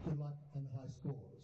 good luck and high scores.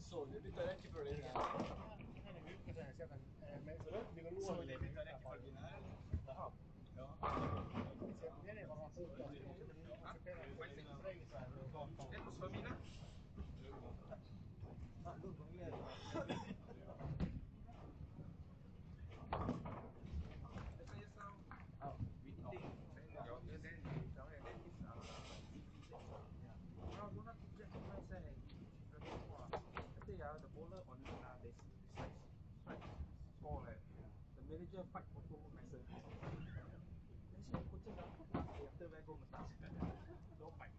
So, jadi kita lagi perbedaan. So, jadi kita lagi perbedaan. Terus perbedaan. The bowler on they score like the manager fight for 2 messes. Then she put it down after we go massage. Don't fight.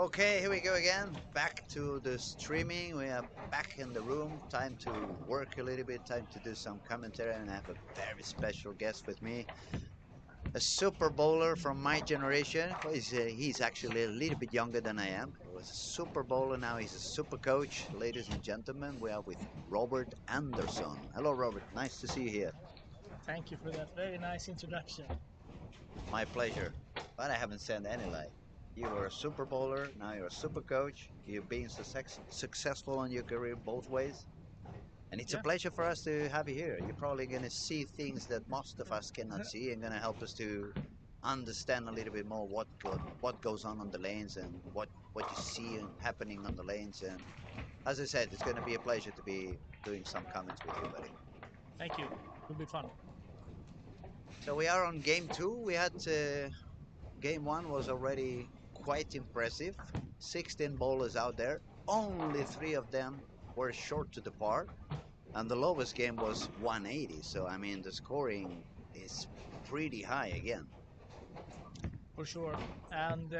Okay, here we go again. Back to the streaming. We are back in the room. Time to work a little bit. Time to do some commentary. And I have a very special guest with me. A super bowler from my generation. Well, he's actually a little bit younger than I am. He was a super bowler. Now he's a super coach. Ladies and gentlemen, we are with Robert Anderson. Hello, Robert. Nice to see you here. Thank you for that very nice introduction. My pleasure. But I haven't said any lie. You were a super bowler, now you're a super coach. You've been successful in your career both ways. And it's a pleasure for us to have you here. You're probably going to see things that most of us cannot see and going to help us to understand a little bit more what goes on the lanes and what you see happening on the lanes. And as I said, it's going to be a pleasure to be doing some comments with you, buddy. Thank you. It'll be fun. So we are on game 2. We had game 1 was already quite impressive. 16 bowlers out there. Only 3 of them were short to the par. And the lowest game was 180. So, I mean, the scoring is pretty high again. For sure. And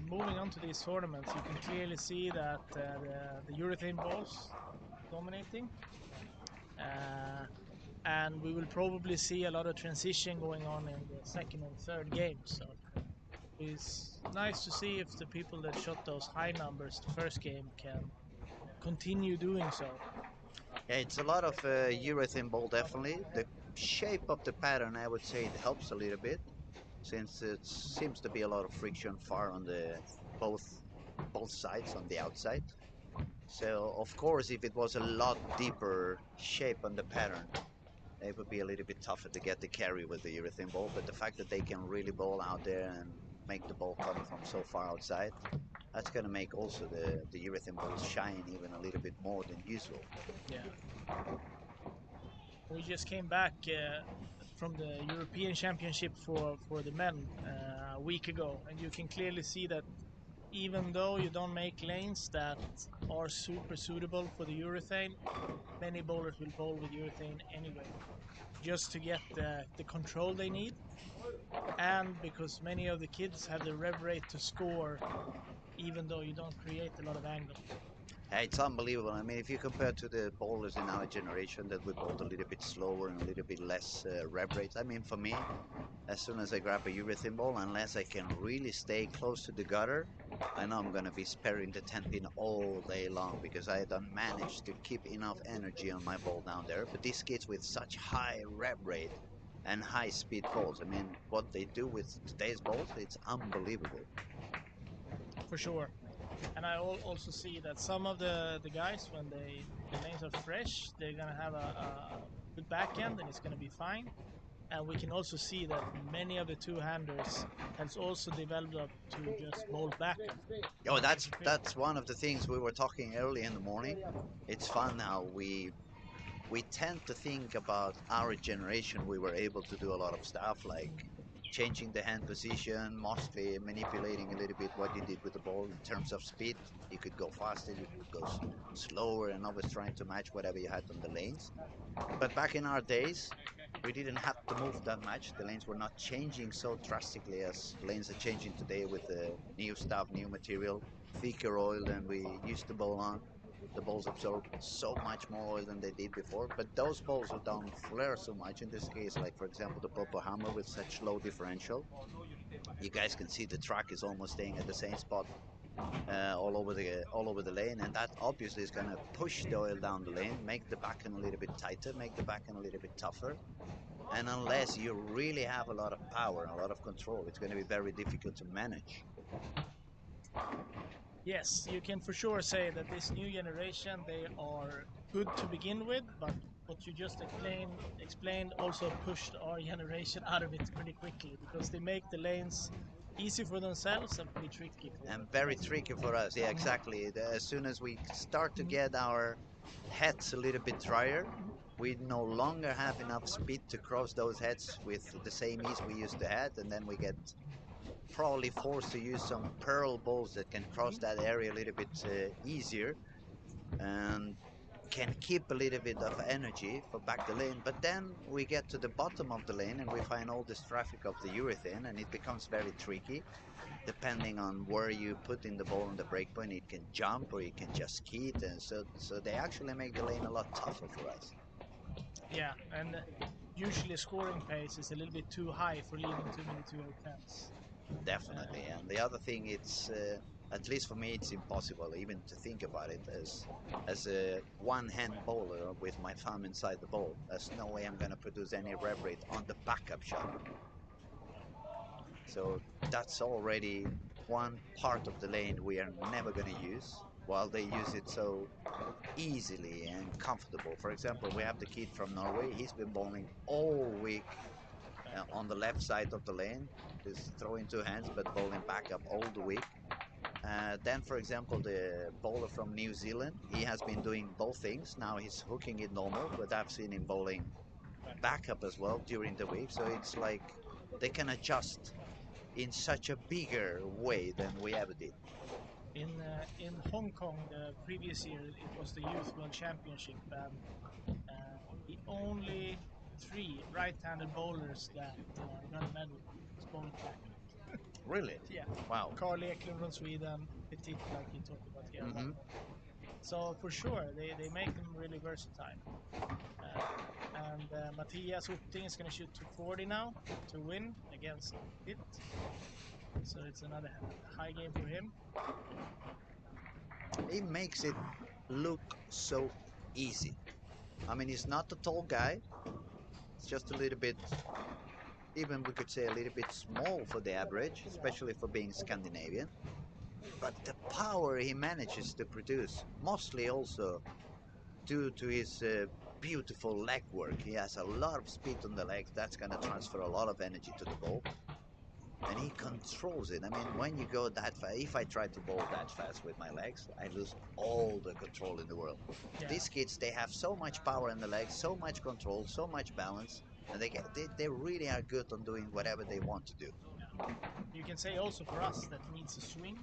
moving on to these tournaments, you can clearly see that the urethane balls dominating. And we will probably see a lot of transition going on in the second and third game. So it's nice to see if the people that shot those high numbers the first game can continue doing so. Yeah, it's a lot of urethane ball, definitely. The shape of the pattern, I would say, it helps a little bit, since it seems to be a lot of friction far on the both sides on the outside. So of course, if it was a lot deeper shape on the pattern, it would be a little bit tougher to get the carry with the urethane ball. But the fact that they can really bowl out there and make the ball come from so far outside, that's going to make also the urethane balls shine even a little bit more than usual. Yeah. We just came back from the European Championship for the men a week ago, and you can clearly see that even though you don't make lanes that are super suitable for the urethane, many bowlers will bowl with urethane anyway, just to get the control they need, and because many of the kids have the rev rate to score even though you don't create a lot of angle. Yeah, it's unbelievable. I mean, if you compare to the bowlers in our generation that we bowled a little bit slower and a little bit less rev rates. I mean, for me, as soon as I grab a urethane ball, unless I can really stay close to the gutter, I know I'm going to be sparing the 10 pin all day long because I don't manage to keep enough energy on my ball down there. But these kids with such high rev rate and high speed balls, I mean, what they do with today's balls, it's unbelievable. For sure. And I also see that some of the guys, when the lanes are fresh, they're going to have a good backhand and it's going to be fine. And we can also see that many of the two-handers has also developed to just bowl back. Oh, that's one of the things we were talking early in the morning. It's fun how we tend to think about our generation. We were able to do a lot of stuff like changing the hand position, mostly manipulating a little bit what you did with the ball in terms of speed. You could go faster, you could go slower, and always trying to match whatever you had on the lanes. But back in our days, we didn't have to move that much. The lanes were not changing so drastically as lanes are changing today with the new stuff, new material, thicker oil than we used to bowl on. The balls absorb so much more oil than they did before, but those balls who don't flare so much, in this case, like for example the Popo Hammer with such low differential, you guys can see the track is almost staying at the same spot all over the lane, and that obviously is going to push the oil down the lane, make the backhand a little bit tighter, make the backhand a little bit tougher. And unless you really have a lot of power and a lot of control, it's going to be very difficult to manage. Yes, you can for sure say that this new generation, they are good to begin with, but what you just explained also pushed our generation out of it pretty quickly because they make the lanes easy for themselves and pretty tricky. And very tricky for us, yeah, exactly. As soon as we start to get our heads a little bit drier, we no longer have enough speed to cross those heads with the same ease we used to have, and then we get probably forced to use some pearl balls that can cross that area a little bit easier. And can keep a little bit of energy for back the lane, but then we get to the bottom of the lane and we find all this traffic of the urethane, and it becomes very tricky. Depending on where you put in the ball on the breakpoint, it can jump or it can just skate, and so they actually make the lane a lot tougher for us. Yeah, and usually scoring pace is a little bit too high for leaving too many 2-0-10s. Definitely, and the other thing, it's at least for me, it's impossible even to think about it as a one-hand bowler with my thumb inside the ball. There's no way I'm going to produce any rev rate on the backup shot. So that's already one part of the lane we are never going to use, while they use it so easily and comfortable. For example, we have the kid from Norway. He's been bowling all week on the left side of the lane, just throwing two hands but bowling backup all the week. Then, for example, the bowler from New Zealand, he has been doing both things. Now he's hooking it normal, but I've seen him bowling backup as well during the week. So it's like they can adjust in such a bigger way than we ever did. In Hong Kong, the previous year, it was the Youth World Championship, and the only 3 right-handed bowlers that got a medal was bowling back. Really? Yeah. Wow. Carl Eklund from Sweden, Petit, like you talked about here. Mm-hmm. So for sure, they make them really versatile. And Matthias Hutting is going to shoot 240 now to win against it. So it's another high game for him. He makes it look so easy. I mean, he's not a tall guy. It's just a little bit, even we could say a little bit small for the average, especially for being Scandinavian. But the power he manages to produce, mostly also due to his beautiful leg work. He has a lot of speed on the legs. That's going to transfer a lot of energy to the ball. And he controls it. I mean, when you go that fast, if I try to bowl that fast with my legs, I lose all the control in the world. Yeah. These kids, they have so much power in the legs, so much control, so much balance, and they really are good on doing whatever they want to do. You can say also for us that needs a swing,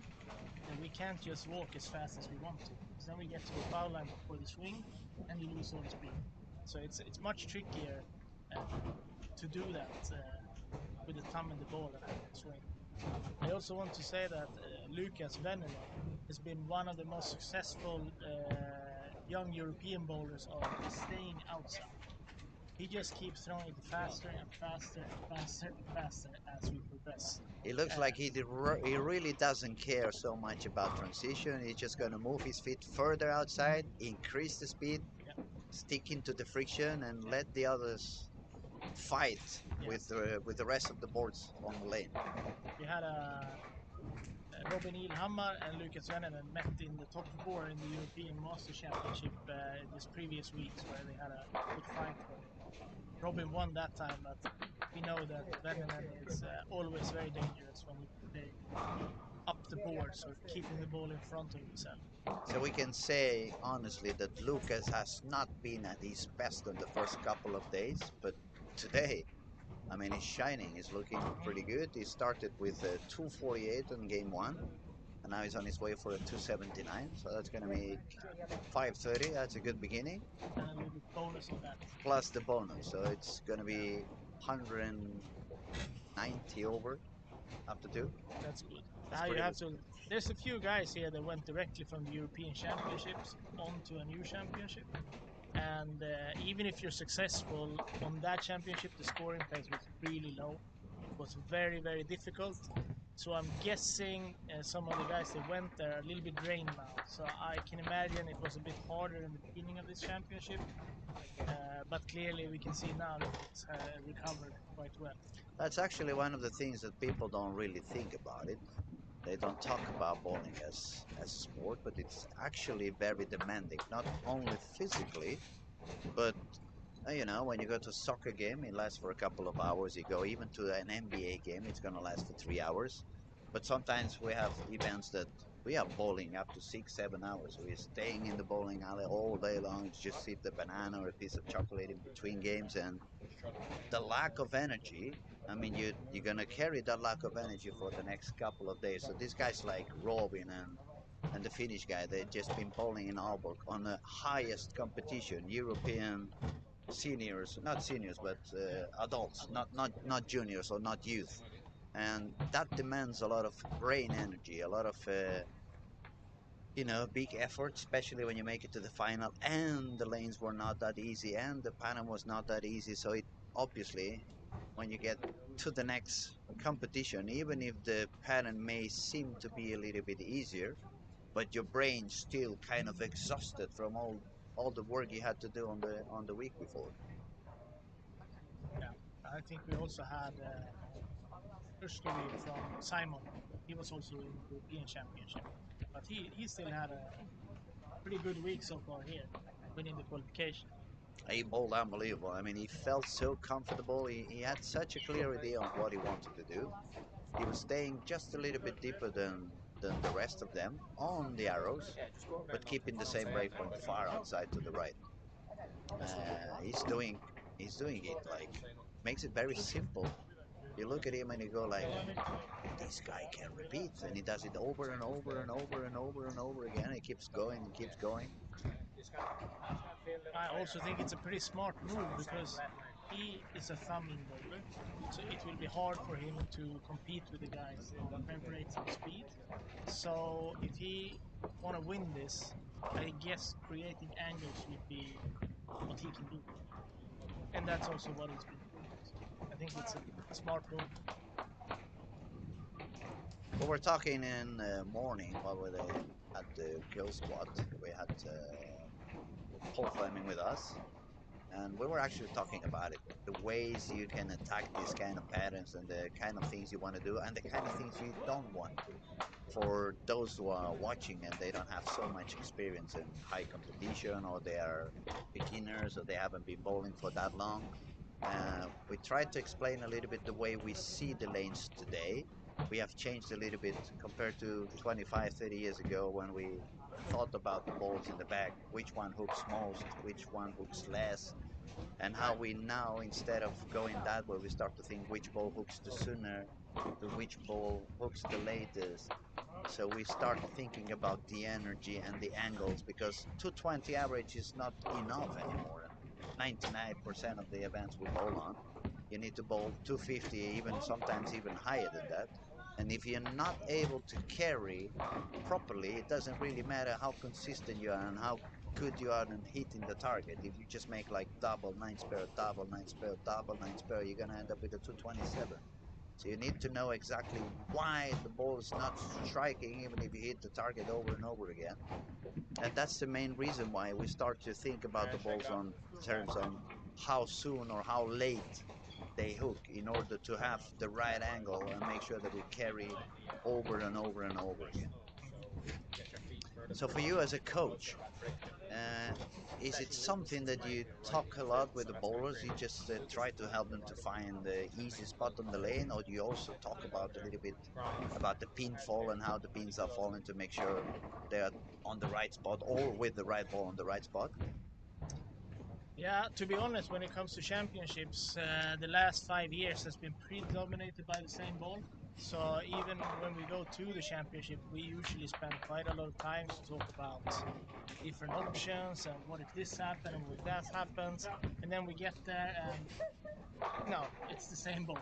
that we can't just walk as fast as we want to, because then we get to the foul line before the swing and you lose all the speed. So it's much trickier to do that with the thumb in the ball and swing. I also want to say that Lucas Venneman has been one of the most successful young European bowlers of staying outside. He just keeps throwing it faster and faster and faster and faster as we progress. It looks like he really doesn't care so much about transition. He's just going to move his feet further outside, increase the speed, stick into the friction, and let the others fight with the rest of the boards on the lane. We had Robin Ilhammar and Lucas Venneman met in the top 4 in the European Master Championship this previous weeks, where they had a good fight. Robin won that time, but we know that Venneman is always very dangerous when they up the boards or keeping the ball in front of himself. So we can say honestly that Lucas has not been at his best in the first couple of days, but today, I mean, he's shining. He's looking pretty good. He started with a 248 in game 1, and now he's on his way for a 279. So that's going to make 530. That's a good beginning. And a little bit bonus on that. Plus the bonus, so it's going to be 190 over after 2. That's good. That's Now you pretty have good. to. There's a few guys here that went directly from the European Championships onto a new championship. And even if you're successful on that championship, the scoring pace was really low. It was very, very difficult. So I'm guessing some of the guys that went there are a little bit drained now. So I can imagine it was a bit harder in the beginning of this championship. But clearly we can see now that it's recovered quite well. That's actually one of the things that people don't really think about it. They don't talk about bowling as a sport, but it's actually very demanding, not only physically, but when you go to a soccer game, it lasts for a couple of hours. You go even to an NBA game, it's going to last for 3 hours. But sometimes we have events that we are bowling up to 6-7 hours. We're staying in the bowling alley all day long. It's just eat a banana or a piece of chocolate in between games, and the lack of energy. I mean, you're going to carry that lack of energy for the next couple of days. So these guys like Robin and the Finnish guy, they'd just been bowling in Aalborg on the highest competition, European seniors, not seniors, but adults, not juniors or not youth. And that demands a lot of brain energy, a lot of big effort, especially when you make it to the final. And the lanes were not that easy, and the pattern was not that easy. So it obviously, when you get to the next competition, even if the pattern may seem to be a little bit easier, but your brain's still kind of exhausted from all the work you had to do on the week before. Yeah, I think we also had firstly from Simon. He was also in the European Championship, but he still had a pretty good week so far here, winning the qualification. He bowled unbelievable. I mean, he felt so comfortable. He had such a clear idea on what he wanted to do. He was staying just a little bit deeper than the rest of them on the arrows, but keeping the same breakpoint far outside to the right. He's doing it like, makes it very simple. You look at him and you go like, this guy can repeat, and he does it over and over and over and over and over again. He keeps going and keeps going. I also think it's a pretty smart move because he is a thumbing bowler, so it will be hard for him to compete with the guys on rev rates and speed. So if he want to win this, I guess creating angles would be what he can do, and that's also what he's been doing. So I think it's a smart move. We were talking in the morning while we were at the kill spot. We had Paul Fleming with us, and we were actually talking about it, the ways you can attack these kind of patterns and the kind of things you want to do and the kind of things you don't want to. For those who are watching and they don't have so much experience in high competition, or they are beginners, or they haven't been bowling for that long, we tried to explain a little bit the way we see the lanes today. We have changed a little bit compared to 25-30 years ago, when we thought about the balls in the back, which one hooks most, which one hooks less, and how we now, instead of going that way, we start to think which ball hooks the sooner, to which ball hooks the latest. So we start thinking about the energy and the angles, because 220 average is not enough anymore. 99% of the events we bowl on, you need to bowl 250, even sometimes even higher than that. And if you're not able to carry properly, it doesn't really matter how consistent you are and how good you are in hitting the target. If you just make like double, 9 spare, double, 9 spare, double, 9 spare, you're going to end up with a 227. So you need to know exactly why the ball is not striking, even if you hit the target over and over again. And that's the main reason why we start to think about the balls on terms on how soon or how late they hook, in order to have the right angle and make sure that we carry over and over and over again. So for you as a coach, is it something that you talk a lot with the bowlers? You just try to help them to find the easy spot on the lane, or do you also talk about a little bit about the pin fall and how the pins are falling to make sure they're on the right spot, or with the right ball on the right spot? Yeah, to be honest, when it comes to championships, the last 5 years has been predominated by the same ball. So even when we go to the championship, we usually spend quite a lot of time to talk about different options and what if this happens and what if that happens. And then we get there and no, it's the same ball.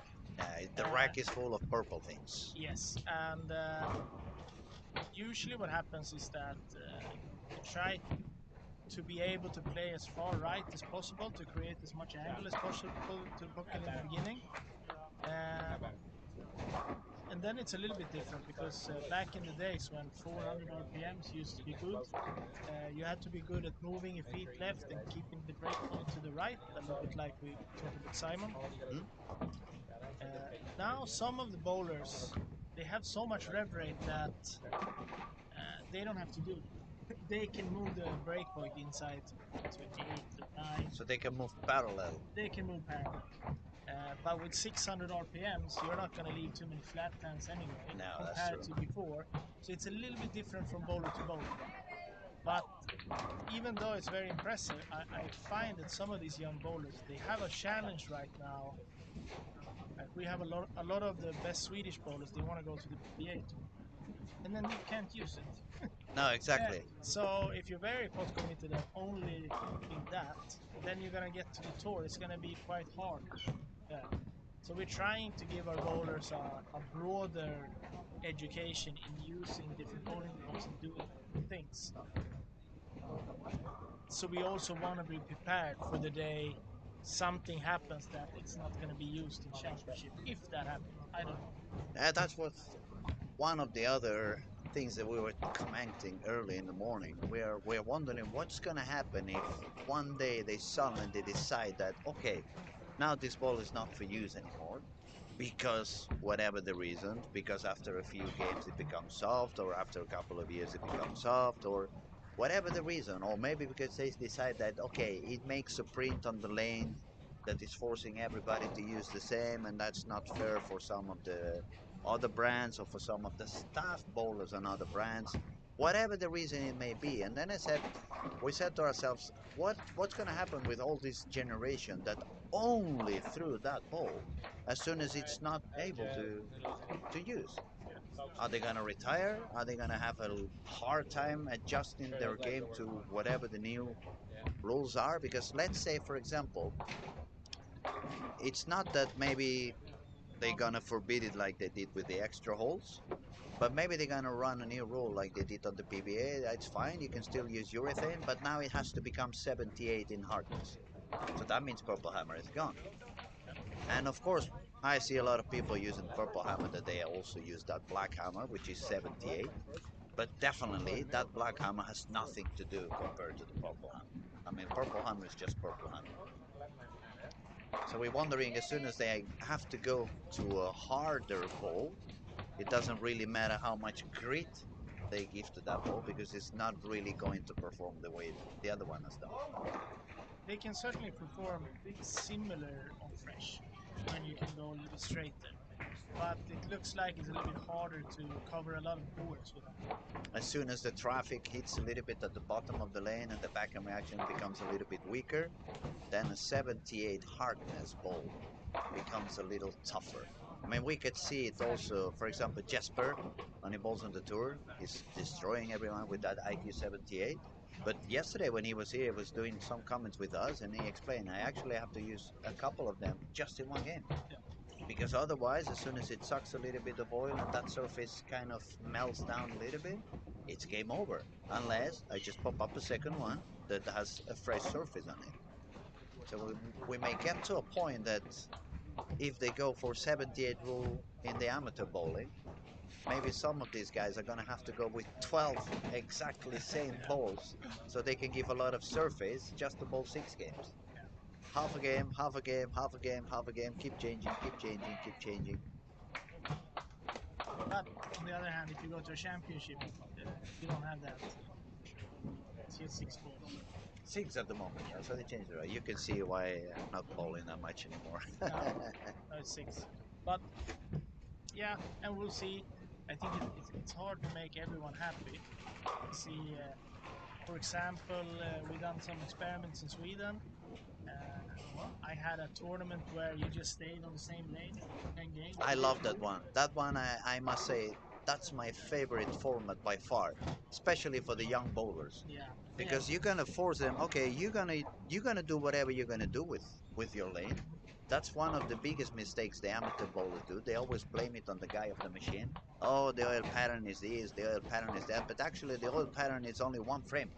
The rack is full of purple things. Yes, and usually what happens is that you try to be able to play as far right as possible to create as much angle as possible to the pocket in the beginning. And then it's a little bit different, because back in the days when 400 RPMs used to be good, you had to be good at moving your feet left and keeping the brake point to the right, a little bit like we talked about Simon. Now some of the bowlers, they have so much rev rate that they don't have to do it. They can move the brake point inside 28, 29. So they can move parallel. They can move parallel. But with 600 RPMs, you're not going to leave too many flat lands anyway, compared to before. So it's a little bit different from bowler to bowler. But even though it's very impressive, I find that some of these young bowlers, they have a challenge right now. Like we have a lot of the best Swedish bowlers, they want to go to the PBA tour. and then you can't use it. No, exactly. So if you're very pot committed and only in that, then you're gonna get to the tour. It's gonna be quite hard. Yeah. So we're trying to give our bowlers a broader education in using different bowling balls and doing things. So we also want to be prepared for the day something happens that it's not going to be used in championship. If that happens, I don't know. That's what one of the other things that we were commenting early in the morning. We're wondering what's going to happen if one day they suddenly decide that okay, now this ball is not for use anymore because whatever the reason, because after a few games it becomes soft, or after a couple of years it becomes soft, or whatever the reason, or maybe because they decide that okay, it makes a print on the lane that is forcing everybody to use the same, and that's not fair for some of the other brands or for some of the staff bowlers on other brands, whatever the reason it may be. And then we said to ourselves, what's going to happen with all this generation that only threw that ball as soon as it's not able to use? Are they going to retire? Are they going to have a hard time adjusting their game to whatever the new rules are? Because let's say, for example, it's not that maybe they're going to forbid it like they did with the extra holes, but maybe they're going to run a new rule like they did on the PBA. That's fine, you can still use urethane, but now it has to become 78 in hardness. So that means Purple Hammer is gone. And of course, I see a lot of people using Purple Hammer that they also use that Black Hammer, which is 78. But definitely, that Black Hammer has nothing to do compared to the Purple Hammer. I mean, Purple Hammer is just Purple Hammer. So we're wondering, as soon as they have to go to a harder ball, it doesn't really matter how much grit they give to that ball, because it's not really going to perform the way the other one has done. They can certainly perform similar on fresh when you can go a little straighter. But it looks like it's a little bit harder to cover a lot of boards with that. As soon as the traffic hits a little bit at the bottom of the lane and the backhand reaction becomes a little bit weaker, then a 78 hardness ball becomes a little tougher. I mean, we could see it also, for example, Jesper, when he bowls on the tour, he's destroying everyone with that IQ 78. But yesterday when he was here, he was doing some comments with us, and he explained, I actually have to use a couple of them just in one game. Because otherwise, as soon as it sucks a little bit of oil and that surface kind of melts down a little bit, it's game over. Unless I just pop up a second one that has a fresh surface on it. So we may get to a point that if they go for 78 rule in the amateur bowling, maybe some of these guys are going to have to go with 12 exactly same balls so they can give a lot of surface just to bowl 6 games. Half a game, half a game, half a game, half a game, keep changing, keep changing, keep changing. But on the other hand, if you go to a championship, you don't have that. It's just 6 balls. 6 at the moment, yeah, so they changed it. Right? You can see why I'm not bowling that much anymore. No, it's 6. But yeah, and we'll see. I think it's hard to make everyone happy. See, for example, we done some experiments in Sweden. I had a tournament where you just stayed on the same lane for 10 games. I love that one. That one, I must say, that's my favorite format by far, especially for the young bowlers. Yeah. Because you're gonna force them. Okay, you're gonna do whatever you're gonna do with your lane. That's one of the biggest mistakes the amateur bowlers do. They always blame it on the guy of the machine. Oh, the oil pattern is this, the oil pattern is that. But actually, the oil pattern is only one frame.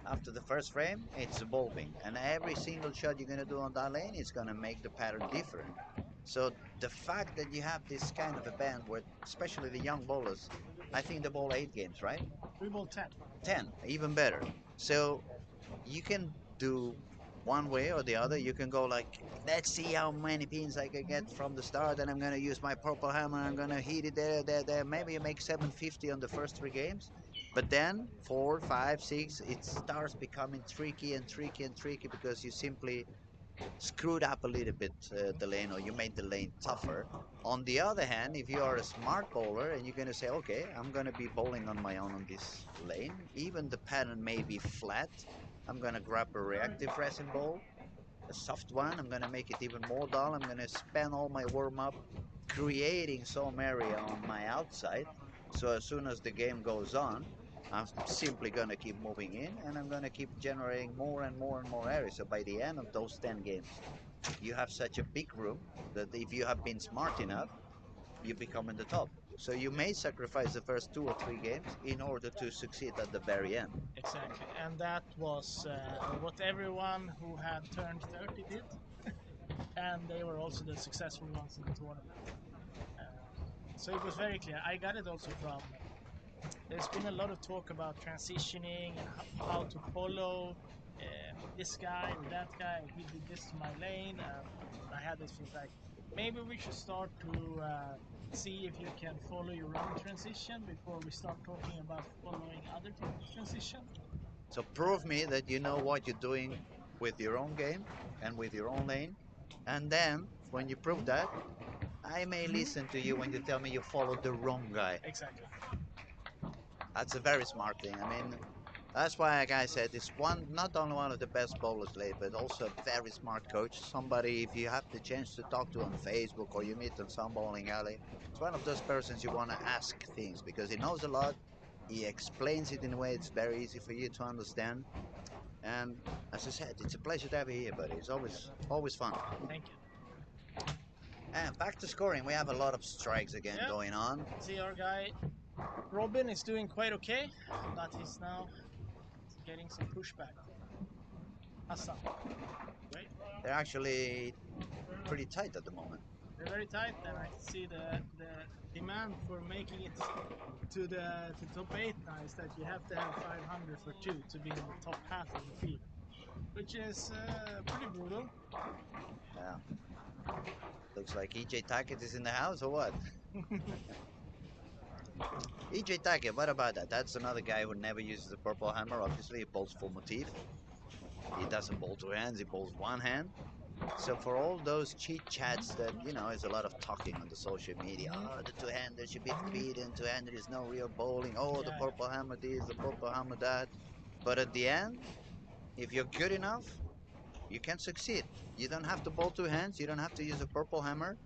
After the first frame, it's evolving, and every single shot you're gonna do on that lane is gonna make the pattern different. So the fact that you have this kind of a band where, especially the young bowlers, I think they bowl 8 games, right? We bowl 10. 10, even better. So you can do one way or the other. You can go like, let's see how many pins I can get from the start, and I'm gonna use my purple hammer. I'm gonna hit it there, there, there. Maybe you make 750 on the first 3 games, but then 4, 5, 6, it starts becoming tricky and tricky and tricky because you simply screwed up a little bit the lane, or you made the lane tougher. On the other hand, if you are a smart bowler and you're going to say, okay, I'm going to be bowling on my own on this lane, even the pattern may be flat, I'm going to grab a reactive resin bowl, a soft one, I'm going to make it even more dull, I'm going to spend all my warm-up creating some area on my outside, So as soon as the game goes on, I'm simply going to keep moving in and I'm going to keep generating more and more and more areas. So by the end of those 10 games, you have such a big room that if you have been smart enough, you become in the top. So you may sacrifice the first 2 or 3 games in order to succeed at the very end. Exactly, and that was what everyone who had turned 30 did, and they were also the successful ones in the tournament. Uh, so it was very clear. I got it also from. There's been a lot of talk about transitioning and how to follow this guy or that guy. He did this to my lane. I had this feeling like maybe we should start to see if you can follow your own transition before we start talking about following other people's transition. So prove me that you know what you're doing with your own game and with your own lane. And then when you prove that, I may listen to you when you tell me you followed the wrong guy. Exactly. That's a very smart thing. I mean, that's why, like I said, it's not only one of the best bowlers late, but also a very smart coach. Somebody, if you have the chance to talk to on Facebook or you meet on some bowling alley, it's one of those persons you want to ask things because he knows a lot. He explains it in a way it's very easy for you to understand. And as I said, it's a pleasure to have you here, buddy. It's always fun. Thank you. And back to scoring, we have a lot of strikes again going on. See, our guy Robin is doing quite okay, but he's now getting some pushback. Hassan. Great. They're actually pretty tight at the moment. They're very tight, and I see the demand for making it to top 8 now is that you have to have 500 for 2 to be in the top half of the field, which is pretty brutal. Yeah. Looks like EJ Tackett is in the house or what? EJ Tackett, what about that? That's another guy who never uses the purple hammer. Obviously, he bowls full motif. He doesn't bowl 2 hands, he bowls 1 hand. So for all those chit chats that, is a lot of talking on the social media. Oh, the 2-hander should be forbidden. 2-hander is no real bowling. Oh, the purple hammer this, the purple hammer that. But at the end, if you're good enough, you can succeed. You don't have to bowl 2 hands. You don't have to use a purple hammer.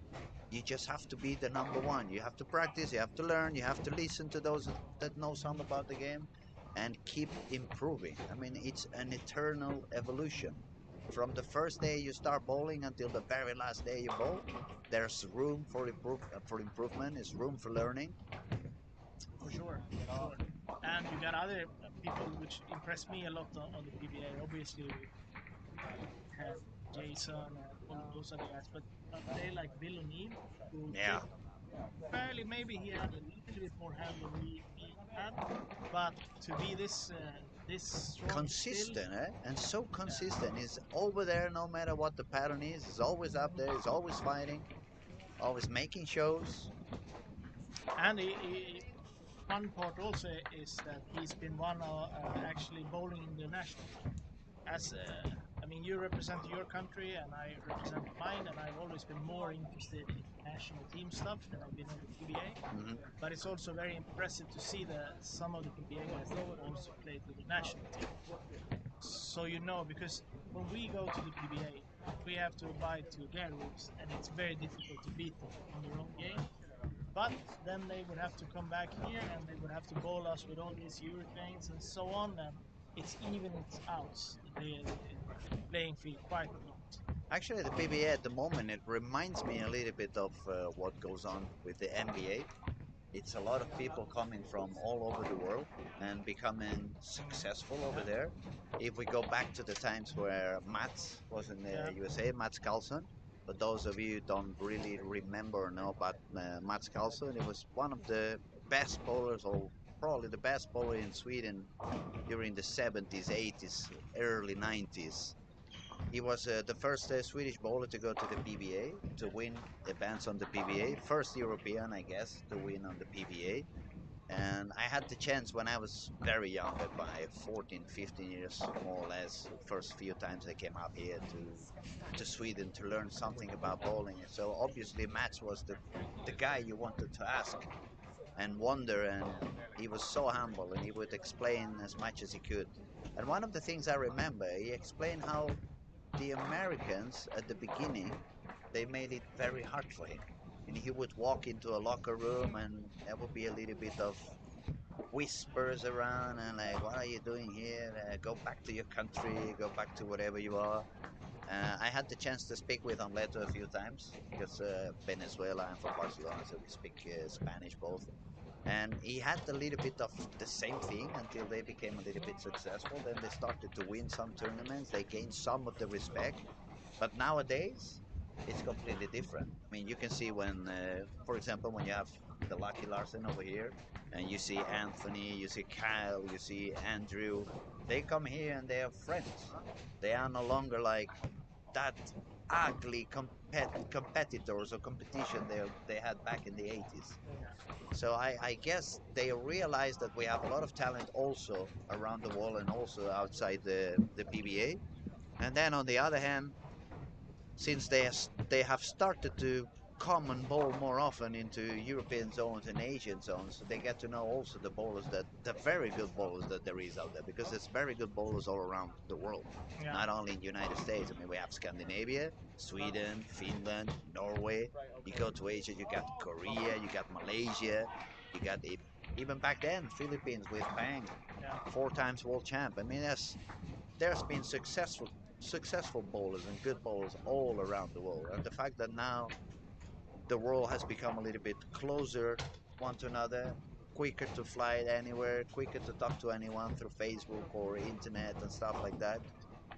You just have to be the number one. You have to practice. You have to learn. You have to listen to those that know something about the game and keep improving. I mean, it's an eternal evolution. From the first day you start bowling until the very last day you bowl, there's room for improvement. There's room for learning. For sure. And you got other people which impress me a lot on the PBA. Obviously, we have Jason and all those other guys, but they like Bill O'Neill, who fairly maybe he had a little bit more hand than we had, but to be this strong, consistent, and so consistent. He's over there no matter what the pattern is. He's always up there. He's always fighting, always making shows. And one part also is that he's been one of actually bowling in the national team. As I mean, you represent your country and I represent mine, and I've always been more interested in national team stuff than I've been in the PBA. Mm-hmm. But it's also very impressive to see that some of the PBA guys that also played with the national team. So because when we go to the PBA, we have to abide to their rules, and it's very difficult to beat them on their own game. But then they would have to come back here and they would have to bowl us with all these Europeans and so on, and it's even out the playing field quite a lot. Actually, the PBA at the moment, it reminds me a little bit of what goes on with the NBA. It's a lot of people coming from all over the world and becoming successful over there. If we go back to the times where Mats was in the USA, Mats Carlson, for those of you who don't really remember or know about Mats Carlson, it was one of the best bowlers, or probably the best bowler in Sweden during the 70s, 80s, early 90s. He was the first Swedish bowler to go to the PBA, to win events on the PBA. First European, I guess, to win on the PBA. And I had the chance when I was very young, at my 14, 15 years, more or less, first few times I came up here to Sweden to learn something about bowling. So obviously Mats was the guy you wanted to ask and wonder, and he was so humble and he would explain as much as he could. And one of the things I remember, he explained how the Americans at the beginning, they made it very hard for him. and he would walk into a locker room, and there would be a little bit of whispers around, and like, what are you doing here? Go back to your country, go back to whatever you are. I had the chance to speak with Leto a few times because Venezuela and from Barcelona, so we speak Spanish both. And he had a little bit of the same thing until they became a little bit successful. Then they started to win some tournaments. They gained some of the respect. But nowadays, it's completely different. I mean, you can see when, for example, when you have the Lucky Larsen over here, and you see Anthony, you see Kyle, you see Andrew, they come here and they are friends. They are no longer like that ugly competitors or competition they had back in the 80s. So I guess they realize that we have a lot of talent also around the world and also outside the PBA. And then on the other hand, since they have started to come and bowl more often into European zones and Asian zones, so they get to know also the bowlers, that the very good bowlers that there is out there, because there's very good bowlers all around the world, Yeah. not only in the United States. I mean, we have Scandinavia, Sweden, Finland, Norway. You go to Asia, you got Korea, you got Malaysia, you got even back then Philippines with Bang, Yeah. 4 times world champ. I mean, there's been successful bowlers and good bowlers all around the world, and the fact that now the world has become a little bit closer one to another, quicker to fly anywhere, quicker to talk to anyone through Facebook or internet and stuff like that.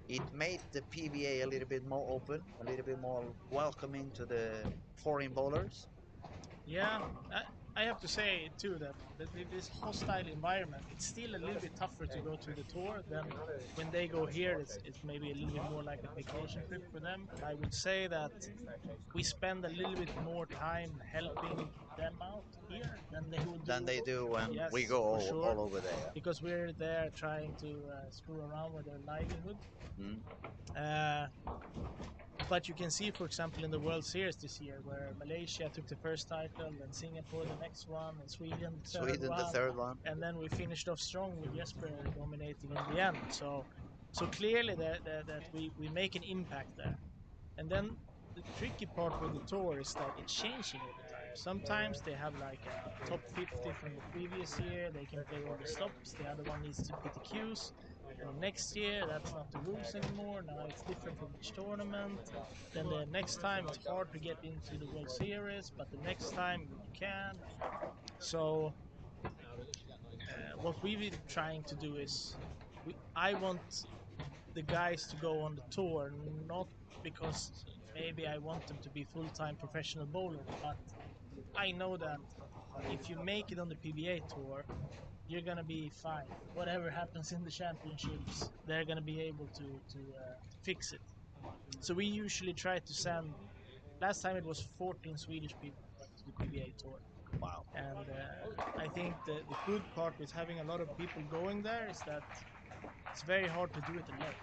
It made the PBA a little bit more open, a little bit more welcoming to the foreign bowlers. Yeah, I have to say too that this hostile environment, it's still a little bit tougher to go to the tour than when they go here. It's maybe a little bit more like a vacation trip for them. And I would say that we spend a little bit more time helping them out here than they would Than they do when Yes, we go for all, sure. all over there. Because we're there trying to screw around with their livelihood. Mm. But you can see, for example, in the World Series this year, where Malaysia took the first title, and Singapore the next one, and Sweden The third one. and then we finished off strong with Jesper dominating in the end. So clearly that we make an impact there. And then the tricky part with the tour is that it's changing all the time. Sometimes they have like a top 50 from the previous year, they can play all the stops, the other one needs to hit the cues. And next year, that's not the rules anymore. Now it's different from each tournament. Then the next time, it's hard to get into the World Series, but the next time you can. So what we've been trying to do is, I want the guys to go on the tour, not because maybe I want them to be full-time professional bowlers, but I know that if you make it on the PBA tour, you're gonna be fine. Whatever happens in the championships, they're gonna be able to fix it. So we usually try to send. Last time it was 14 Swedish people to the PBA tour. Wow. And I think the good part with having a lot of people going there is that it's very hard to do it alone.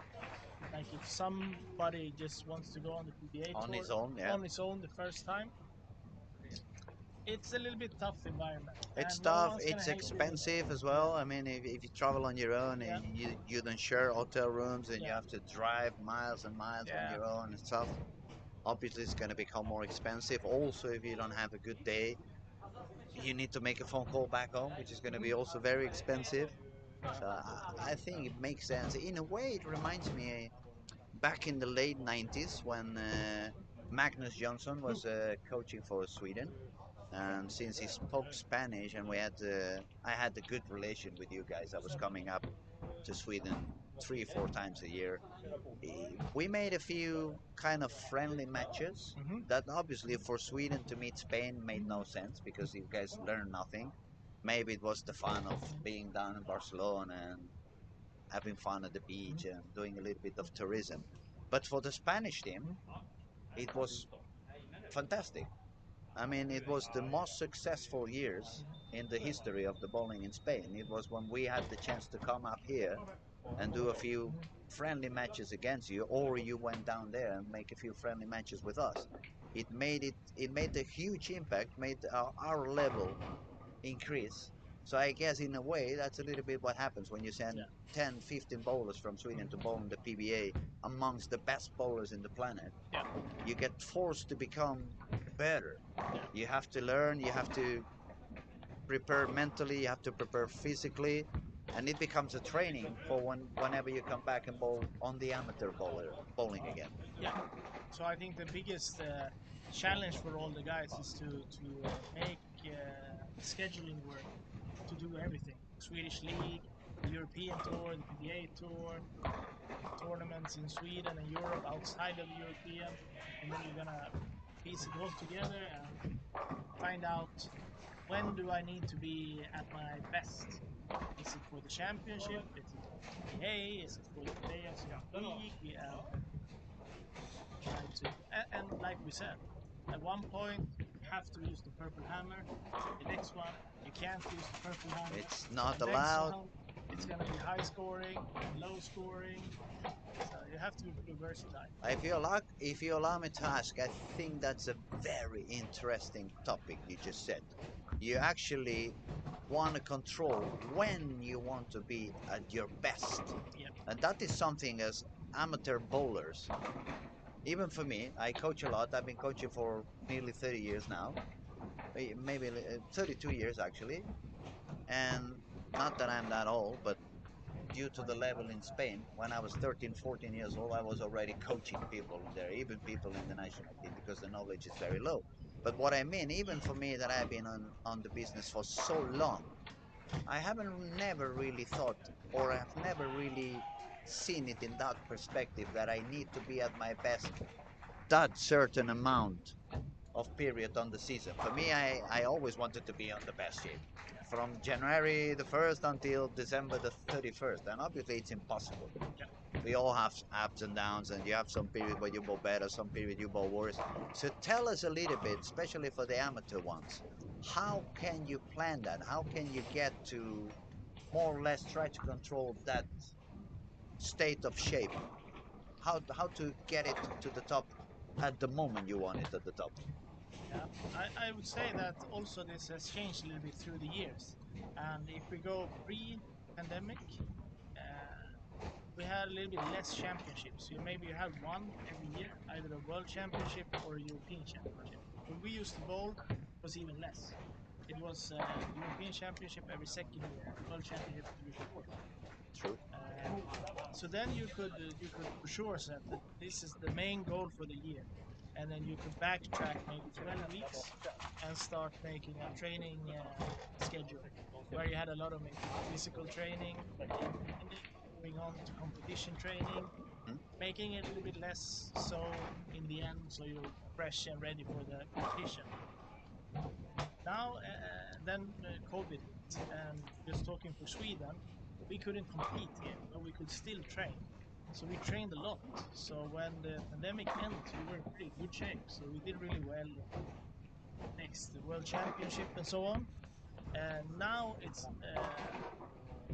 Like if somebody just wants to go on the PBA On tour his own, yeah. on his own the first time, it's a little bit tough environment. It's and no tough, one's gonna it's help you with expensive that. as well. I mean, if you travel on your own Yeah. and you don't share hotel rooms and you Yeah. have to drive miles and miles on Yeah. your own and stuff, obviously it's going to become more expensive. Also, if you don't have a good day, you need to make a phone call back home, which is going to be also very expensive. So I think it makes sense. In a way, it reminds me back in the late 90s when Magnus Johnson was coaching for Sweden. And since he spoke Spanish and I had a good relation with you guys, I was coming up to Sweden 3 or 4 times a year. We made a few kind of friendly matches Mhm. that obviously for Sweden to meet Spain made no sense because you guys learned nothing. Maybe it was the fun of being down in Barcelona and having fun at the beach and doing a little bit of tourism. But for the Spanish team, it was fantastic. I mean, it was the most successful years in the history of the bowling in Spain. It was when we had the chance to come up here and do a few friendly matches against you, or you went down there and make a few friendly matches with us. It made a huge impact, made our level increase. So I guess in a way that's a little bit what happens when you send Yeah. 10, 15 bowlers from Sweden to bowl in the PBA amongst the best bowlers in the planet. Yeah. You get forced to become a better. You have to learn, you have to prepare mentally, you have to prepare physically, and it becomes a training for whenever you come back and bowl on the amateur bowling again. Yeah. So I think the biggest challenge for all the guys is to make scheduling work, to do everything. Swedish League, the European Tour, the PBA Tour, tournaments in Sweden and Europe outside of the European, and then you're gonna piece it all together and find out when do I need to be at my best. Is it for the championship? Is it for the PBA? Is it for the playoffs in the league? Try to, and like we said, at one point you have to use the purple hammer. The next one you can't use the purple hammer. It's not The next allowed. one, it's gonna be high scoring, low scoring. So you have to be versatile. If you allow me to ask, I think that's a very interesting topic you just said. You actually want to control when you want to be at your best. Yeah. And that is something as amateur bowlers. Even for me, I coach a lot. I've been coaching for nearly 30 years now. Maybe 32 years actually. And not that I'm that old, but due to the level in Spain, when I was 13, 14 years old, I was already coaching people there, even people in the national team, because the knowledge is very low. But what I mean, even for me that I've been on the business for so long, I haven't never really thought, or I've never really seen it in that perspective, that I need to be at my best that certain amount of period on the season. For me, I always wanted to be on the best shape from January the 1st until December the 31st, and obviously it's impossible. Yeah. We all have ups and downs, and you have some period where you bowl better, some period you bowl worse. So tell us a little bit, especially for the amateur ones, how can you plan that? How can you get to more or less try to control that state of shape? How to get it to the top at the moment you want it at the top? Yeah, I would say that also this has changed a little bit through the years. And if we go pre-pandemic, we had a little bit less championships. So maybe you had one every year, either a world championship or a European championship. When we used to bowl, it was even less. It was European championship every second year, world championship every fourth. True. So then you could for sure say that this is the main goal for the year, and then you could backtrack maybe 12 weeks and start making a training schedule where you had a lot of maybe physical training, moving on to competition training, making it a little bit less so in the end, so you're fresh and ready for the competition. Now, then COVID hit, and just talking for Sweden, we couldn't compete here, but we could still train. So we trained a lot. So when the pandemic ended, we were in pretty good shape. So we did really well next World Championship and so on. And now it's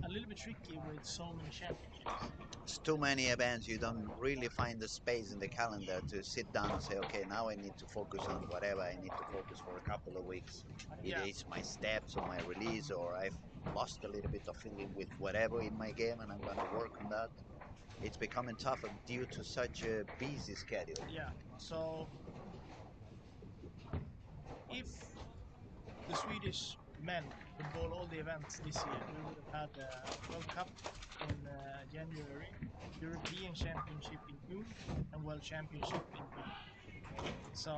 a little bit tricky with so many championships. It's too many events. You don't really find the space in the calendar to sit down and say, okay, now I need to focus on whatever I need to focus for a couple of weeks. Either it's my steps or my release, or I've lost a little bit of feeling with whatever in my game and I'm going to work on that. It's becoming tougher due to such a busy schedule. Yeah, so if the Swedish men would bowl all the events this year, we would have had a World Cup in January, European Championship in June, and World Championship in May. So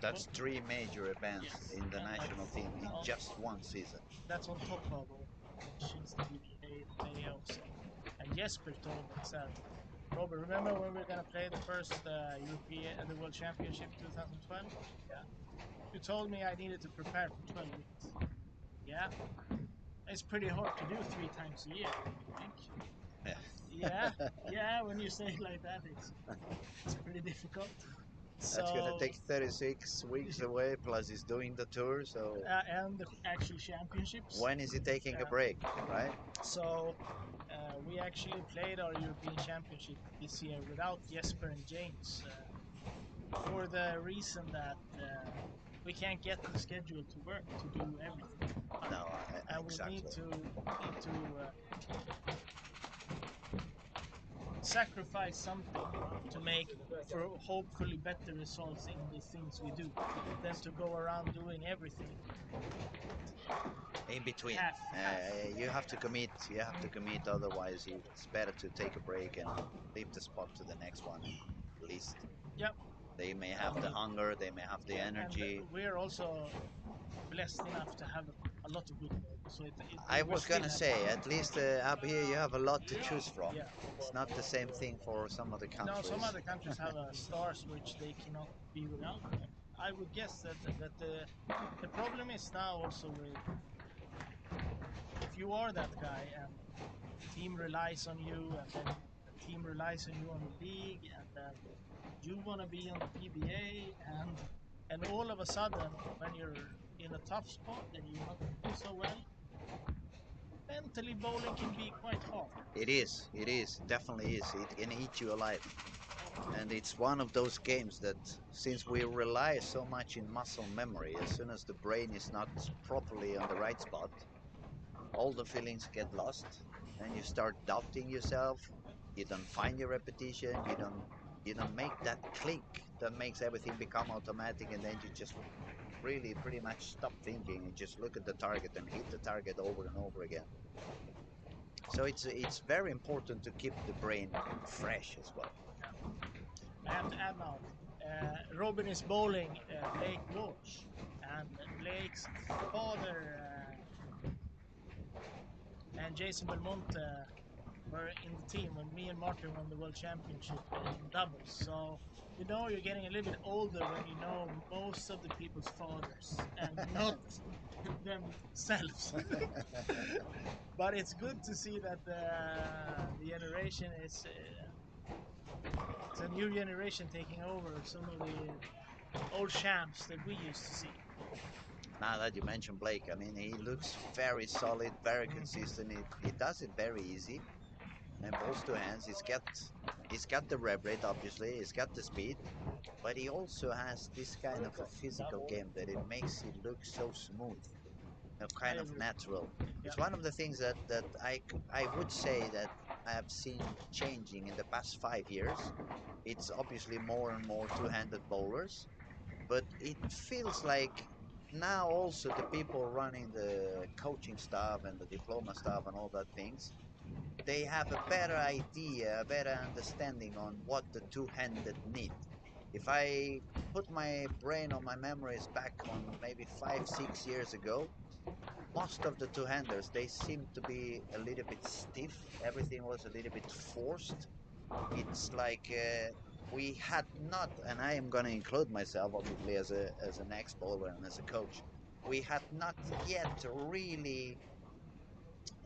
that's three major events in the and national team in on, just one season. That's on top of all competitions, the PBA, the playoffs, and Jesper told me, he said, Robert, remember when we were going to play the first European and the World Championship 2012? Yeah. You told me I needed to prepare for 12 weeks. Yeah. It's pretty hard to do 3 times a year, I think. Yeah, when you say it like that, it's pretty difficult. That's going to take 36 weeks away, plus he's doing the tour, so... and the actual championships. When is he taking a break, right? So, we actually played our European Championship this year without Jesper and James for the reason that we can't get the schedule to work to do everything. No, and exactly. We need to sacrifice something to make for hopefully better results in the things we do than to go around doing everything In between, half. you have to commit. You have to commit. Otherwise, it's better to take a break and leave the spot to the next one. At least Yep. they may have the hunger, they may have the energy. And we're also blessed enough to have a lot of good players. So I we're was still gonna happy. say, at least up here you have a lot to choose from. Yeah. It's not the same thing for some other No, countries. some other countries have stars which they cannot be without. I would guess that the problem is now also with if you are that guy and the team relies on you and then the team relies on you on the league and then you want to be on the PBA and all of a sudden when you're in a tough spot and you're not doing so well, mentally bowling can be quite hard. It is, definitely is. It can eat you alive. And it's one of those games that, since we rely so much in muscle memory, as soon as the brain is not properly on the right spot, all the feelings get lost and you start doubting yourself. You don't find your repetition, you don't make that click that makes everything become automatic, and then you just really pretty much stop thinking and just look at the target and hit the target over and over again. So it's very important to keep the brain fresh as well. I have to add now, Robin is bowling Blake Walsh, and Blake's father and Jason Belmont were in the team when me and Martin won the World Championship in doubles. So you know you're getting a little bit older when you know most of the people's fathers and not themselves. But it's good to see that the generation is it's a new generation taking over some of the old champs that we used to see. Now that you mention Blake, I mean, he looks very solid, very consistent. He does it very easy. And balls to hands, he's got the rev rate, obviously, he's got the speed, but he also has this kind of a physical game that it makes it look so smooth, kind of natural. It's one of the things that I would say that I have seen changing in the past 5 years. It's obviously more and more two-handed bowlers, but it feels like now also the people running the coaching staff and the diploma staff and all that things, they have a better idea, a better understanding on what the two-handed need. If I put my brain or my memories back on maybe 5-6 years ago, most of the two-handers, they seemed to be a little bit stiff. Everything was a little bit forced. It's like we had not, and I am going to include myself obviously as an ex-bowler and as a coach, we had not yet really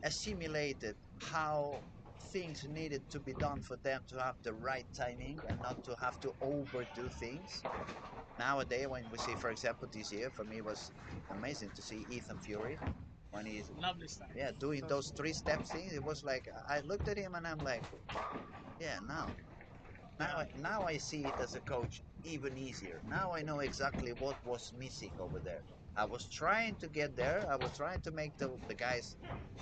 assimilated how things needed to be done for them to have the right timing and not to have to overdo things. Nowadays, when we see, for example, this year, for me it was amazing to see Ethan Fury when he's Lovely stuff. doing those 3-step things. It was like I looked at him and I'm like, yeah, now I see it as a coach even easier. Now I know exactly what was missing over there. I was trying to get there. I was trying to make the guys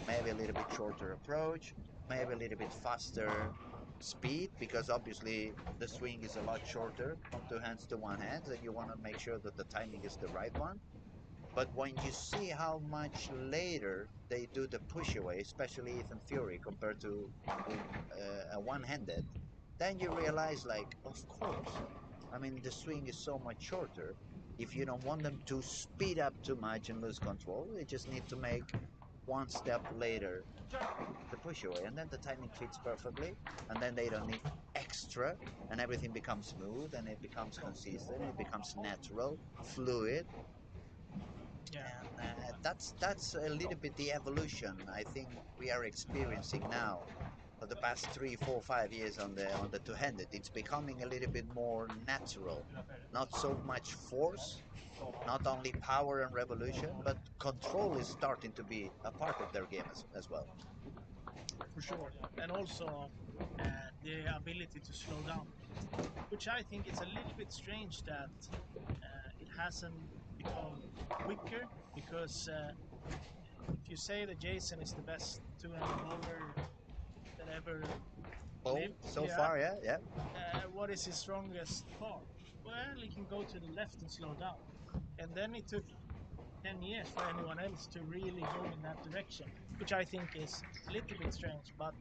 maybe a little bit shorter approach, maybe a little bit faster speed, because obviously the swing is a lot shorter from two hands to one hand, and you want to make sure that the timing is the right one. But when you see how much later they do the push away, especially Ethan Fury compared to a one-handed, then you realize, like, of course, I mean, the swing is so much shorter. If you don't want them to speed up too much and lose control, they just need to make one step later the push away, and then the timing fits perfectly, and then they don't need extra, and everything becomes smooth, and it becomes consistent, it becomes natural, fluid. Yeah. And that's a little bit the evolution I think we are experiencing now for the past 3, 4, 5 years on the two-handed. It's becoming a little bit more natural, not so much force, not only power and revolution, but control is starting to be a part of their game as well. For sure, and also the ability to slow down, which I think is a little bit strange that it hasn't become quicker, because if you say that Jason is the best two-handed bowler that ever ball Live, so yeah. far, yeah. What is his strongest part? Well, he can go to the left and slow down. And then it took 10 years for anyone else to really go in that direction, which I think is a little bit strange, but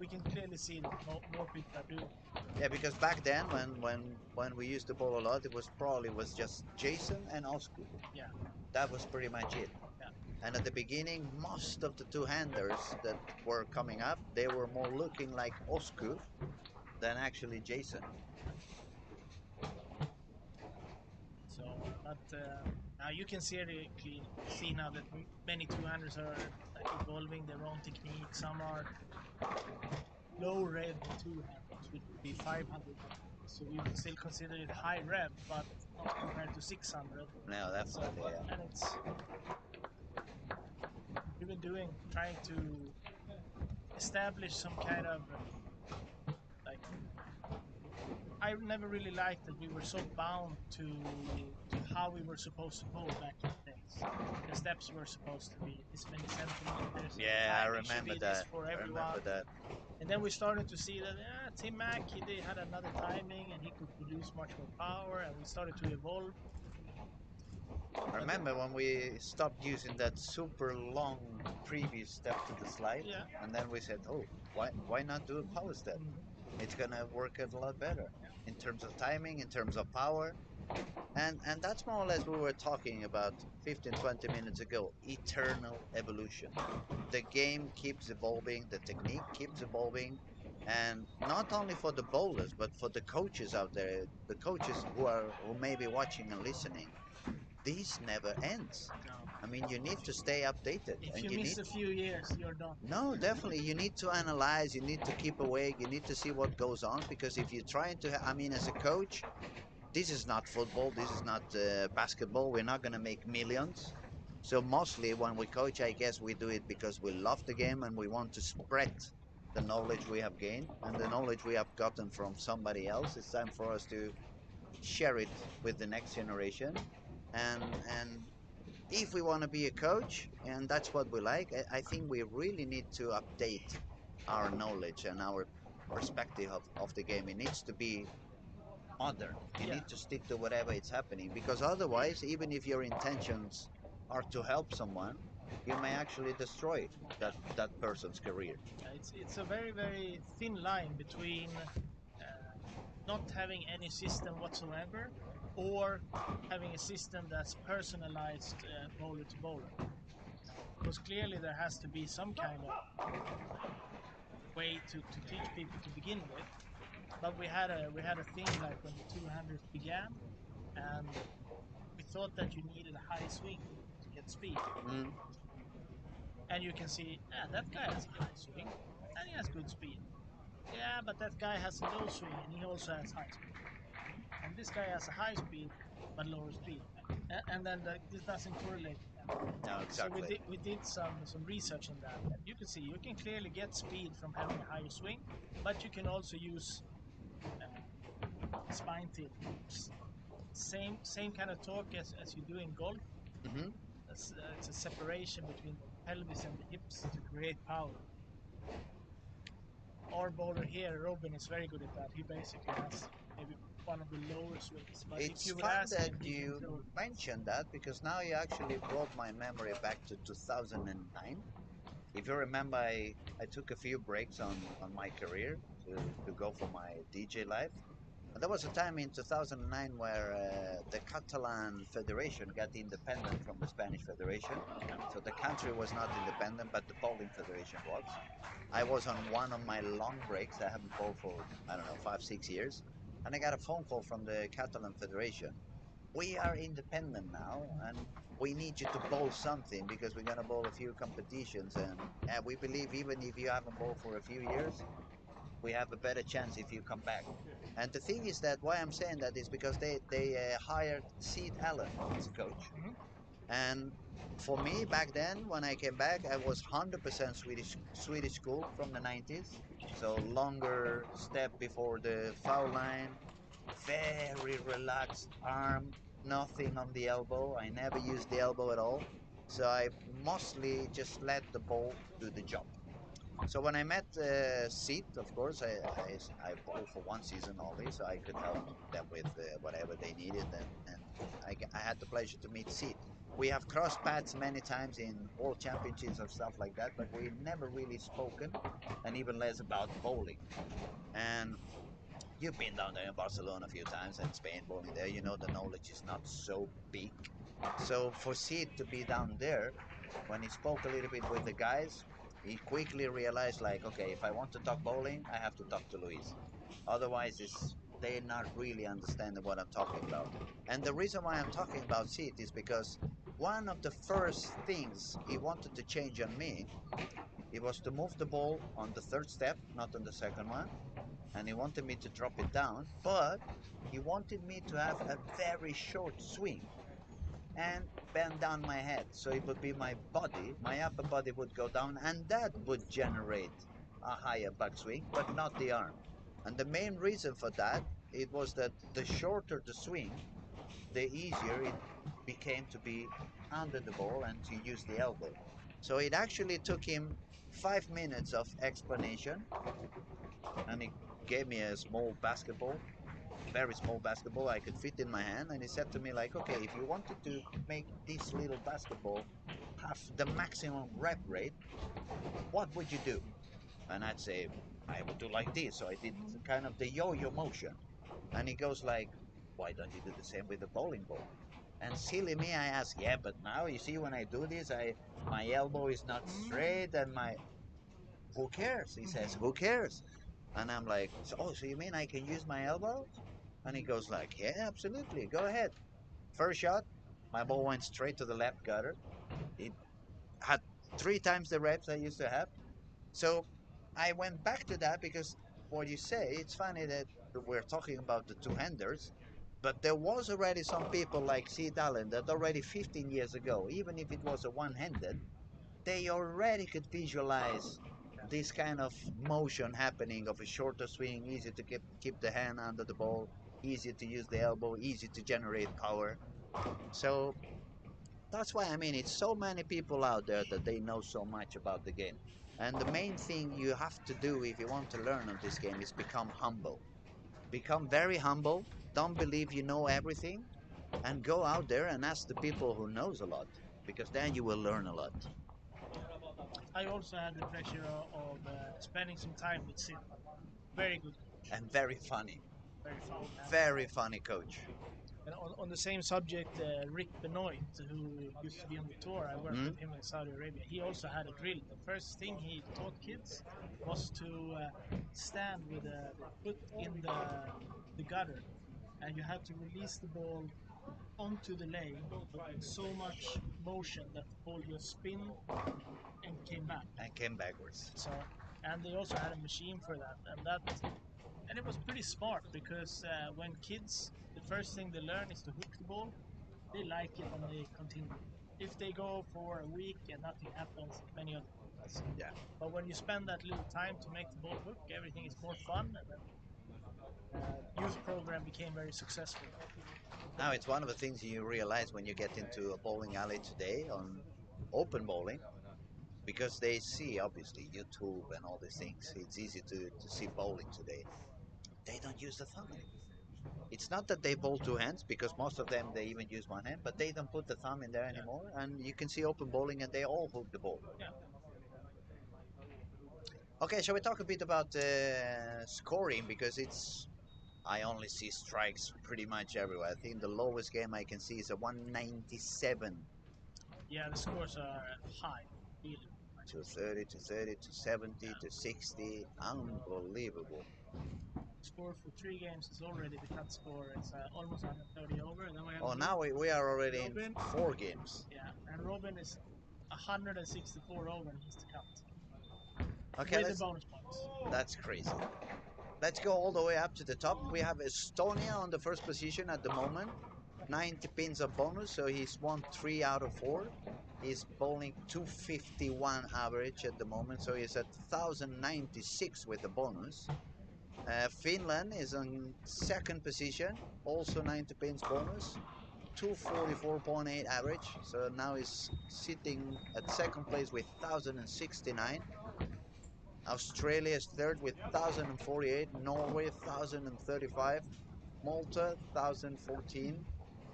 we can clearly see that more people are doing. Yeah, because back then when we used to bowl a lot, it was just Jason and Oscar. Yeah, That was pretty much it. yeah. And at the beginning, most of the two-handers that were coming up, they were more looking like Oscar than actually Jason. So, but now you can see now that many two-handers are evolving their own technique. Some are low rev two-handers, which would be 500. So we would still consider it high rev, but not compared to 600. No, definitely, So, yeah. and it's we've been trying to establish some kind of like. I never really liked that we were so bound to how we were supposed to bowl back in the days. The steps were supposed to be this many centimeters. and Yeah, the I timing should remember be this that. for I everyone. remember that. And then we started to see that Tim Mack they had another timing and he could produce much more power, and we started to evolve. I remember when we stopped using that super long previous step to the slide, Yeah. and then we said, "Oh, why not do a power step? It's gonna work out a lot better in terms of timing, in terms of power." And that's more or less what we were talking about 15, 20 minutes ago. Eternal evolution. The game keeps evolving, the technique keeps evolving, and not only for the bowlers, but for the coaches out there, the coaches who may be watching and listening. This never ends. No. I mean, you need to stay updated, If and you you miss need a few years, you're done. no, definitely. You need to analyze. You need to keep awake. You need to see what goes on because if you're trying to, I mean, as a coach, this is not football. This is not basketball. We're not going to make millions. So mostly when we coach, I guess we do it because we love the game and we want to spread the knowledge we have gained and the knowledge we have gotten from somebody else. It's time for us to share it with the next generation. And if we want to be a coach, and that's what we like, I think we really need to update our knowledge and our perspective of the game. It needs to be modern. You Yeah. need to stick to whatever is happening because otherwise, even if your intentions are to help someone, you may actually destroy that person's career. It's a very thin line between not having any system whatsoever or having a system that's personalized bowler to bowler. Because clearly there has to be some kind of way to teach people to begin with. But we had a thing like when the 200s began, and we thought that you needed a high swing to get speed. Mm. And you can see, that guy has a high swing and he has good speed. Yeah, but that guy has a low swing and he also has high speed. And this guy has a high speed but lower speed. And then this doesn't correlate. No, So exactly. we did some research in that. And you can see you can clearly get speed from having a higher swing, but you can also use spine tilt. Same kind of torque as you do in golf. Hmm. It's a separation between the pelvis and the hips to create power. Our bowler here, Robin, is very good at that. He basically has maybe one of the lower swings. But if It's you would fun ask that him, he can you throw. mentioned that because now you actually brought my memory back to 2009. If you remember, I took a few breaks on my career to go for my DJ life. And there was a time in 2009 where the Catalan Federation got independent from the Spanish Federation. So the country was not independent, but the bowling federation was. I was on one of my long breaks. I haven't bowled for, I don't know, 5, 6 years. And I got a phone call from the Catalan Federation. We are independent now, and we need you to bowl something because we're going to bowl a few competitions. And we believe even if you haven't bowled for a few years, we have a better chance if you come back. And the thing is that why I'm saying that is because they hired Sid Allen as a coach. Mhm. And for me back then, when I came back, I was 100% Swedish school from the 90s. So longer step before the foul line, very relaxed arm, nothing on the elbow. I never used the elbow at all. So I mostly just let the ball do the job. So when I met Sid, of course, I bowled for 1 season only, so I could help them with whatever they needed, and I had the pleasure to meet Sid. We have crossed paths many times in world championships and stuff like that, but we never really spoken, and even less about bowling. And you've been down there in Barcelona a few times and Spain bowling there. You know the knowledge is not so big. So for Sid to be down there, when he spoke a little bit with the guys, he quickly realized like, okay, if I want to talk bowling, I have to talk to Luis. Otherwise, they're not really understanding what I'm talking about. And the reason why I'm talking about Sid is because one of the first things he wanted to change on me, it was to move the ball on the third step, not on the second one, and he wanted me to drop it down, but he wanted me to have a very short swing and bend down my head, so it would be my body, my upper body would go down, and that would generate a higher backswing, but not the arm. And the main reason for that, it was that the shorter the swing, the easier it became to be under the ball and to use the elbow. So it actually took him 5 minutes of explanation, and he gave me a small basketball, very small basketball I could fit in my hand, and he said to me like, okay, if you wanted to make this little basketball have the maximum rep rate, what would you do? And I'd say, I would do like this. So I did kind of the yo-yo motion, and he goes like, why don't you do the same with the bowling ball? And silly me, I ask, yeah, but now you see when I do this, my elbow is not straight, and my who cares? He says, who cares? And I'm like, so you mean I can use my elbow? And he goes like, yeah, absolutely, go ahead. First shot, my ball went straight to the left gutter. It had 3 times the reps I used to have. So I went back to that because what you say, it's funny that we're talking about the two-handers, but there was already some people like Sid Allen that already 15 years ago, even if it was a one-handed, they already could visualize this kind of motion happening of a shorter swing, easy to keep the hand under the ball, easy to use the elbow, easy to generate power. So that's why I mean it's so many people out there that they know so much about the game. And the main thing you have to do if you want to learn on this game is become humble. Become very humble. Don't believe you know everything, and go out there and ask the people who knows a lot, because then you will learn a lot. I also had the pleasure of spending some time with Sid. Very good, And very funny. very fun. Very funny coach. And on the same subject, Rick Benoit, who used to be on the tour, I worked with him in Saudi Arabia. He also had a drill. The first thing he taught kids was to stand with the foot in the gutter, and you had to release the ball onto the lane, but with so much motion that the ball just spin and came back. And came backwards. So, and they also had a machine for that, and it was pretty smart because when kids, the first thing they learn is to hook the ball. They like it and they continue. If they go for a week and nothing happens, many of them does. Yeah. But when you spend that little time to make the ball hook, everything is more fun, and then youth program became very successful. Now it's one of the things you realize when you get into a bowling alley today on open bowling, because they see obviously YouTube and all these things. It's easy to see bowling today. They don't use the thumb anymore. It's not that they bowl two hands, because most of them they even use one hand, but they don't put the thumb in there anymore. And you can see open bowling and they all hook the ball. Yeah. Okay, shall we talk a bit about scoring, because I only see strikes pretty much everywhere. I think the lowest game I can see is a 197. Yeah, the scores are high, really. 230, 230, 270, 260. Unbelievable. Score for 3 games is already the cut score. It's almost 130 over. And then we have Oh, now we are already Robin. in 4 games. Yeah, and Robin is 164 over and he's the cut. Okay, With the bonus points. that's crazy. Let's go all the way up to the top. We have Estonia on the first position at the moment. 90 pins of bonus, so he's won 3 out of 4. He's bowling 251 average at the moment, so he's at 1096 with the bonus. Finland is on second position, also 90 pins bonus, 244.8 average, so now he's sitting at second place with 1069. Australia is third with 1,048. Norway 1,035. Malta 1,014.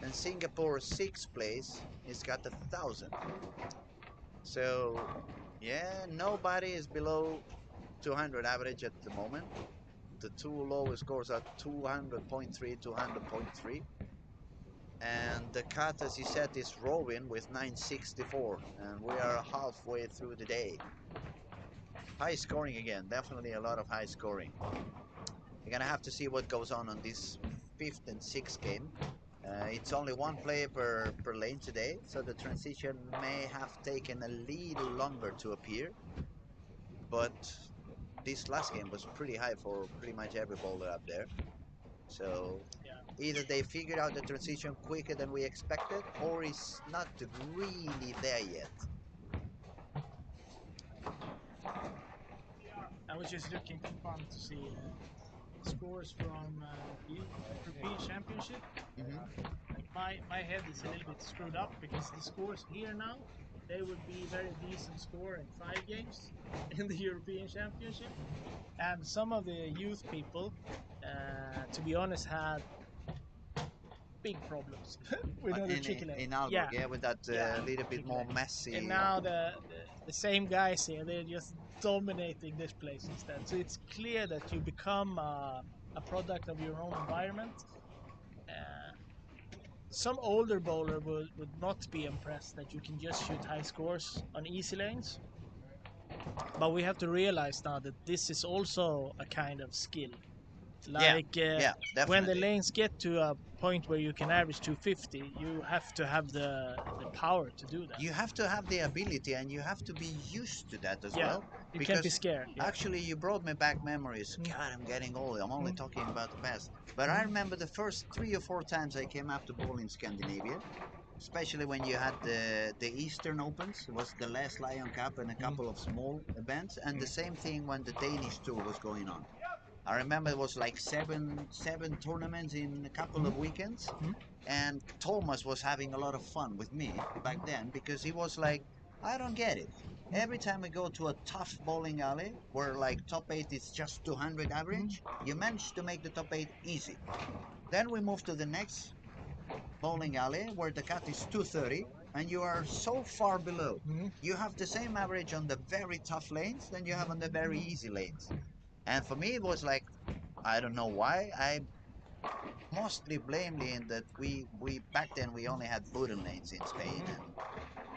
And Singapore, sixth place, is got 1,000. So, yeah, nobody is below 200 average at the moment. The two lowest scores are 200.3, 200.3. And the cut, as you said, is Robin with 964. And we are halfway through the day. High scoring again, definitely a lot of high scoring. You're gonna have to see what goes on this fifth and sixth game. It's only one player per lane today, so the transition may have taken a little longer to appear. But this last game was pretty high for pretty much every bowler up there. So either they figured out the transition quicker than we expected, or it's not really there yet. I was just looking for fun to see scores from the European Championship. Like my head is a little bit screwed up because the scores here now, they would be very decent score in 5 games in the European Championship. And some of the youth people, to be honest, had big problems with other chicken in Aalborg, with that little bit more messy. And now the same guys here, they're just dominating this place instead. So it's clear that you become a product of your own environment. Some older bowler would not be impressed that you can just shoot high scores on easy lanes. But we have to realize now that this is also a kind of skill. Like when the lanes get to a point where you can average 250, you have to have the power to do that. You have to have the ability, and you have to be used to that as well. You can't be scared. Actually, you brought me back memories. God, I'm getting old. I'm only talking about the past. But I remember the first 3 or 4 times I came up to bowl in Scandinavia, especially when you had the Eastern Opens. It was the last Lion Cup and a couple of small events, and the same thing when the Danish tour was going on. I remember it was like seven tournaments in a couple of weekends, and Thomas was having a lot of fun with me back then because he was like, I don't get it. Every time we go to a tough bowling alley where like top 8 is just 200 average, you manage to make the top 8 easy. Then we move to the next bowling alley where the cut is 230 and you are so far below. You have the same average on the very tough lanes than you have on the very easy lanes. And for me, it was like, I don't know why. I mostly blame in that we back then we only had wooden lanes in Spain, and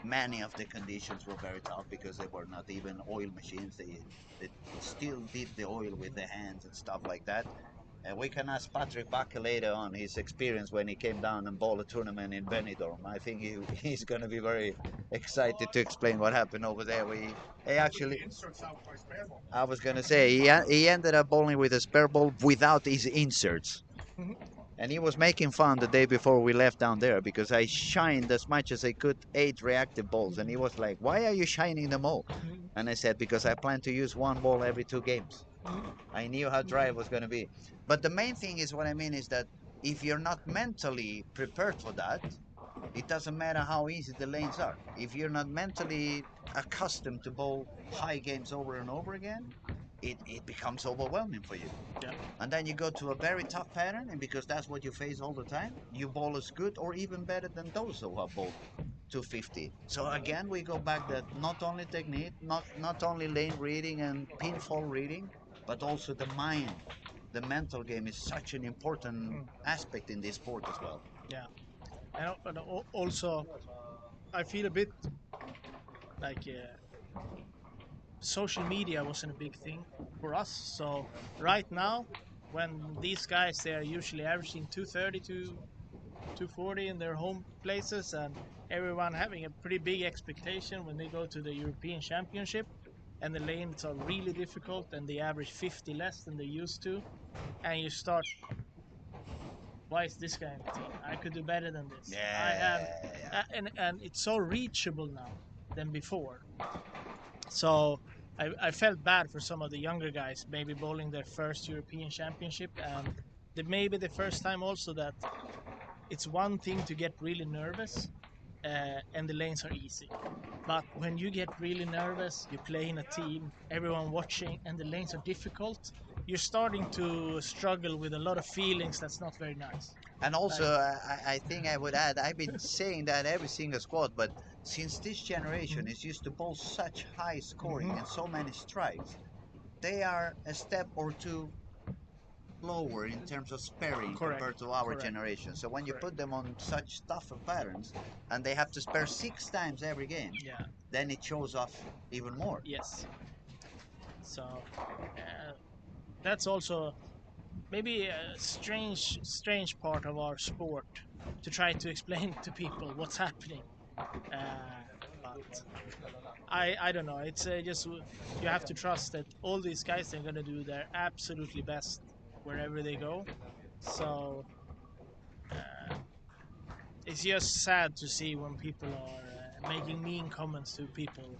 many of the conditions were very tough because they were not even oil machines. They still did the oil with their hands and stuff like that. And we can ask Patrick Bakke later on his experience when he came down and bowled a tournament in Benidorm. I think he's going to be very excited to explain what happened over there. He actually, I was going to say, he ended up bowling with a spare ball without his inserts. And he was making fun the day before we left down there because I shined as much as I could 8 reactive balls. And he was like, why are you shining them all? And I said, because I plan to use one ball every 2 games. I knew how dry it was going to be. But the main thing is, what I mean is that if you're not mentally prepared for that, it doesn't matter how easy the lanes are. If you're not mentally accustomed to bowl high games over and over again, it becomes overwhelming for you. And then you go to a very tough pattern, and because that's what you face all the time, you bowl as good or even better than those who have bowled 250. So again, we go back that not only technique, not only lane reading and pinfall reading, but also the mind. The mental game is such an important aspect in this sport as well. Yeah, and also I feel a bit like social media wasn't a big thing for us. So right now, when these guys, they are usually averaging 230 to 240 in their home places, and everyone having a pretty big expectation when they go to the European Championship, and the lanes are really difficult and they average 50 less than they used to, and you start, why is this guy in the team? I could do better than this. And it's so reachable now than before. So I felt bad for some of the younger guys, maybe bowling their first European Championship, and maybe the first time also that it's one thing to get really nervous and the lanes are easy. But when you get really nervous, you play in a team, everyone watching, and the lanes are difficult, you're starting to struggle with a lot of feelings that's not very nice. And also, I think I would add, I've been saying that every single squad, but since this generation is used to bowl such high scoring and so many strikes, they are a step or two lower in terms of sparing Correct. compared to our Correct. generation. So when you Correct. put them on such tougher patterns and they have to spare 6 times every game, Yeah. then it shows off even more. Yes. So that's also maybe a strange part of our sport to try to explain to people what's happening. But I don't know. It's just you have to trust that all these guys are gonna do their absolutely best wherever they go. So it's just sad to see when people are making mean comments to people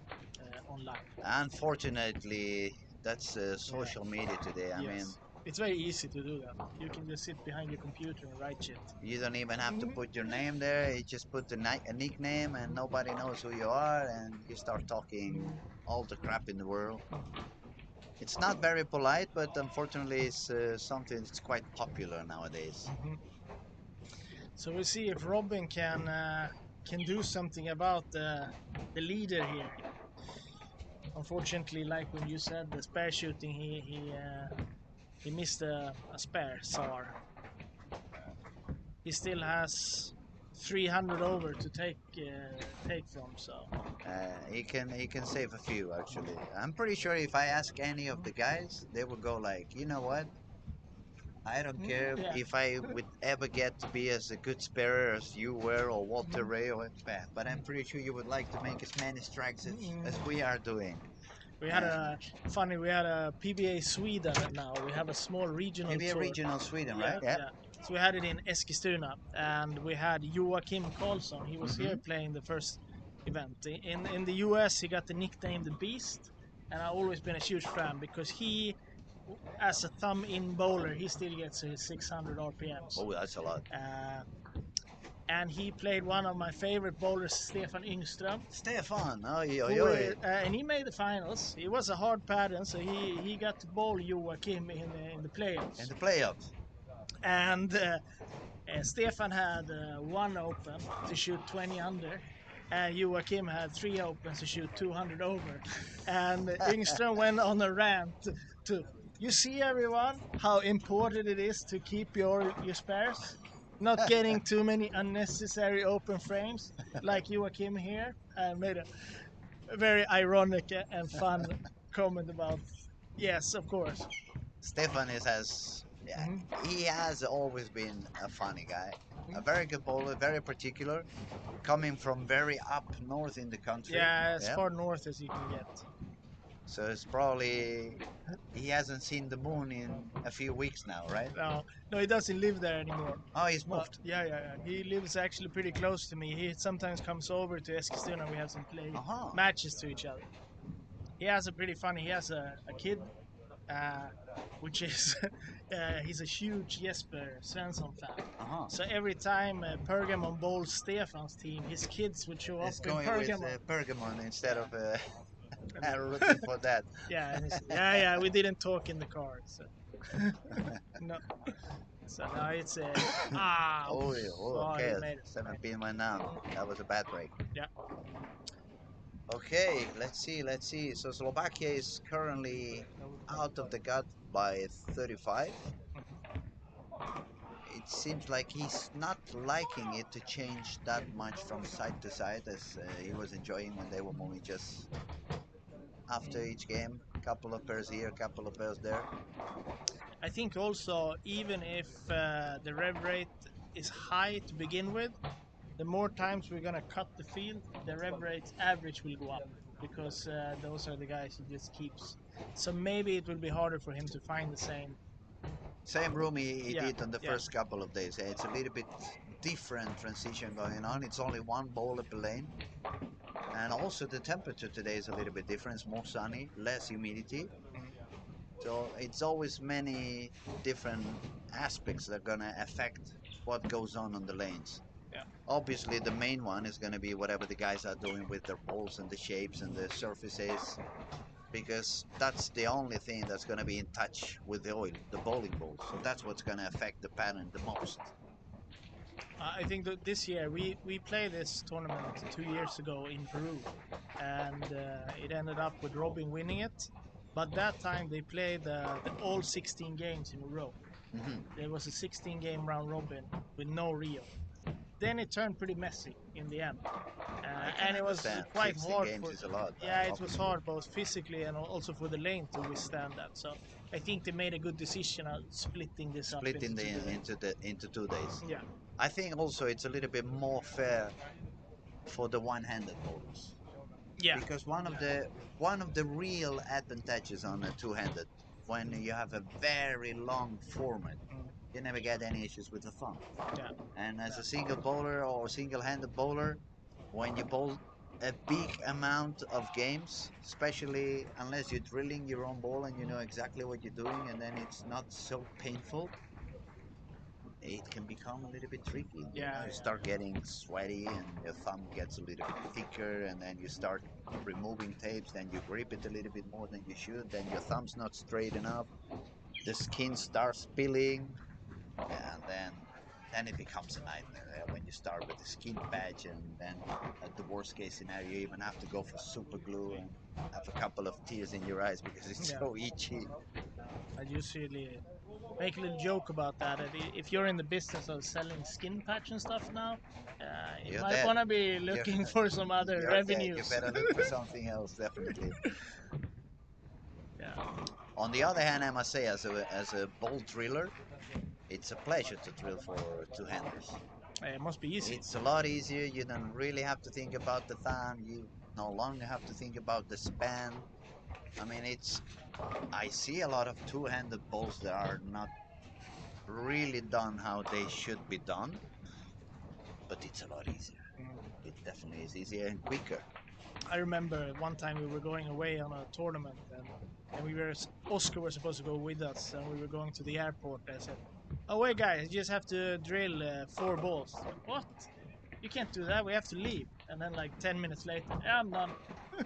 online. Unfortunately, that's social media today. I mean, It's very easy to do that. You can just sit behind your computer and write shit. you don't even have to put your name there. You just put a nickname and nobody knows who you are, and you start talking all the crap in the world. It's not very polite, but unfortunately it's something that's quite popular nowadays. So we'll see if Robin can do something about the leader here. Unfortunately, like when you said, the spare shooting, he missed a spare SAR. He still has 300 over to take from, so He can save a few actually. I'm pretty sure if I ask any of the guys, they would go like, you know what? I don't care if I would ever get to be as a good sparer as you were or Walter Ray or Pat, but I'm pretty sure you would like to make as many strikes as we are doing. We had we had a PBA Sweden now. We have a small regional Maybe a tour. regional Sweden, right? Yeah. So we had it in Eskilstuna, and we had Joakim Karlsson. He was here playing the first event. In the US, he got the nickname the Beast, and I've always been a huge fan because he, as a thumb-in bowler, he still gets his 600 RPMs. Oh, that's a lot. And he played one of my favorite bowlers, Stefan Yngström. Stefan, And he made the finals. It was a hard pattern, so he got to bowl Joakim in the playoffs. In the playoffs. And Stefan had one open to shoot 20 under, and Joakim had 3 opens to shoot 200 over. And Yngström went on a rant to, you see everyone, how important it is to keep your spares? Not getting too many unnecessary open frames, like Joakim here, and made a very ironic and fun comment about, yes, of course. Stefan he has always been a funny guy. A very good bowler, very particular, coming from very up north in the country. Yeah, as far north as you can get. So it's probably he hasn't seen the moon in a few weeks now, right? No, he doesn't live there anymore. Oh, he's moved. Yeah. He lives actually pretty close to me. He sometimes comes over to Eskilstuna and we have some matches to each other. He has a pretty funny. He has a kid, which is he's a huge Jesper Svensson fan. So every time Pergamon bowls Stefan's team, his kids would show up in Pergamon. With Pergamon instead of rooting for that. Yeah. We didn't talk in the car. So. No. So now it's a okay. 17 went down. That was a bad break. Yeah. Okay, let's see. So Slovakia is currently out of the gut by 35. It seems like he's not liking it to change that much from side to side as he was enjoying when they were moving just after each game. Couple of pairs here, couple of pairs there. I think also, even if the rev rate is high to begin with, the more times we're gonna cut the field, the rev rate average will go up because those are the guys he just keeps. So maybe it will be harder for him to find the same room he did on the first couple of days. It's a little bit different transition going on. It's only one bowler per lane. And also the temperature today is a little bit different. It's more sunny, less humidity. So it's always many different aspects that are going to affect what goes on the lanes. Yeah. Obviously, the main one is going to be whatever the guys are doing with their balls and the shapes and the surfaces, because that's the only thing that's going to be in touch with the oil, the bowling ball. So that's what's going to affect the pattern the most. I think that this year we played this tournament 2 years ago in Peru, and it ended up with Robin winning it. But that time they played the all 16 games in a row. Hmm. There was a 16 game round robin with no Rio. Then it turned pretty messy in the end, I can and it was understand. quite 16 hard games for. is a lot. Yeah, it was Obviously. hard both physically and also for the lane to withstand that. So I think they made a good decision of splitting this up Split into in two days. into 2 days. Yeah, I think also it's a little bit more fair for the one-handed bowlers, yeah, because one of the real advantages on a two-handed, when you have a very long format, you never get any issues with the thumb. yeah. And as a single bowler or single-handed bowler, when you bowl a big amount of games, especially unless you're drilling your own ball and you know exactly what you're doing, and then it's not so painful, it can become a little bit tricky. You know, Yeah, you yeah. start getting sweaty and your thumb gets a little bit thicker, and then you start removing tapes, then you grip it a little bit more than you should, then your thumb's not straight enough, the skin starts spilling, and then it becomes a nightmare when you start with the skin patch, and then at the worst case scenario you even have to go for super glue and have a couple of tears in your eyes because it's Yeah. so itchy. I usually make a little joke about that. If you're in the business of selling skin patch and stuff now, you You're might dead. want to be You're, looking for some other you're dead. You revenues. better look for something else, definitely. Yeah. On the other hand, I must say, as a bowl driller, it's a pleasure to drill for two-handers. It must be easy. It's a lot easier. You don't really have to think about the thumb. You no longer have to think about the span. I mean, I see a lot of two-handed bowls that are not really done how they should be done, but it's a lot easier. It definitely is easier and quicker. I remember one time we were going away on a tournament, and Oscar was supposed to go with us, and we were going to the airport. I said, "Oh wait, guys, you just have to drill 4 balls." What? You can't do that. We have to leave. And then like 10 minutes later, yeah, I'm done.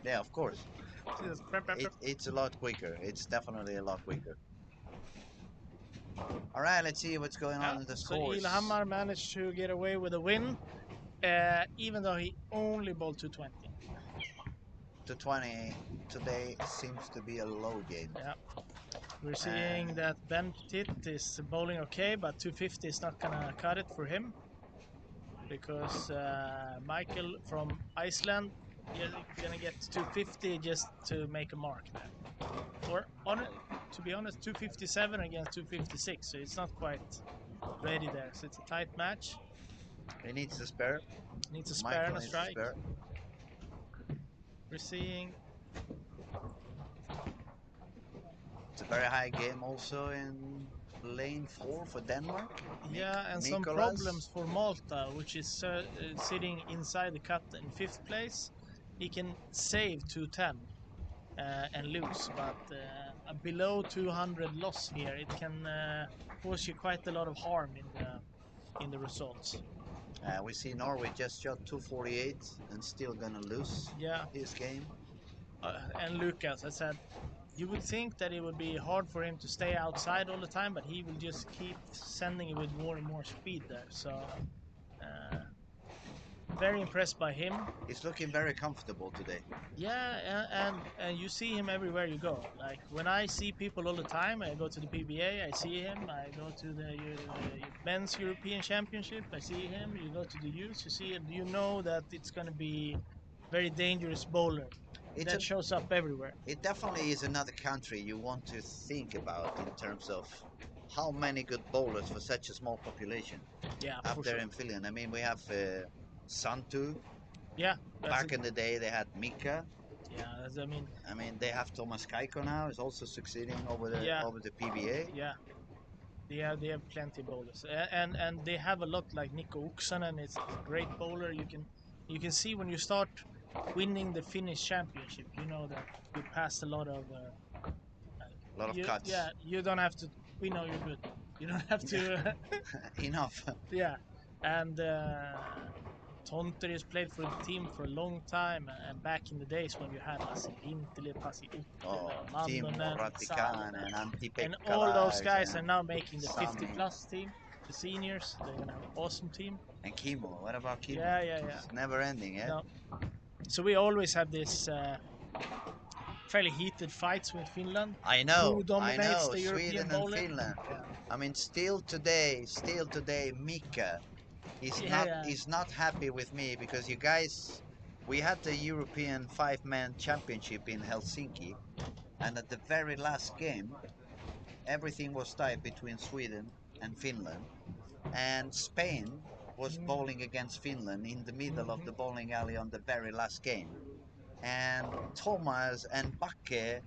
Yeah, of course. Just prep, prep, prep. It's a lot quicker. It's definitely a lot quicker. All right, let's see what's going on Yeah. in the So scores. Ilhamar managed to get away with a win, even though he only bowled 220. To 20 today seems to be a low game. Yeah. We're seeing that Ben Tit is bowling okay, but 250 is not gonna cut it for him because Michael from Iceland is gonna get 250 just to make a mark there. Or to be honest, 257 against 256, so it's not quite ready there. So it's a tight match. He needs a spare. Needs a spare Michael and a needs a strike. spare. We're seeing It's a very high game also in lane 4 for Denmark. yeah, and some Nicolas. problems for Malta, which is sitting inside the cut in 5th place. He can save 210 and lose, but a below 200 loss here, it can cause you quite a lot of harm in the results. We see Norway just shot 248 and still gonna lose Yeah, his game. and Lucas, I said, you would think that it would be hard for him to stay outside all the time, but he will just keep sending it with more and more speed there. So, very impressed by him. He's looking very comfortable today. Yeah, and you see him everywhere you go. Like when I see people all the time, I go to the PBA, I see him. I go to the men's European Championship, I see him. You go to the youth, you see him. You know that it's going to be very dangerous bowler. It's That a, shows up everywhere. it definitely is another country you want to think about in terms of how many good bowlers for such a small population Yeah, up for there sure. in Finland. I mean, we have Santu. Yeah, Back in the day, they had Mika. yeah. I mean, they have Thomas Kaiko now. Is also succeeding Yeah. over the PBA. Yeah. They have plenty of bowlers, and they have a lot like Nico Uksanen. It's a great bowler. You can see when you start winning the Finnish championship, you know that you passed a lot of. A lot of cuts. You don't have to. We know you're good. You don't have to. Enough. Yeah, And Tonter has played for the team for a long time, and back in the days when you had Pasi Lintele, Pasi Uttila, Timo Mandonen, Ratikainen, Antti-Pekka and all those guys Laine, are now making the Sami. 50 plus team, the seniors. They're gonna have an awesome team. And Kimmo, what about Kimmo? Yeah. It's never ending, yeah? No. So we always have this fairly heated fights with Finland. I know, Who dominates the European Sweden and bowler? Finland. Yeah. I mean, still today, Mika is not happy with me because you guys, we had the European five-man championship in Helsinki, and at the very last game, everything was tied between Sweden and Finland, and Spain was bowling against Finland in the middle of the bowling alley on the very last game. And Thomas and Bakke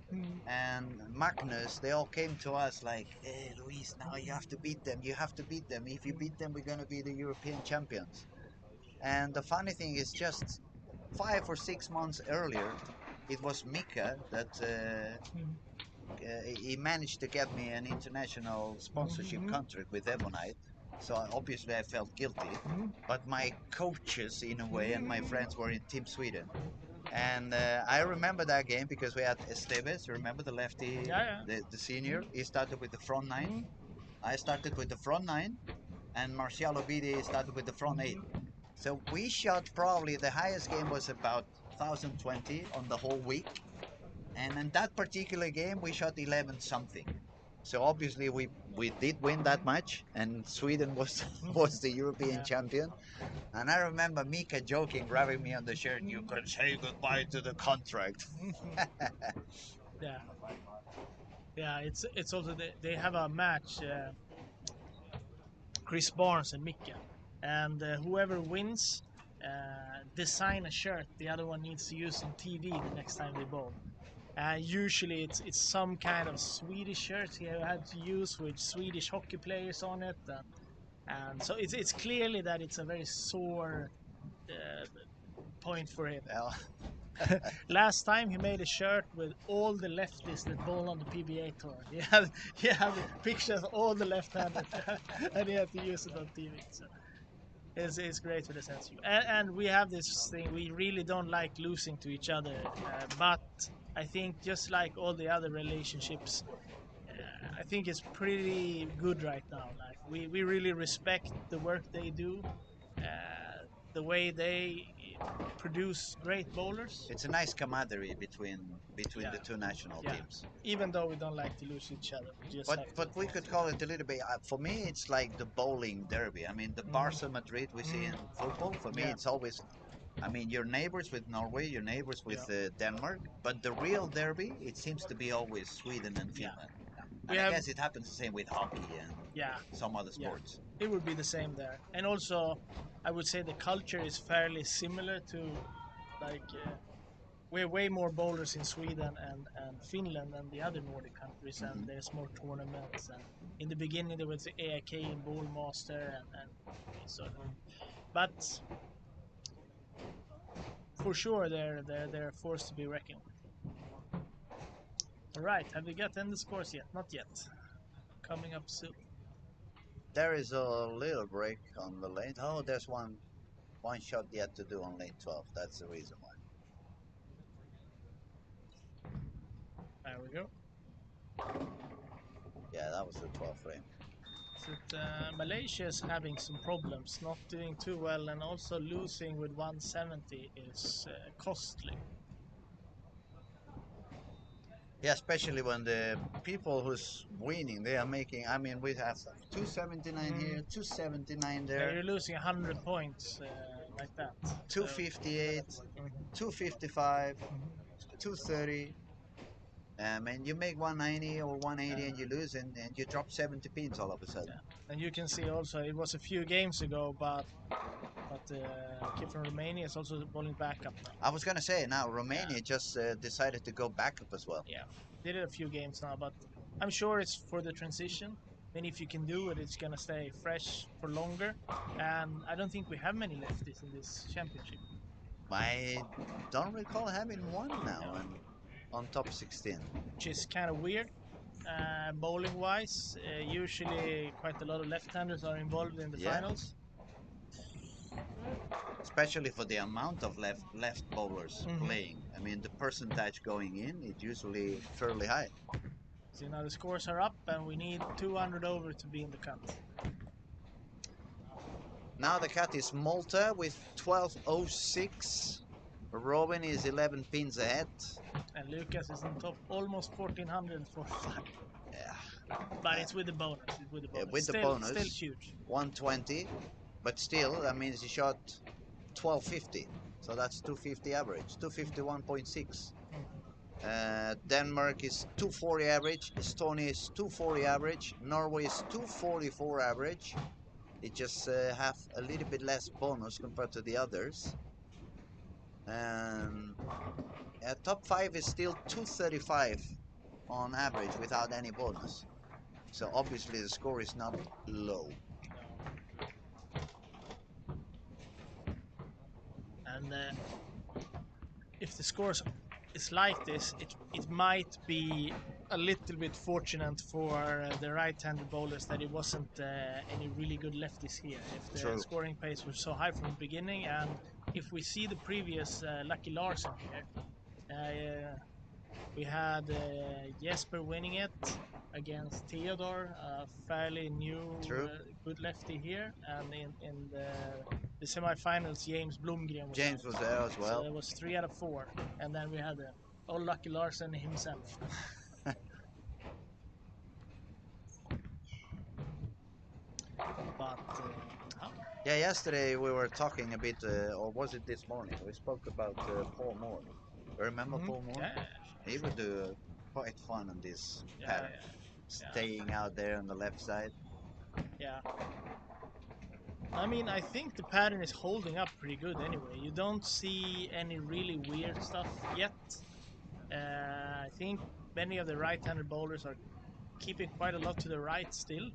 and Magnus, they all came to us like, hey Luis, now you have to beat them, if you beat them we're going to be the European champions. And the funny thing is, just 5 or 6 months earlier it was Mika that he managed to get me an international sponsorship contract with Ebonite. So obviously I felt guilty, but my coaches in a way and my friends were in Team Sweden. And I remember that game because we had Esteves, remember the lefty, the senior. He started with the front nine. I started with the front nine, and Marcialo Bidi started with the front eight. So we shot probably the highest game was about 1020 on the whole week. And in that particular game, we shot 11 something. So obviously we did win that match, and Sweden was the European champion. And I remember Mika joking, grabbing me on the shirt, you can say goodbye to the contract. Yeah, it's also they have a match, Chris Barnes and Mika, and whoever wins design a shirt the other one needs to use on TV the next time they bowl. Usually it's some kind of Swedish shirt he had to use with Swedish hockey players on it, and so it's clearly that it's a very sore point for him. Well, Last time he made a shirt with all the lefties that bowl on the PBA tour. He had pictures of all the left-handers, and he had to use it on TV. So it's great for the sense of humor. And we have this thing, we really don't like losing to each other, but I think just like all the other relationships, I think it's pretty good right now. Like we really respect the work they do, the way they produce great bowlers. it's a nice camaraderie between the two national teams. Even though we don't like to lose each other, we just But we could call it a little bit. For me, it's like the bowling derby. I mean, the Barca Madrid we see in football. For me, it's always. I mean, your neighbors with Norway, your neighbors with Denmark, but the real derby, it seems to be always Sweden and Finland. And I guess it happens the same with hockey and some other sports. It would be the same there. And also, I would say the culture is fairly similar to, like, we're way more bowlers in Sweden and Finland than the other Nordic countries, and there's more tournaments. And in the beginning, there was the AIK and Bowlmaster, and so. But for sure, they're forced to be reckoned with. All right, have we gotten the scores yet? Not yet. Coming up soon. There is a little break on the lane. Oh, there's one shot yet to do on lane 12. That's the reason why. There we go. Yeah, that was the 12th frame. So Malaysia is having some problems, not doing too well, and also losing with 170 is costly. Yeah, especially when the people who's winning, they are making. I mean, we have 279 here, 279 there. Yeah, you're losing 100 points like that. 258, 255, 230. And you make 190 or 180 and you lose, and you drop 70 pins all of a sudden. Yeah. And you can see also, it was a few games ago, but kid from Romania is also bowling back up now. I was going to say, now Romania just decided to go back up as well. Yeah, did it a few games now, but I'm sure it's for the transition. And if you can do it, it's going to stay fresh for longer. And I don't think we have many lefties in this championship. I don't recall having one now on top 16. Which is kind of weird. Bowling wise, usually quite a lot of left-handers are involved in the finals. especially for the amount of left bowlers Mhm. playing. I mean, the percentage going in is usually fairly high. So now the scores are up, and we need 200 over to be in the cut. Now the cut is Malta with 12.06. Robin is 11 pins ahead. And Lucas is on top, almost 1400 for 5. Yeah. But it's with the bonus. It's with the bonus. With the still, bonus. Still huge. 120, but still, that means he shot 1250. So that's 250 average, 251.6. Denmark is 240 average, Estonia is 240 average, Norway is 244 average. It just have a little bit less bonus compared to the others. And top 5 is still 235 on average without any bonus. So obviously the score is not low. And if the scores is like this, it might be a little bit fortunate for the right-handed bowlers that it wasn't any really good lefties here. If the True. scoring pace was so high from the beginning, and if we see the previous Lucky Larsen here, we had Jesper winning it against Theodore, a fairly new good lefty here, and in the semi-finals James Blomgren was James out. was there as well. So it was 3 out of 4, and then we had old Lucky Larsen himself. But yeah, yesterday we were talking a bit, or was it this morning? We spoke about Paul Moore. Remember Paul Moore? Yeah. He would do quite fun on this pattern, Yeah. staying out there on the left side. Yeah. I mean, I think the pattern is holding up pretty good anyway. You don't see any really weird stuff yet. I think many of the right-handed bowlers are keeping quite a lot to the right still.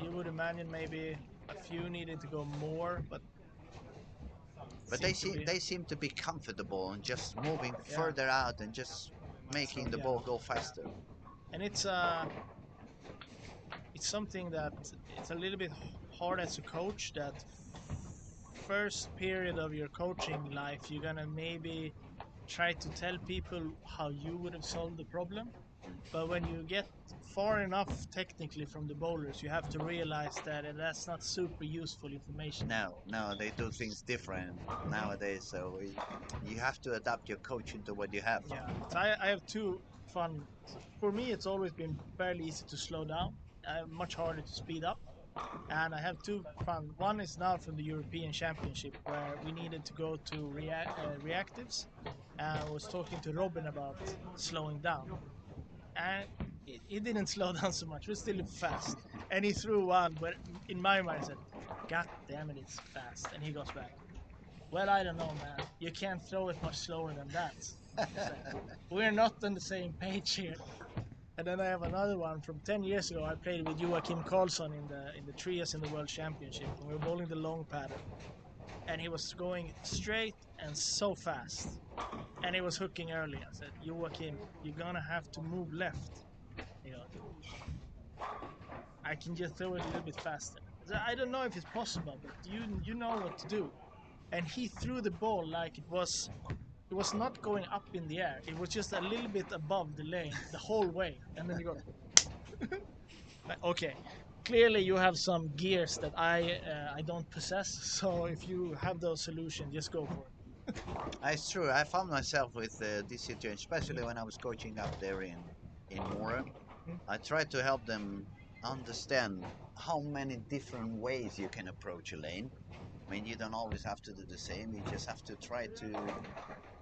You would imagine maybe a few needed to go more, but they seem to be comfortable and just moving Yeah. further out and just making the ball go faster. And it's something that it's a little bit hard as a coach. That first period of your coaching life, you're gonna maybe try to tell people how you would have solved the problem. But when you get far enough technically from the bowlers, you have to realize that that's not super useful information. No, they do things different nowadays, so you have to adapt your coaching to what you have. Yeah, so I have two fun. For me, it's always been fairly easy to slow down, much harder to speed up. And I have two fun. One is now from the European Championship, where we needed to go to reactives. And I was talking to Robin about slowing down. And he didn't slow down so much. We're still fast. And he threw one, but in my mind I said, God damn it, it's fast. And he goes back, well, I don't know, man. You can't throw it much slower than that. We're not on the same page here. And then I have another one from 10 years ago. I played with Joachim Karlsson in the trios in the World Championship. And we were bowling the long pattern. And he was going straight and so fast. And he was hooking early. I said, Joachim, you're going to have to move left. He goes, I can just throw it a little bit faster. I said, I don't know if it's possible, but you know what to do. And he threw the ball like it was not going up in the air. It was just a little bit above the lane the whole way. And then you go, okay, clearly you have some gears that I don't possess. So if you have those solutions, just go for it. It's true. I found myself with this situation, especially when I was coaching up there in Mora. I tried to help them understand how many different ways you can approach a lane. I mean, you don't always have to do the same. You just have to try to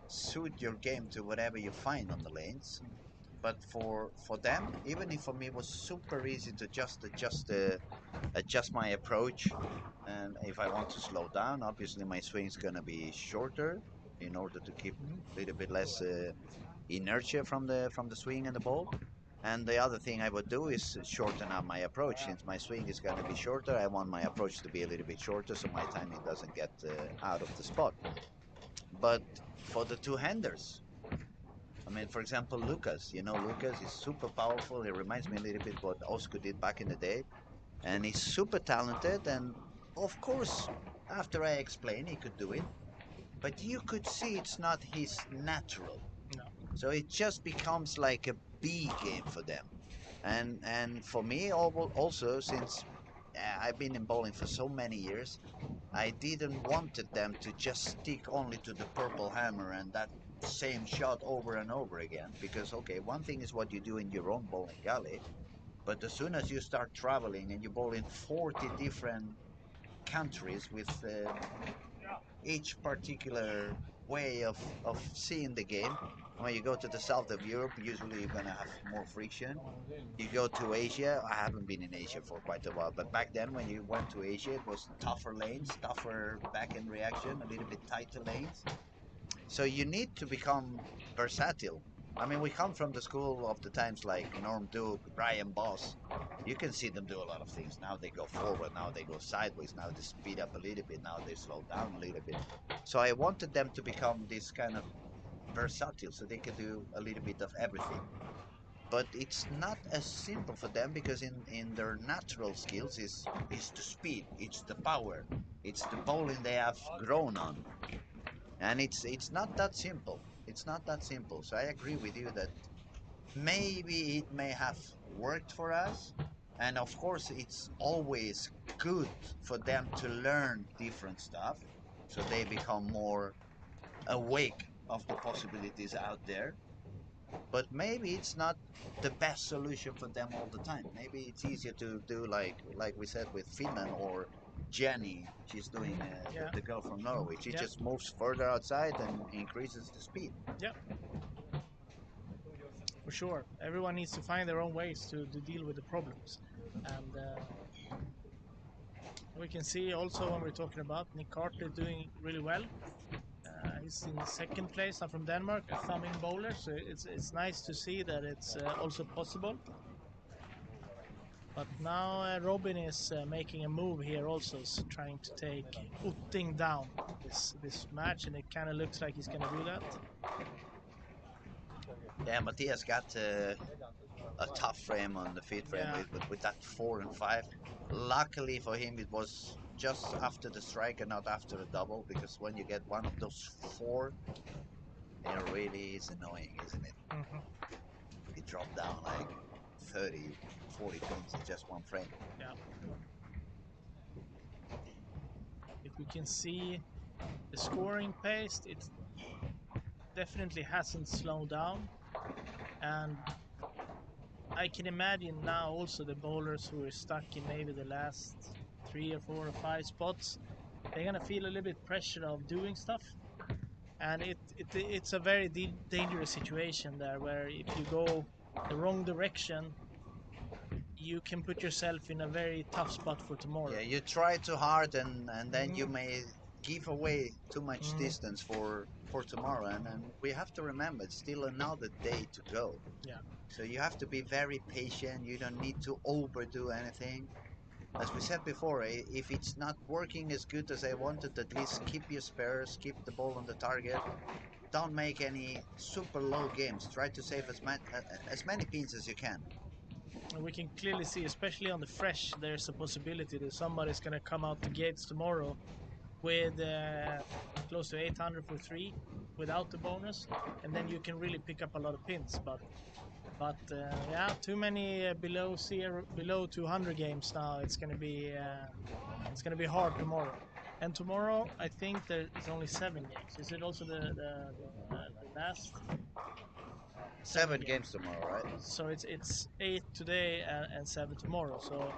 suit your game to whatever you find on the lanes. But for them, even if for me it was super easy to just adjust my approach, and if I want to slow down, obviously my swing's gonna be shorter in order to keep a little bit less inertia from the swing and the ball. And the other thing I would do is shorten up my approach. Since my swing is going to be shorter, I want my approach to be a little bit shorter so my timing doesn't get out of the spot. But for the two-handers, I mean, for example, Lucas. Lucas is super powerful. He reminds me a little bit what Oscar did back in the day. And he's super talented, and of course, after I explained, he could do it, but you could see it's not his natural. No. So it just becomes like a B game for them. And for me also, since I've been in bowling for so many years, I didn't wanted them to just stick only to the purple hammer and that same shot over and over again. Because okay, one thing is what you do in your own bowling alley, but as soon as you start traveling and you bowl in 40 different countries with each particular way of seeing the game. When you go to the south of Europe, usually you're gonna have more friction. You go to Asia. I haven't been in Asia for quite a while, but back then when you went to Asia, it was tougher lanes, tougher back end reaction, a little bit tighter lanes. So you need to become versatile. I mean, we come from the school of the times like Norm Duke, Brian Boss. You can see them do a lot of things. Now they go forward, now they go sideways, now they speed up a little bit, now they slow down a little bit. So I wanted them to become this kind of versatile so they can do a little bit of everything. But it's not as simple for them because in their natural skills is the speed, it's the power, it's the bowling they have grown on. And it's not that simple. It's not that simple. So I agree with you that maybe it may have worked for us, and of course it's always good for them to learn different stuff so they become more awake of the possibilities out there. But maybe it's not the best solution for them all the time. Maybe it's easier to do like we said with Finland or Jenny. She's doing Yeah. the girl from Norway. She Yeah. just moves further outside and increases the speed. Yeah. For sure. Everyone needs to find their own ways to deal with the problems. And we can see also when we're talking about Nick Carter doing really well. He's in second place. I'm from Denmark, a thumbing bowler, so it's nice to see that it's also possible. But now Robin is making a move here also, trying to take Utting down this match, and it kind of looks like he's going to do that. Yeah, Matthias got a tough frame on the feed frame Yeah. with that 4 and 5. Luckily for him, it was just after the strike and not after the double, because when you get one of those 4, it really is annoying, isn't it? Mm-hmm. He dropped down like 30, 40 pins in just one frame. Yeah. If we can see the scoring pace, it definitely hasn't slowed down, and I can imagine now also the bowlers who are stuck in maybe the last 3 or 4 or 5 spots, they're gonna feel a little bit pressure of doing stuff, and it's a very dangerous situation there where if you go the wrong direction, you can put yourself in a very tough spot for tomorrow. Yeah, you try too hard and then you may give away too much distance for tomorrow. And we have to remember it's still another day to go. Yeah. So you have to be very patient. You don't need to overdo anything. As we said before, if it's not working as good as I wanted, at least keep your spares, keep the ball on the target. Don't make any super low games. Try to save as many pins as you can. And we can clearly see, especially on the fresh, there's a possibility that somebody's going to come out the gates tomorrow with close to 800 for 3 without the bonus, and then you can really pick up a lot of pins. But yeah, too many below 200 games now. It's going to be hard tomorrow. And tomorrow, I think there is only 7 games. Is it also the last? 7 games tomorrow, right? So it's 8 today and 7 tomorrow. So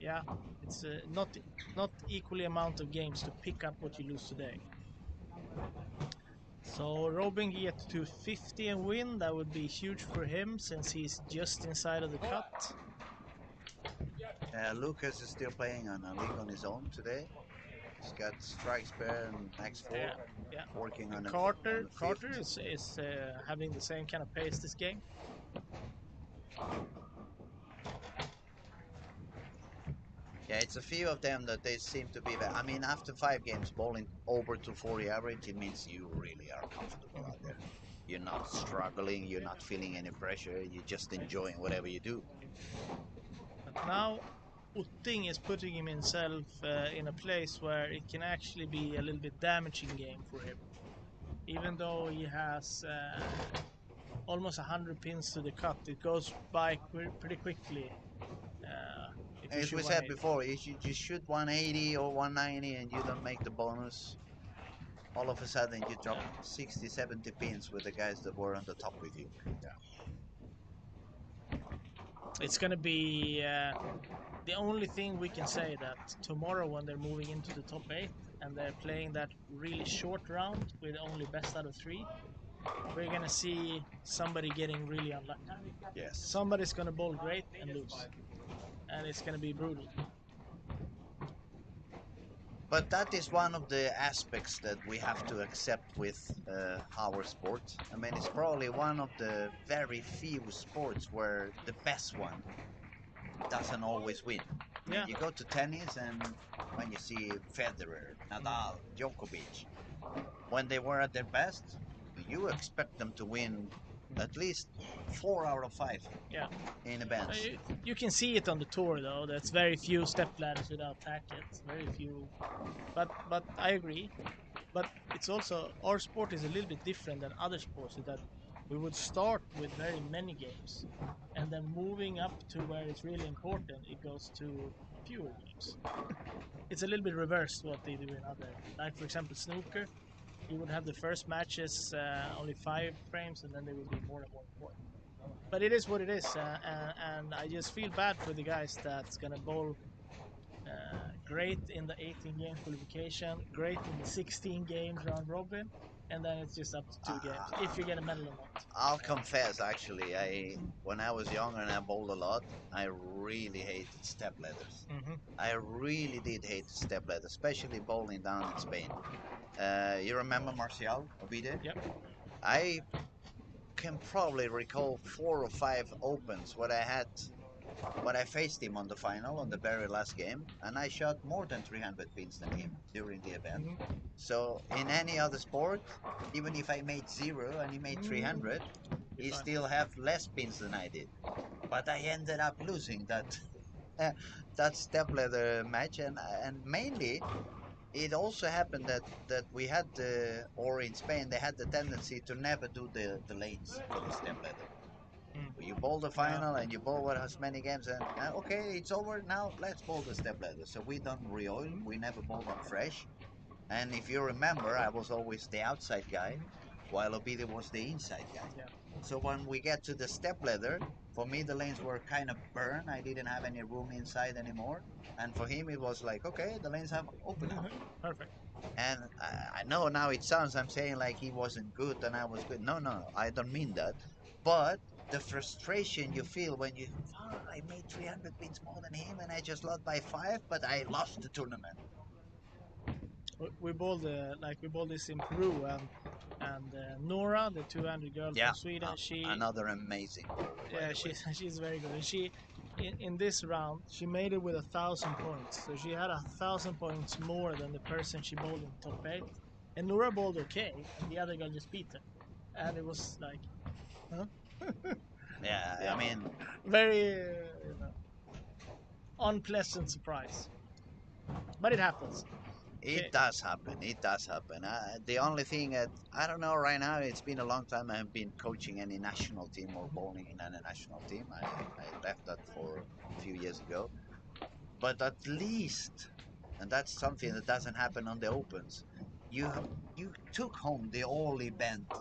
yeah, it's not equally amount of games to pick up what you lose today. So Robin get to 50 and win. That would be huge for him since he's just inside of the cut. Lucas is still playing on a league on his own today. He's got strike spare and max 4. Yeah. Working on Carter fifth. is having the same kind of pace this game. Yeah, it's a few of them that they seem to be. I mean, after 5 games bowling over 240 average, it means you really are comfortable out there. You're not struggling, you're not feeling any pressure, you're just enjoying whatever you do. But now Utting is putting himself in a place where it can actually be a little bit damaging game for him. Even though he has almost 100 pins to the cut, it goes by pretty quickly. If you As shoot we said 180. before, if you shoot 180 or 190 and you don't make the bonus, all of a sudden you drop 60, 70 pins with the guys that were on the top with you. It's gonna be the only thing we can say that tomorrow when they're moving into the top 8 and they're playing that really short round with only best out of 3, we're gonna see somebody getting really unlucky. Yes. Somebody's gonna bowl great and lose, and it's gonna be brutal. But that is one of the aspects that we have to accept with our sport. I mean, it's probably one of the very few sports where the best one doesn't always win. I mean, Yeah. you go to tennis and when you see Federer, Nadal, Djokovic, when they were at their best, you expect them to win at least 4 out of 5 Yeah. in events. You can see it on the tour though. That's very few step ladders without tackets. Very few. But I agree. But it's also our sport is a little bit different than other sports. In that we would start with very many games, and then moving up to where it's really important, it goes to fewer games. It's a little bit reversed what they do in other. Like for example, snooker. You would have the first matches only 5 frames, and then they would be more and more important. But it is what it is, and I just feel bad for the guys that's gonna bowl great in the 18 game qualification, great in the 16 games round robin, and then it's just up to 2 games if you get a medal or not. I'll confess, actually, when I was younger and I bowled a lot, I really hated step ladders. I really did hate step ladders, especially bowling down in Spain. You remember Marcial Ovide? Yep. I can probably recall 4 or 5 opens when I faced him on the final, on the very last game, and I shot more than 300 pins than him during the event. So in any other sport, even if I made 0 and he made 300, he fine. still have less pins than I did. But I ended up losing that that step ladder match, and mainly it also happened that we had or in Spain they had the tendency to never do the lanes for the step ladder. You bowl the final and you bowl what has many games, and okay, it's over now, let's bowl the step ladder. So we don't re-oil, we never bowl them fresh. And if you remember, I was always the outside guy while Obidi was the inside guy. Yeah. So when we get to the step ladder, for me the lanes were kind of burned. I didn't have any room inside anymore, and for him it was like, okay, the lanes have opened up. Perfect. And I know now it sounds I'm saying like he wasn't good and I was good. No, I don't mean that. But the frustration you feel when you, I made 300 pins more than him and I just lost by 5, but I lost the tournament. We bowled this in Peru, and Nora, the 200 girl from Sweden, another amazing bowler, yeah, she's very good. And she in this round she made it with 1,000 points, so she had 1,000 points more than the person she bowled in top 8. And Nora bowled okay, and the other girl just beat her, and it was like, huh? Yeah, I mean, very unpleasant surprise, but it happens. It does happen. It does happen. The only thing that I don't know right now, it's been a long time I have been coaching any national team or bowling in any national team. I left that for a few years ago. But at least, and that's something that doesn't happen on the Opens, you took home the all event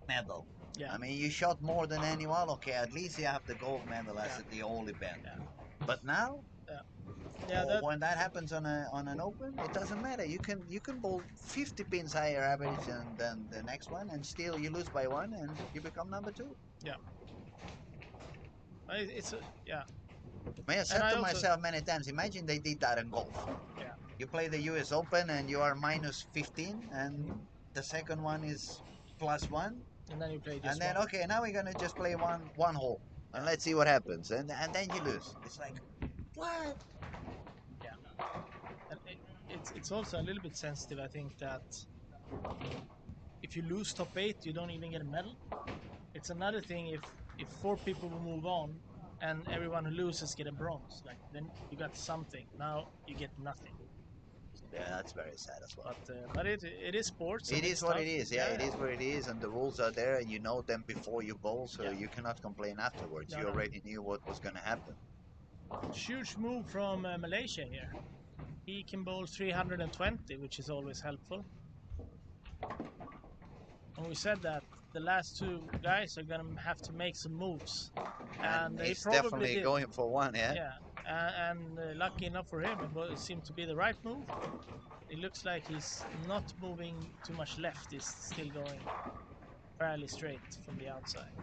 medal. Yeah. I mean, you shot more than anyone. Okay, at least you have the gold medal as at the all event. Yeah. But now. When that happens on an open, it doesn't matter. You can bowl 50 pins higher average than the next one, and still you lose by 1, and you become number 2. Yeah. It's yeah. I have said to myself many times, imagine they did that in golf. Yeah. You play the US Open and you are minus 15, and the second one is +1. And then you play just and then one. Okay, now we're gonna just play one hole, and let's see what happens, and then you lose. It's like, what? It's also a little bit sensitive. I think that if you lose top 8, you don't even get a medal. It's another thing if 4 people will move on and everyone who loses get a bronze. Like then you got something. Now you get nothing. Yeah, that's very sad as well. But it is sports. It and is it's what tough. it is. Yeah, it is what it is, and the rules are there, and you know them before you bowl, so you cannot complain afterwards. No, You no. already knew what was going to happen. Huge move from Malaysia here. He can bowl 320, which is always helpful. And we said that the last two guys are gonna have to make some moves, and he he's probably definitely did. going for one. Yeah. Yeah, and lucky enough for him, it seemed to be the right move. It looks like he's not moving too much left. He's still going fairly straight from the outside.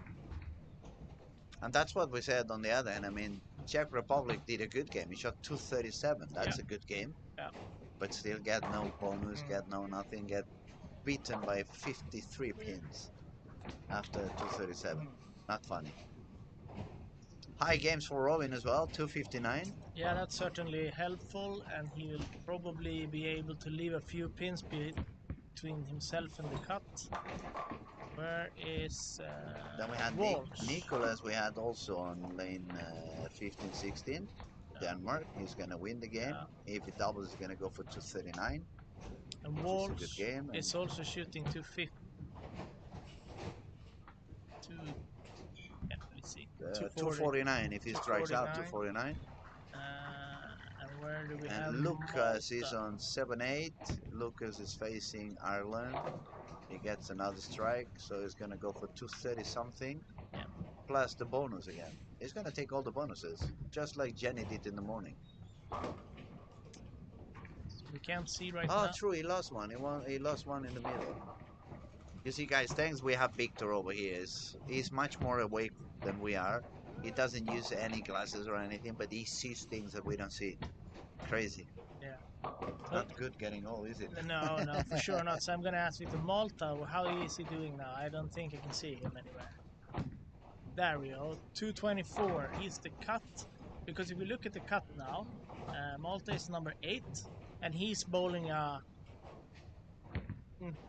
And that's what we said on the other end. I mean, Czech Republic did a good game. He shot 237. That's a good game. Yeah. But still get no bonus, get no nothing, get beaten by 53 pins after 237. Not funny. High games for Robin as well, 259. Yeah, that's certainly helpful, and he will probably be able to leave a few pins between himself and the cut. Where is Then we had Walsh? Nicholas, we had also on lane 15, 16. Denmark, he's going to win the game. If he doubles, he's going to go for 239. And Walsh Walsh is also shooting 250. Let's see. 249 if he strikes out, 249. And where do we have And Lucas Malta? is on 7-8. Lucas is facing Ireland. He gets another strike, so he's going to go for 230 something. Yeah. Plus the bonus again. He's going to take all the bonuses, just like Jenny did in the morning. We can't see right now. Oh, true, he lost one. He lost one in the middle. You see, guys, thanks we have Victor over here. He's much more awake than we are. He doesn't use any glasses or anything, but he sees things that we don't see. Crazy. Yeah. Not good getting old, is it? No, for sure not. So I'm going to ask Victor Malta, how is he doing now? I don't think I can see him anywhere. There we go. 224. He's the cut. Because if we look at the cut now, Malta is number 8, and he's bowling a,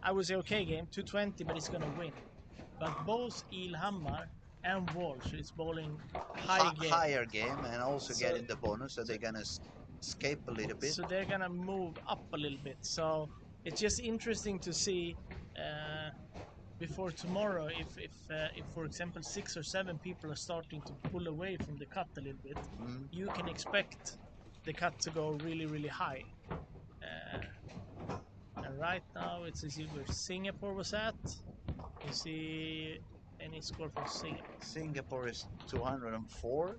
I would say okay game, 220, but he's going to win. But both Ilhamar and Walsh is bowling higher game and also getting the bonus, so they're going to escape a little bit. So they're going to move up a little bit. So it's just interesting to see before tomorrow if for example 6 or 7 people are starting to pull away from the cut a little bit, you can expect the cut to go really, really high. And right now it's where Singapore was at. You see any score from Singapore? Singapore is 204,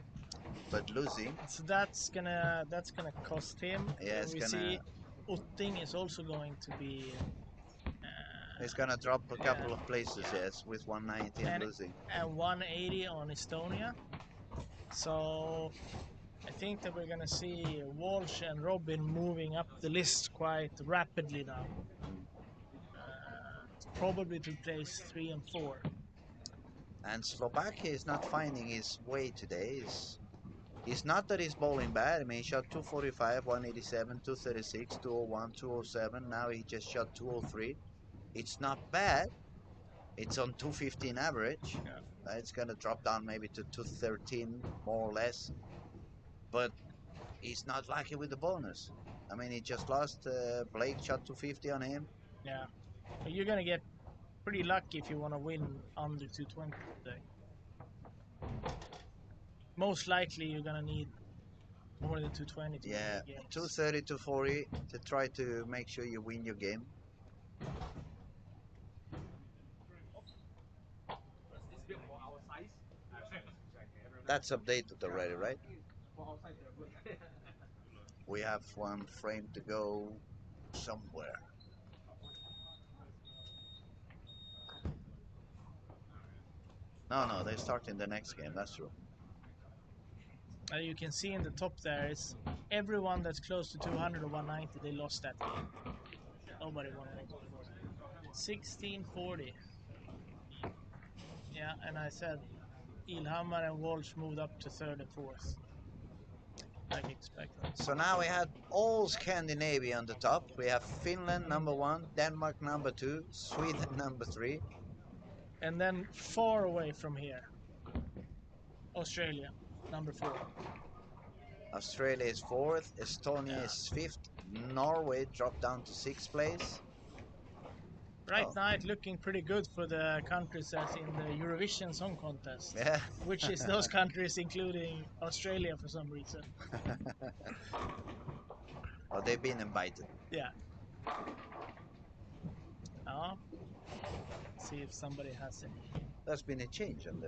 but losing. So that's gonna cost him. Yeah, it's we see Utting is also going to be. It's gonna drop a couple of places, yes, with 190 and losing. And 180 on Estonia. So I think that we're gonna see Walsh and Robin moving up the list quite rapidly now. Probably to place 3 and 4. And Slovakia is not finding his way today. It's not that he's bowling bad. I mean, he shot 245, 187, 236, 201, 207. Now he just shot 203. It's not bad. It's on 215 average. Yeah. It's going to drop down maybe to 213, more or less. But he's not lucky with the bonus. I mean, he just lost. Blake shot 250 on him. Yeah. But you're going to get pretty lucky if you want to win under 220 today. Most likely you're going to need more than 220 to win the games. 230, 240 to try to make sure you win your game. That's updated already, right? We have one frame to go somewhere. No, they're starting the next game, that's true. You can see in the top there is everyone that's close to 200 or 190, they lost that game. Nobody won it. 1640. Yeah, and I said Ilhamar and Walsh moved up to 3rd and 4th. Like expected. So now we had all Scandinavia on the top. We have Finland number 1, Denmark number 2, Sweden number 3. And then far away from here, Australia. number 4. Australia is 4th, Estonia Yeah. is 5th, Norway dropped down to 6th place. Right Oh. now, it's looking pretty good for the countries that's in the Eurovision Song Contest. Yeah. Which is those countries, including Australia for some reason. Oh, they've been invited. Yeah. Now, see if somebody has it. There's been a change on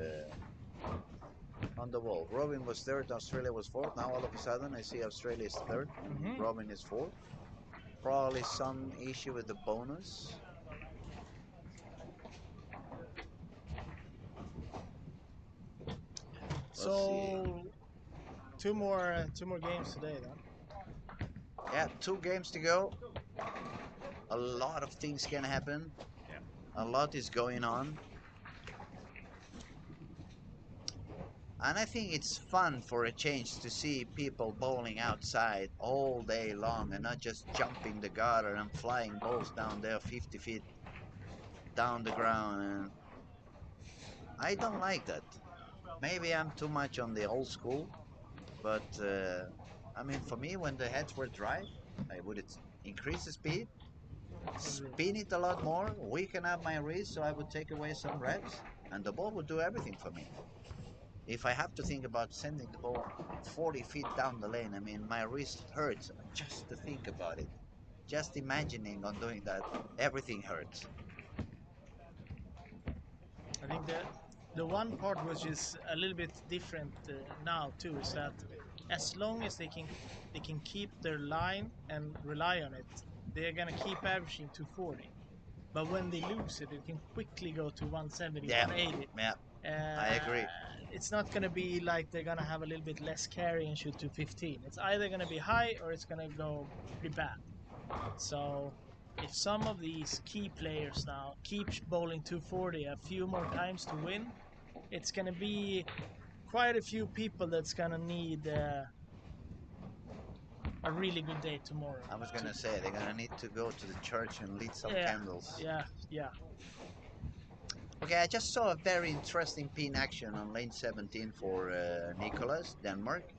the wall. Robin was 3rd, Australia was 4th. Now all of a sudden I see Australia is 3rd and Mhm. Robin is 4th. Probably some issue with the bonus. So, two more games today then. Yeah, 2 games to go. A lot of things can happen. Yeah. A lot is going on. And I think it's fun for a change to see people bowling outside all day long and not just jumping the gutter and flying balls down there 50 feet down the ground. And I don't like that. Maybe I'm too much on the old school, but I mean, for me, when the heads were dry, I would increase the speed, spin it a lot more, weaken up my wrist so I would take away some reps, and the ball would do everything for me. If I have to think about sending the ball 40 feet down the lane, I mean, my wrist hurts just to think about it. Just imagining on doing that, everything hurts. I think the one part which is a little bit different now too is that as long as they can keep their line and rely on it, they're gonna keep averaging 240. But when they lose it, it can quickly go to 170, Yeah, 180. yeah, I agree. It's not gonna be like they're gonna have a little bit less carry and shoot 215. It's either gonna be high or it's gonna go pretty bad. So if some of these key players now keep bowling 240 a few more times to win, it's going to be quite a few people that's going to need a really good day tomorrow. I was gonna say they're gonna need to go to the church and lit some Yeah, candles. yeah. Okay, I just saw a very interesting pin action on lane 17 for Nicholas, Denmark.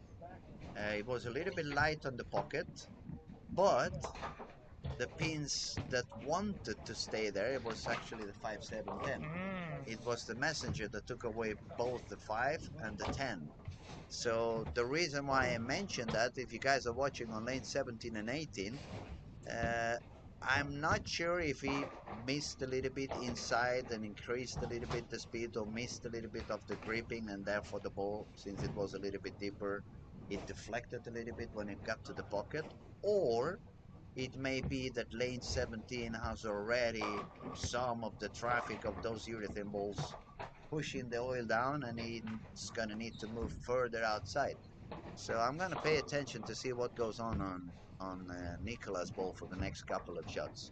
It was a little bit light on the pocket, but the pins that wanted to stay there, it was actually the 5, 7, 10. It was the messenger that took away both the 5 and the 10. So the reason why I mentioned that, if you guys are watching on lane 17 and 18, I'm not sure if he missed a little bit inside and increased a little bit the speed, or missed a little bit of the gripping, and therefore the ball, since it was a little bit deeper, it deflected a little bit when it got to the pocket. Or it may be that lane 17 has already some of the traffic of those urethane balls pushing the oil down, and he's gonna need to move further outside. So I'm gonna pay attention to see what goes on Nicola's ball for the next couple of shots.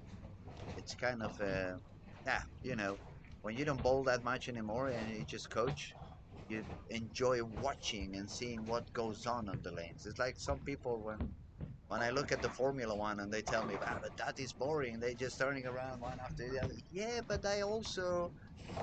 It's kind of yeah, you know, when you don't bowl that much anymore and you just coach, you enjoy watching and seeing what goes on the lanes. It's like some people when I look at the Formula One and they tell me, "Ah, but that is boring. They just turning around one after the other." Yeah, but I also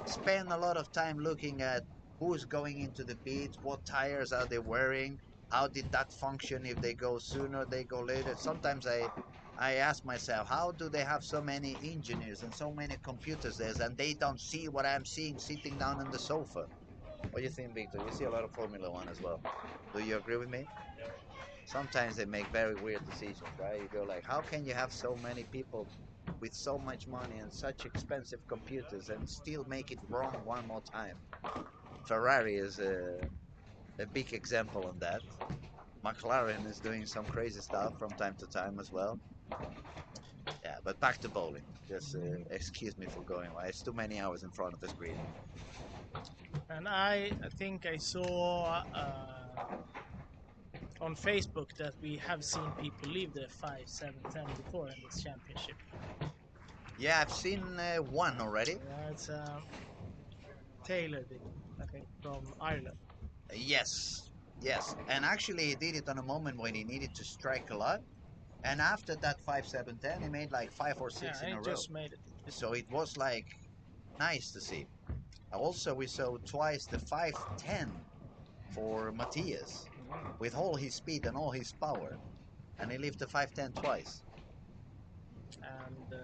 spend a lot of time looking at who's going into the pits, what tires are they wearing, how did that function, if they go sooner, they go later. Sometimes I ask myself, how do they have so many engineers and so many computers there and they don't see what I'm seeing sitting down on the sofa? What do you think, Victor? You see a lot of Formula One as well. Do you agree with me? Sometimes they make very weird decisions, right? You go like, how can you have so many people with so much money and such expensive computers and still make it wrong one more time? Ferrari is a big example on that. McLaren is doing some crazy stuff from time to time as well. Yeah, but back to bowling. Just excuse me for going away. It's too many hours in front of the screen. And I think I saw on Facebook that we have seen people leave the 5, 7, 10 before in this championship. Yeah, I've seen one already. Yeah, it's Taylor did, I think, from Ireland. Yes, yes. And actually he did it on a moment when he needed to strike a lot. And after that 5, 7, 10, he made like 5 or 6 in a he row. just made it. So it was like nice to see. Also, we saw twice the 5, 10 for Matthias with all his speed and all his power, and he lived the 510 twice. And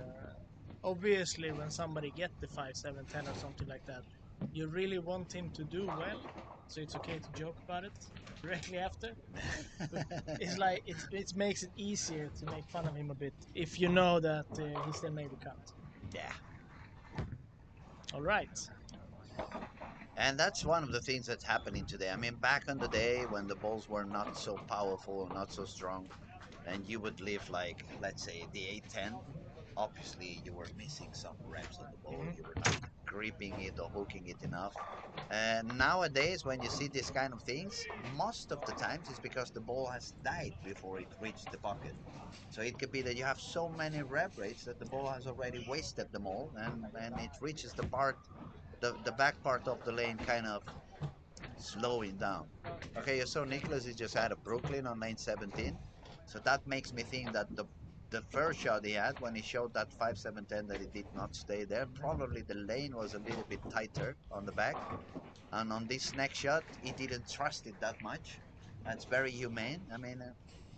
obviously, when somebody get the 5-7-10 or something like that, you really want him to do well, so it's okay to joke about it directly after. It's like it makes it easier to make fun of him a bit if you know that he still made the cut. Yeah. All right. And that's one of the things that's happening today. I mean, back in the day when the balls were not so powerful, not so strong, and you would live like, let's say, the 810, obviously you were missing some reps on the ball. You were not gripping it or hooking it enough. And nowadays, when you see these kind of things, most of the times it's because the ball has died before it reached the pocket. So it could be that you have so many rep rates that the ball has already wasted them all, and it reaches the part, the back part of the lane kind of slowing down. Okay, so Nicholas is just out of Brooklyn on lane 17. So that makes me think that the first shot he had when he showed that 5-7-10 that it did not stay there, probably the lane was a little bit tighter on the back. And on this next shot, he didn't trust it that much. That's very humane. I mean,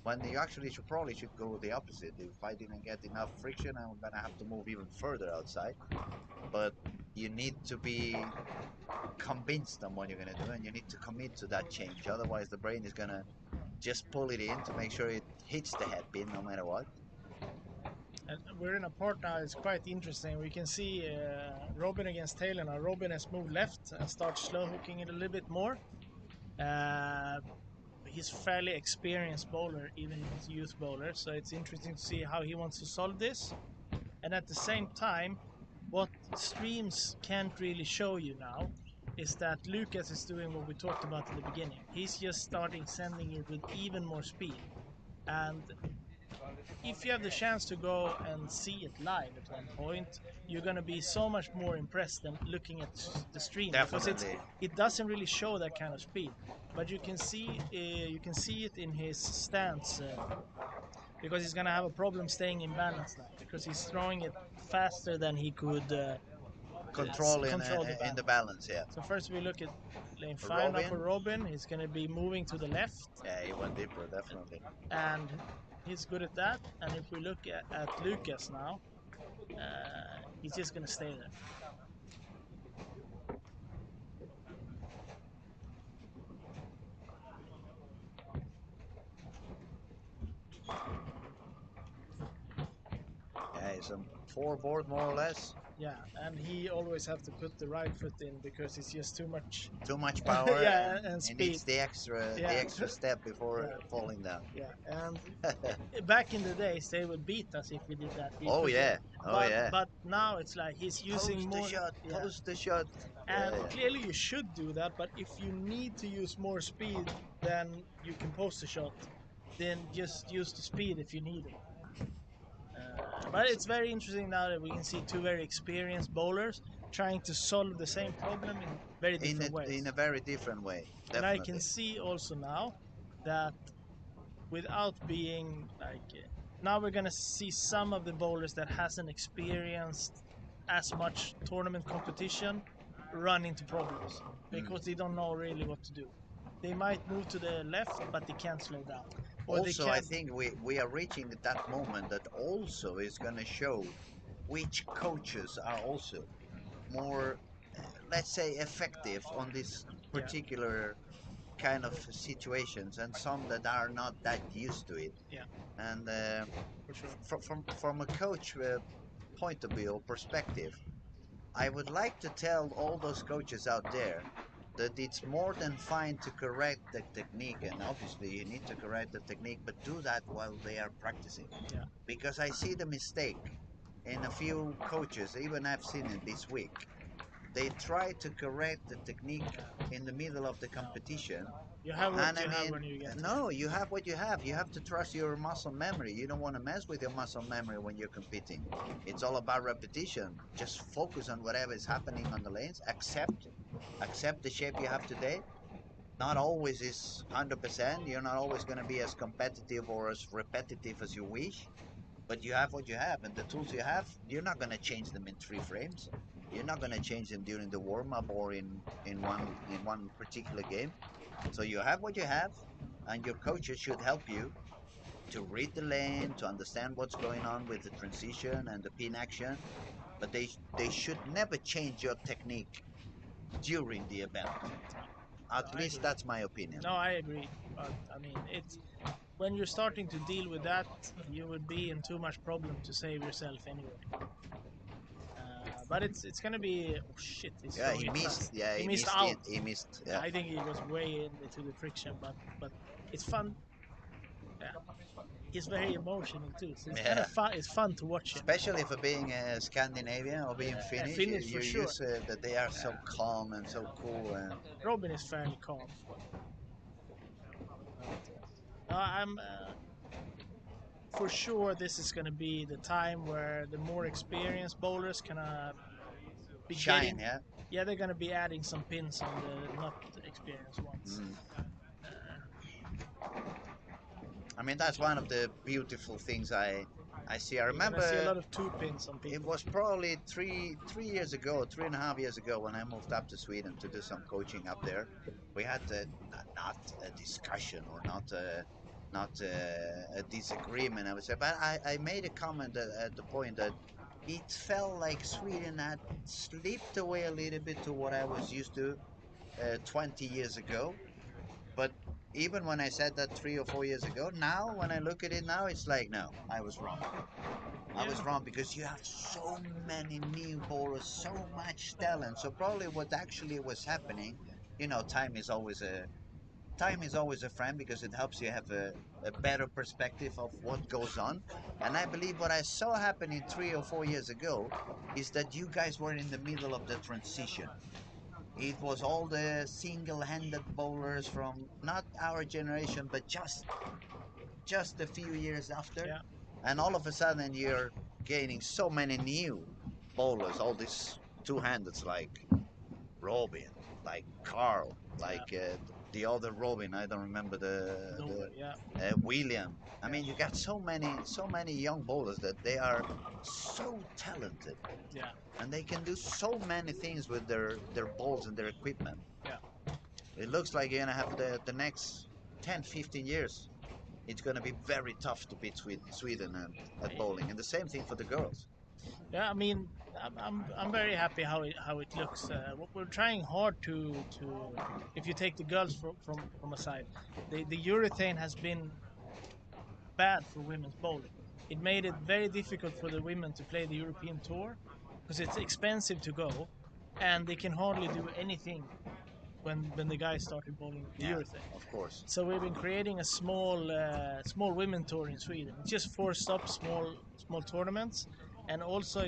when you actually probably should go the opposite. If I didn't get enough friction, I'm gonna have to move even further outside. But you need to be convinced on what you're gonna do, and you need to commit to that change. Otherwise, the brain is gonna just pull it in to make sure it hits the head pin no matter what. And we're in a part now. It's quite interesting. We can see Robin against Taylor now. Robin has moved left and starts slow hooking it a little bit more. He's fairly experienced bowler, even if he's a youth bowler. So it's interesting to see how he wants to solve this. And at the same time, what streams can't really show you now is that Lucas is doing what we talked about in the beginning. He's just starting sending it with even more speed. And if you have the chance to go and see it live at one point, you're going to be so much more impressed than looking at the stream. Definitely. Because it doesn't really show that kind of speed. But you can see it in his stance because he's going to have a problem staying in balance now because he's throwing it faster than he could Control in the the balance, yeah. So first we look at lane 5 now for Robin. He's going to be moving to the left. Yeah, he went deeper, definitely. And he's good at that. And if we look at Lucas now, he's just going to stay there. Yeah, he's on 4 board more or less. Yeah, and he always have to put the right foot in because it's just too much. Too much power. Yeah, and he speed. needs the extra step before falling down. Yeah, and back in the days they would beat us if we did that. But now it's like he's using more. Post the shot. And clearly you should do that, but if you need to use more speed than you can post a shot, then just use the speed if you need it. But it's very interesting now that we can see two very experienced bowlers trying to solve the same problem in very different ways. In a very different way, definitely. And I can see also now that without being like... now we're going to see some of the bowlers that hasn't experienced as much tournament competition run into problems because they don't know really what to do. They might move to the left, but they can't slow down. Also, I think we are reaching that moment that also is going to show which coaches are also more, let's say, effective on this particular kind of situations, and some that are not that used to it. Yeah. And for sure. from a coach point of view or perspective, I would like to tell all those coaches out there that it's more than fine to correct the technique, and obviously you need to correct the technique, but do that while they are practicing. Yeah. Because I see the mistake in a few coaches, even I've seen it this week. They try to correct the technique in the middle of the competition. You have what you have when you get No, you have what you have. You have to trust your muscle memory. You don't want to mess with your muscle memory when you're competing. It's all about repetition. Just focus on whatever is happening on the lanes. Accept the shape you have today. Not always is 100%. You're not always going to be as competitive or as repetitive as you wish. But you have what you have, and the tools you have, you're not going to change them in 3 frames. You're not going to change them during the warm-up or in one particular game. So you have what you have, and your coaches should help you to read the lane, to understand what's going on with the transition and the pin action. But they should never change your technique during the event. At I least agree. that's my opinion. No, I agree. But I mean, it's when you're starting to deal with that, you would be in too much problem to save yourself anyway. But it's gonna be oh shit, he's Yeah, throwing he it missed. fast. Yeah, He he missed missed. out. He missed. Yeah. I think he was way into the friction, but it's fun. Yeah. He's very emotional too, so it's kind Yeah. of fun. It's fun to watch him. Especially for being Scandinavian or being Finnish, Finnish for you're sure. used that they are so calm and so cool. And Robin is fairly calm. I'm for sure this is going to be the time where the more experienced bowlers can be shine, getting. yeah. Yeah, they're going to be adding some pins on the not experienced ones. I mean, that's one of the beautiful things I see. I You're going to see a remember lot of 2 pins on it people. was probably 3 years ago, 3.5 years ago, when I moved up to Sweden to do some coaching up there. We had not a discussion or not a disagreement, I would say, but I made a comment at the point that it felt like Sweden had slipped away a little bit to what I was used to 20 years ago. But even when I said that 3 or 4 years ago, now when I look at it now, it's like, no, I was wrong. I was wrong because you have so many new bowlers, so much talent. So probably what actually was happening, time is always a friend because it helps you have a better perspective of what goes on. And I believe what I saw happening 3 or 4 years ago is that you guys were in the middle of the transition. It was all the single-handed bowlers from not our generation, but just a few years after. Yeah. And all of a sudden you're gaining so many new bowlers, all these two-handeds like Robin, like Carl, like the other Robin. I don't remember Nobody, yeah. William. I mean, you got so many young bowlers that they are so talented, Yeah. and they can do so many things with their balls and their equipment. Yeah. It looks like you're gonna have the next 10, 15 years. It's gonna be very tough to beat Sweden at bowling, and the same thing for the girls. Yeah, I mean, I'm very happy how it looks. We're trying hard to if you take the girls from aside, the urethane has been bad for women's bowling. It made it very difficult for the women to play the European tour because it's expensive to go, and they can hardly do anything when the guys started bowling the Yeah, urethane. of course. So we've been creating a small women tour in Sweden. It's just 4 stop small tournaments, and also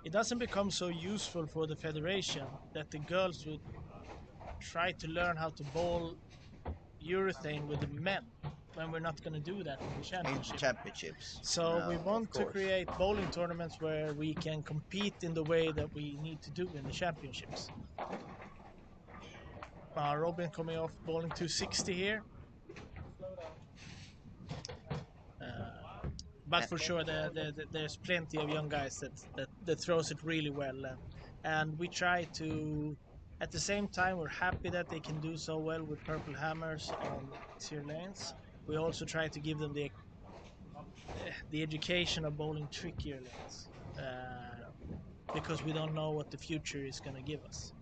it doesn't become so useful for the federation that the girls would try to learn how to bowl urethane with the men when we're not going to do that in the In championship. championships. So No, we of want to course. create bowling tournaments where we can compete in the way that we need to do in the championships. Robin coming off bowling 260 here. But for sure, there's plenty of young guys that throws it really well, and we try to. At the same time, we're happy that they can do so well with purple hammers on easier lanes. We also try to give them the education of bowling trickier lanes, because we don't know what the future is going to give us.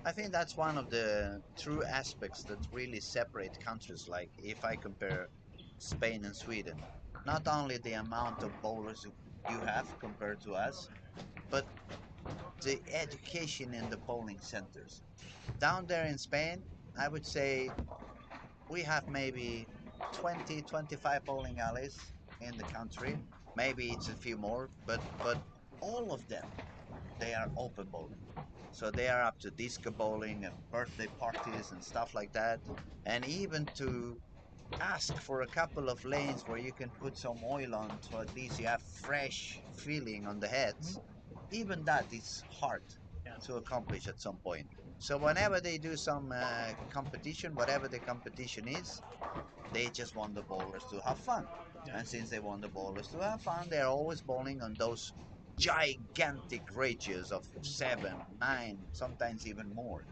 I think that's one of the true aspects that really separate countries. Like if I compare Spain and Sweden, not only the amount of bowlers you have compared to us, but the education in the bowling centers. Down there in Spain, I would say we have maybe 20, 25 bowling alleys in the country. Maybe it's a few more, but all of them, they are open bowling. So they are up to disco bowling and birthday parties and stuff like that. And even to ask for a couple of lanes where you can put some oil on so at least you have fresh feeling on the heads. Even that is hard Yeah. to accomplish at some point. So whenever they do some competition, whatever the competition is, they just want the bowlers to have fun. Yeah. And since they want the bowlers to have fun, they're always bowling on those gigantic ratios of 7, 9, sometimes even more.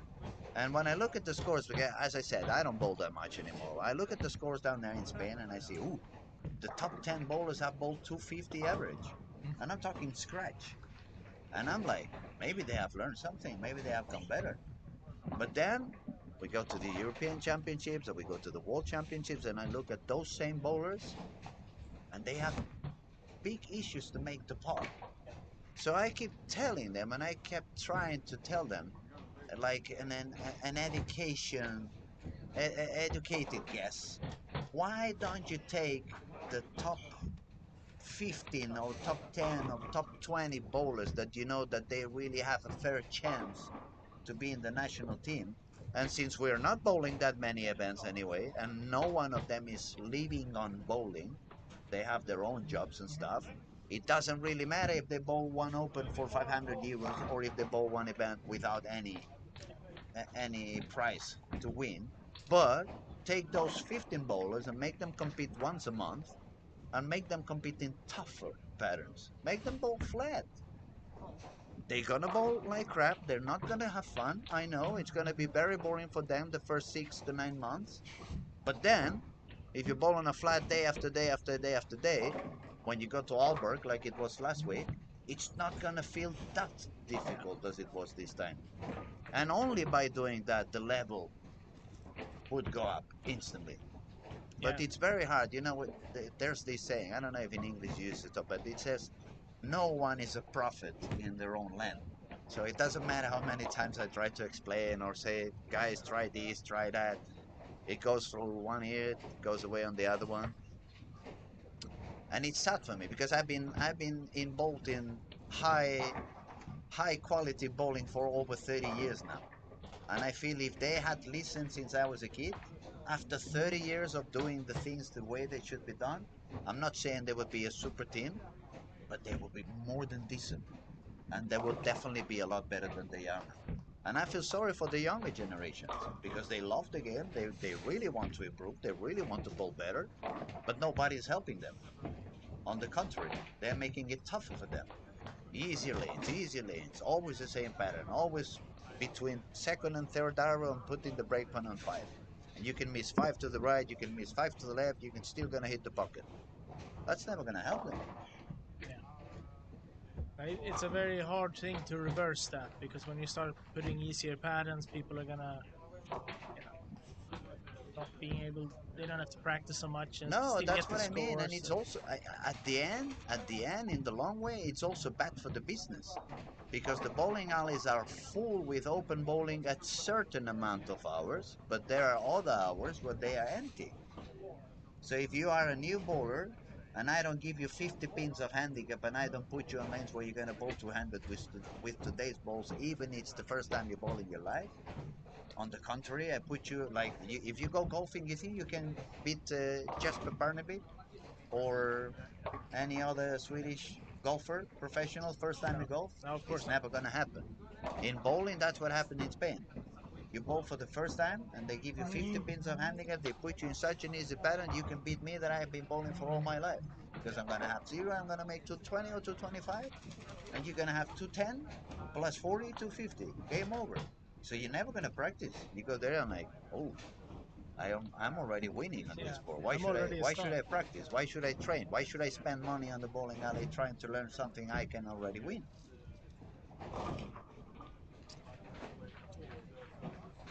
And when I look at the scores, because as I said, I don't bowl that much anymore. I look at the scores down there in Spain and I see, ooh, the top 10 bowlers have bowled 250 average. And I'm talking scratch. And I'm like, maybe they have learned something. Maybe they have gone better. But then we go to the European Championships or we go to the World Championships and I look at those same bowlers and they have big issues to make the par. So I keep telling them and I kept trying to tell them like an educated guess. Why don't you take the top 15 or top 10 or top 20 bowlers that you know that they really have a fair chance to be in the national team? And since we're not bowling that many events anyway, and no one of them is living on bowling, they have their own jobs and stuff. It doesn't really matter if they bowl one open for 500 euros or if they bowl one event without any prize to win. But take those 15 bowlers and make them compete once a month and make them compete in tougher patterns. Make them bowl flat. They're gonna bowl like crap. They're not gonna have fun. I know it's gonna be very boring for them the first 6 to 9 months. But then, if you bowl on a flat day after day after day after day, when you go to Aalborg like it was last week, it's not gonna feel that difficult as it was this time. And only by doing that, the level would go up instantly. But Yeah. it's very hard. You know, there's this saying, I don't know if in English you use it, but it says, no one is a prophet in their own land. So it doesn't matter how many times I try to explain or say, guys, try this, try that. It goes through one ear, it goes away on the other one. And it's sad for me because I've been involved in high quality bowling for over 30 years now. And I feel if they had listened since I was a kid, after 30 years of doing the things the way they should be done, I'm not saying they would be a super team, but they would be more than decent. And they would definitely be a lot better than they are now. And I feel sorry for the younger generations because they love the game, they really want to improve, they really want to bowl better, but nobody is helping them. On the contrary, they're making it tougher for them. Easy lanes, always the same pattern, always between second and third arrow and putting the brake pin on 5. And you can miss 5 to the right, you can miss 5 to the left, you can still gonna hit the pocket. That's never gonna help them. Yeah. It's a very hard thing to reverse that because when you start putting easier patterns, people are gonna, not being able. They don't have to practice so much and No, still that's get the what I mean, and scores. it's also at the end, in the long way, it's also bad for the business, because the bowling alleys are full with open bowling at certain amount of hours, but there are other hours where they are empty. So if you are a new bowler, and I don't give you 50 pins of handicap, and I don't put you on lanes where you're gonna bowl 200 with today's balls, even it's the first time you bowl in your life. On the contrary, I put you like if you go golfing, you think you can beat Jesper Barnaby or any other Swedish golfer, professional, first time you golf? No, of It's course not. never gonna happen. In bowling, that's what happened in Spain. You bowl for the first time, and they give you 50 pins of handicap. They put you in such an easy pattern, you can beat me that I have been bowling for all my life. Because I'm gonna have zero, I'm gonna make 220 or 225, and you're gonna have 210 plus 40, 250. Game over. So you're never gonna practice. You go there and like, oh, I'm already winning on this Yeah, sport. I'm already a Why should star. I practice? Why should I train? Why should I spend money on the bowling alley trying to learn something I can already win?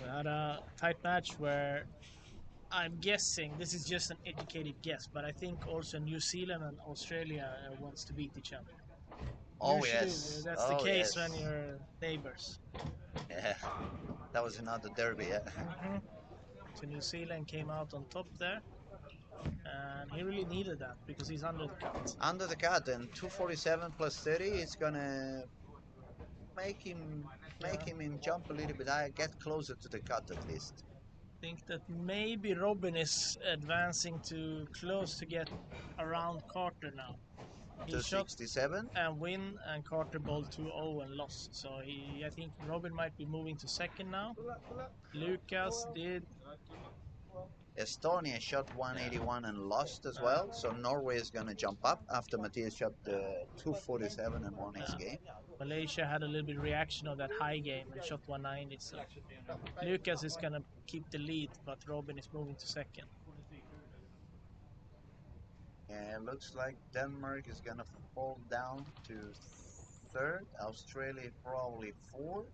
We had a tight match where I'm guessing this is just an educated guess, but I think also New Zealand and Australia wants to beat each other. Oh Usually yes. that's the Oh case when yes. you're neighbors. Yeah. That was another derby. Yeah. hmm So New Zealand came out on top there, and he really needed that because he's under the cut. Under the cut, and 247 plus 30 is gonna make him Yeah. jump a little bit higher, get closer to the cut at least. Think that maybe Robin is advancing to close to get around Carter now. He shot 267. and win, and Carter bowled 2-0 and lost. So I think Robin might be moving to second now. Lucas did Estonia shot 181 and lost as well, so Norway is going to jump up after Matthias shot 247 and won his game. Malaysia had a little bit reaction of that high game and shot 190. So Lucas is gonna keep the lead, but Robin is moving to second. And it looks like Denmark is going to fall down to third. Australia probably fourth.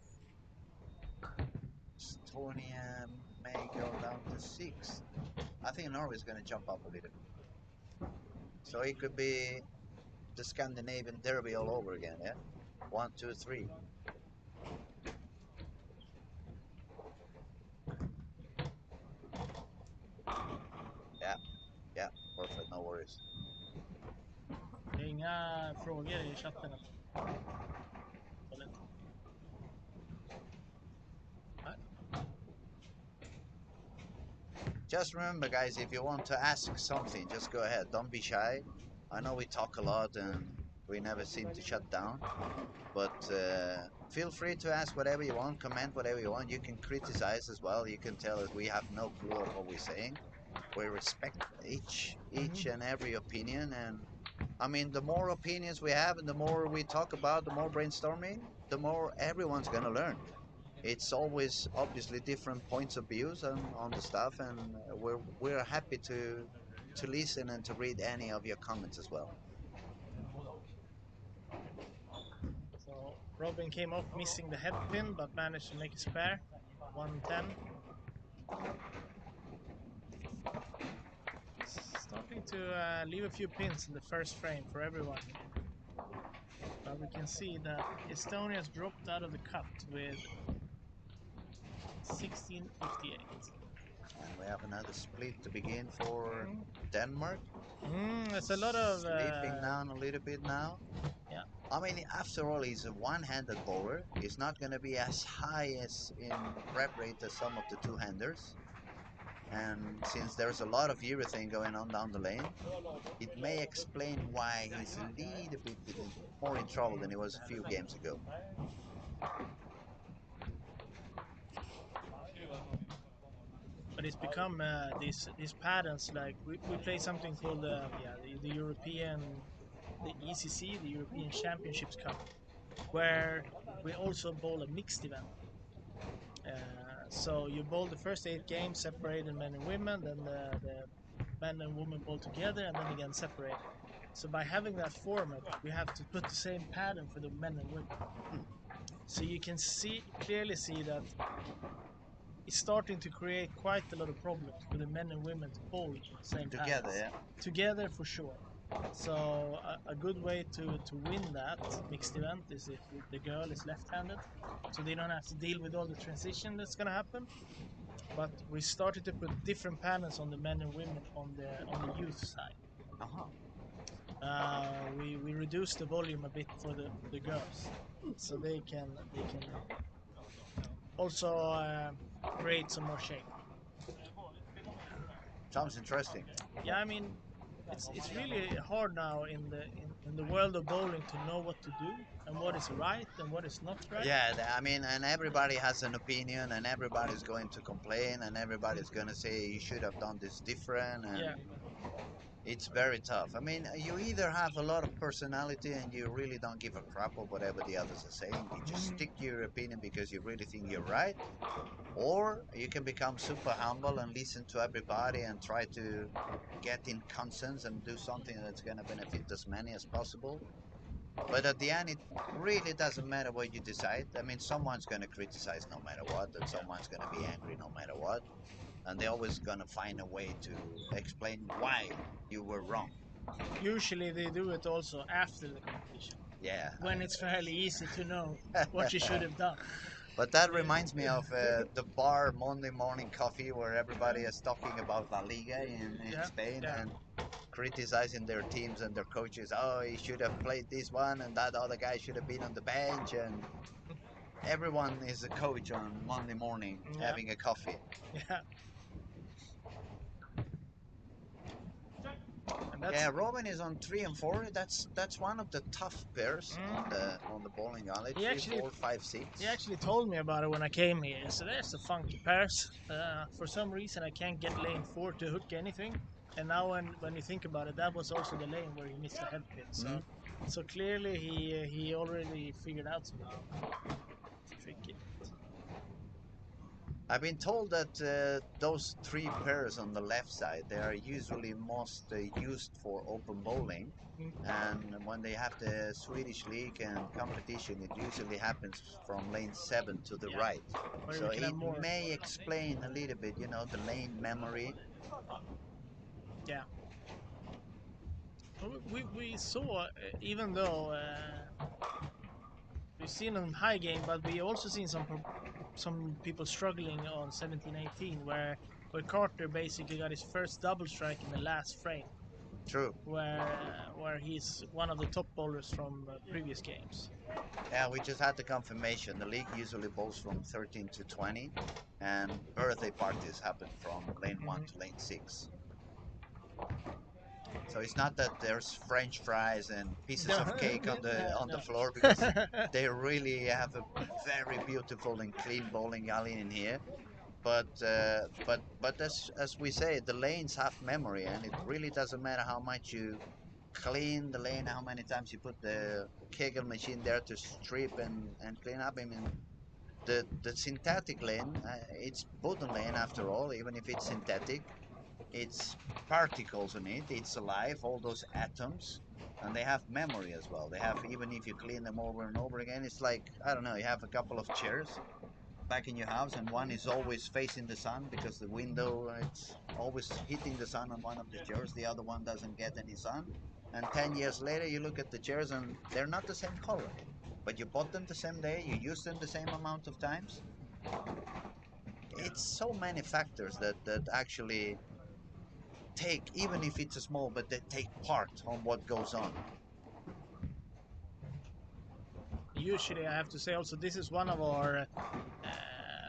Estonia may go down to sixth. I think Norway is going to jump up a little. So it could be the Scandinavian derby all over again, yeah? 1, 2, 3. Yeah, perfect, no worries. Det är inga frågor i chatten. Just remember, guys, if you want to ask something, just go ahead. Don't be shy. I know we talk a lot and we never seem to shut down. But feel free to ask whatever you want, comment whatever you want. You can criticize as well. You can tell us we have no clue of what we're saying. We respect each and every opinion. And I mean, the more opinions we have and the more we talk about, the more brainstorming, the more everyone's going to learn. It's always obviously different points of views on the stuff, and we're happy to listen and to read any of your comments as well. So Robin came off missing the head pin, but managed to make a spare. 110. Starting to leave a few pins in the first frame for everyone. But we can see that Estonia's dropped out of the cut with 1658. And we have another split to begin for Denmark. That's a lot of sleeping down a little bit now. Yeah. I mean, after all, he's a one-handed bowler. He's not going to be as high as in rep rate as some of the two-handers. And since there's a lot of urethane going on down the lane, it may explain why he's a little bit more in trouble than he was a few games ago. But it's become these patterns, like we play something called the European, the ECC, the European Championships Cup, where we also bowl a mixed event. So you bowl the first 8 games separated, men and women, then the men and women bowl together, and then again separated. So by having that format, we have to put the same pattern for the men and women. So you can clearly see that it's starting to create quite a lot of problems for the men and women to bowl the same Together, patterns. yeah. Together for sure. So a good way to win that mixed event is if the girl is left-handed, so they don't have to deal with all the transition that's going to happen. But we started to put different patterns on the men and women on the youth side. We reduced the volume a bit for the girls, so they can also create some more shape. Sounds interesting. Yeah, I mean, it's really hard now in the world of bowling to know what to do and what is right and what is not right. Yeah, I mean, and everybody has an opinion, and everybody's going to complain, and everybody's going to say you should have done this different, and Yeah. it's very tough. I mean, you either have a lot of personality and you really don't give a crap of whatever the others are saying, you just stick to your opinion because you really think you're right, or you can become super humble and listen to everybody and try to get in consensus and do something that's going to benefit as many as possible. But at the end, it really doesn't matter what you decide. I mean, someone's going to criticize no matter what, and someone's going to be angry no matter what, and they're always going to find a way to explain why you were wrong. Usually they do it also after the competition. Yeah. When it's fairly easy to know what you should have done. But that reminds me of the bar Monday morning coffee where everybody is talking about La Liga in Spain and criticizing their teams and their coaches. Oh, he should have played this one and that other guy should have been on the bench, and everyone is a coach on Monday morning having a coffee. Yeah. And that's, Yeah, Robin is on 3 and 4. That's one of the tough pairs on the bowling alley. He 3, actually- 4, 5, 6. He actually told me about it when I came here. So there's the funky pairs. For some reason, I can't get lane 4 to hook anything. And now, when you think about it, that was also the lane where he missed the head pin. So, so clearly he already figured out how to trick it. I've been told that those 3 pairs on the left side, they are usually most used for open bowling. And when they have the Swedish league and competition, it usually happens from lane 7 to the Yeah. right. Where So you can it have more. may explain a little bit, the lane memory. Yeah. We saw, even though we've seen on high game, but we also seen some people struggling on 17-18, where Carter basically got his first double strike in the last frame, True. where he's one of the top bowlers from previous games. Yeah, we just had the confirmation. The league usually bowls from 13 to 20, and birthday parties happen from lane 1 to lane 6. So it's not that there's French fries and pieces of cake on the floor, because they really have a very beautiful and clean bowling alley in here. But as we say, the lanes have memory, and it really doesn't matter how much you clean the lane, how many times you put the Kegel machine there to strip and clean up. I mean, the synthetic lane, it's wooden lane after all, even if it's synthetic. It's particles in it, it's alive, all those atoms, and they have memory as well. They have, even if you clean them over and over again, it's like, I don't know, you have a couple of chairs back in your house, and one is always facing the sun because the window, it's always hitting the sun on one of the chairs, the other one doesn't get any sun, and 10 years later you look at the chairs and they're not the same color, but you bought them the same day, you used them the same amount of times. It's so many factors that actually take, even if it's a small, but they take part on what goes on. Usually, I have to say also, this is one of our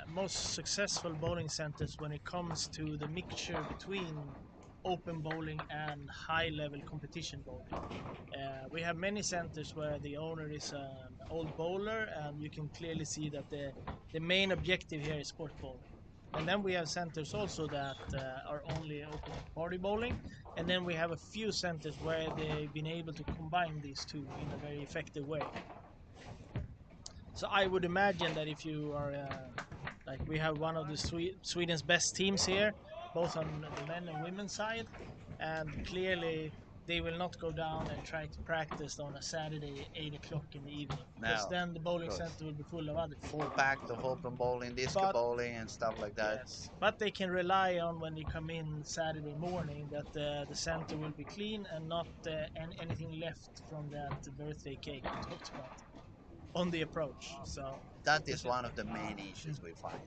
most successful bowling centers when it comes to the mixture between open bowling and high-level competition bowling. We have many centers where the owner is an old bowler, and you can clearly see that the main objective here is sport bowling. And then we have centers also that are only open party bowling, and then we have a few centers where they've been able to combine these two in a very effective way. So I would imagine that if you are like, we have one of the Sweden's best teams here, both on the men and women's side, and clearly they will not go down and try to practice on a Saturday 8 o'clock in the evening, because then the bowling center will be full of other full packed of open bowling, disco bowling and stuff like that. Yes, but they can rely on, when you come in Saturday morning, that the center will be clean and not anything left from that birthday cake we talked about on the approach. So that is one of the main issues we find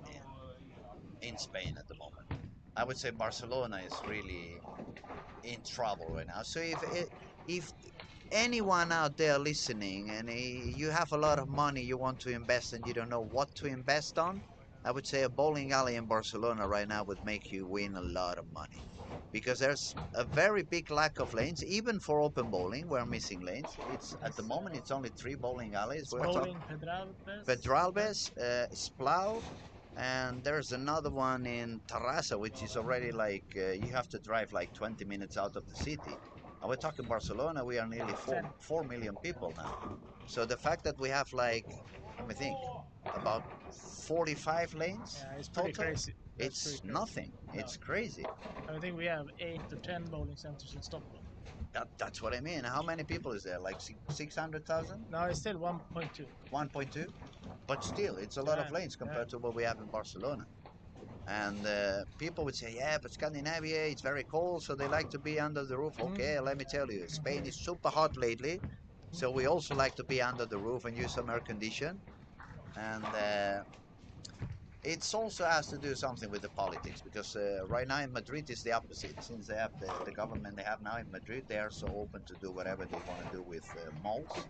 in Spain at the moment. I would say Barcelona is really in trouble right now. So if anyone out there listening, and you have a lot of money you want to invest and you don't know what to invest on, I would say a bowling alley in Barcelona right now would make you win a lot of money, because there's a very big lack of lanes, even for open bowling. We're missing lanes. It's at the moment it's only 3 bowling alleys. We're bowling, Pedralbes, Splau, and there's another one in Terrassa, which is already like you have to drive like 20 minutes out of the city. And we're talking Barcelona, we are nearly 4 million people now. So the fact that we have, like, let me think, about 45 lanes it's pretty total, crazy. it's pretty nothing. No. It's crazy. I think we have 8 or 10 bowling centers in Stockholm. That's what I mean. How many people is there? Like 600,000? No, it's still 1.2. 1.2? But still, it's a lot of lanes compared to what we have in Barcelona. And people would say, yeah, but Scandinavia, it's very cold, so they like to be under the roof. Okay, let me tell you, Spain is super hot lately, so we also like to be under the roof and use some air condition. And it's also has to do something with the politics, because right now in Madrid is the opposite. Since they have the government they have now in Madrid, they are so open to do whatever they want to do with malls.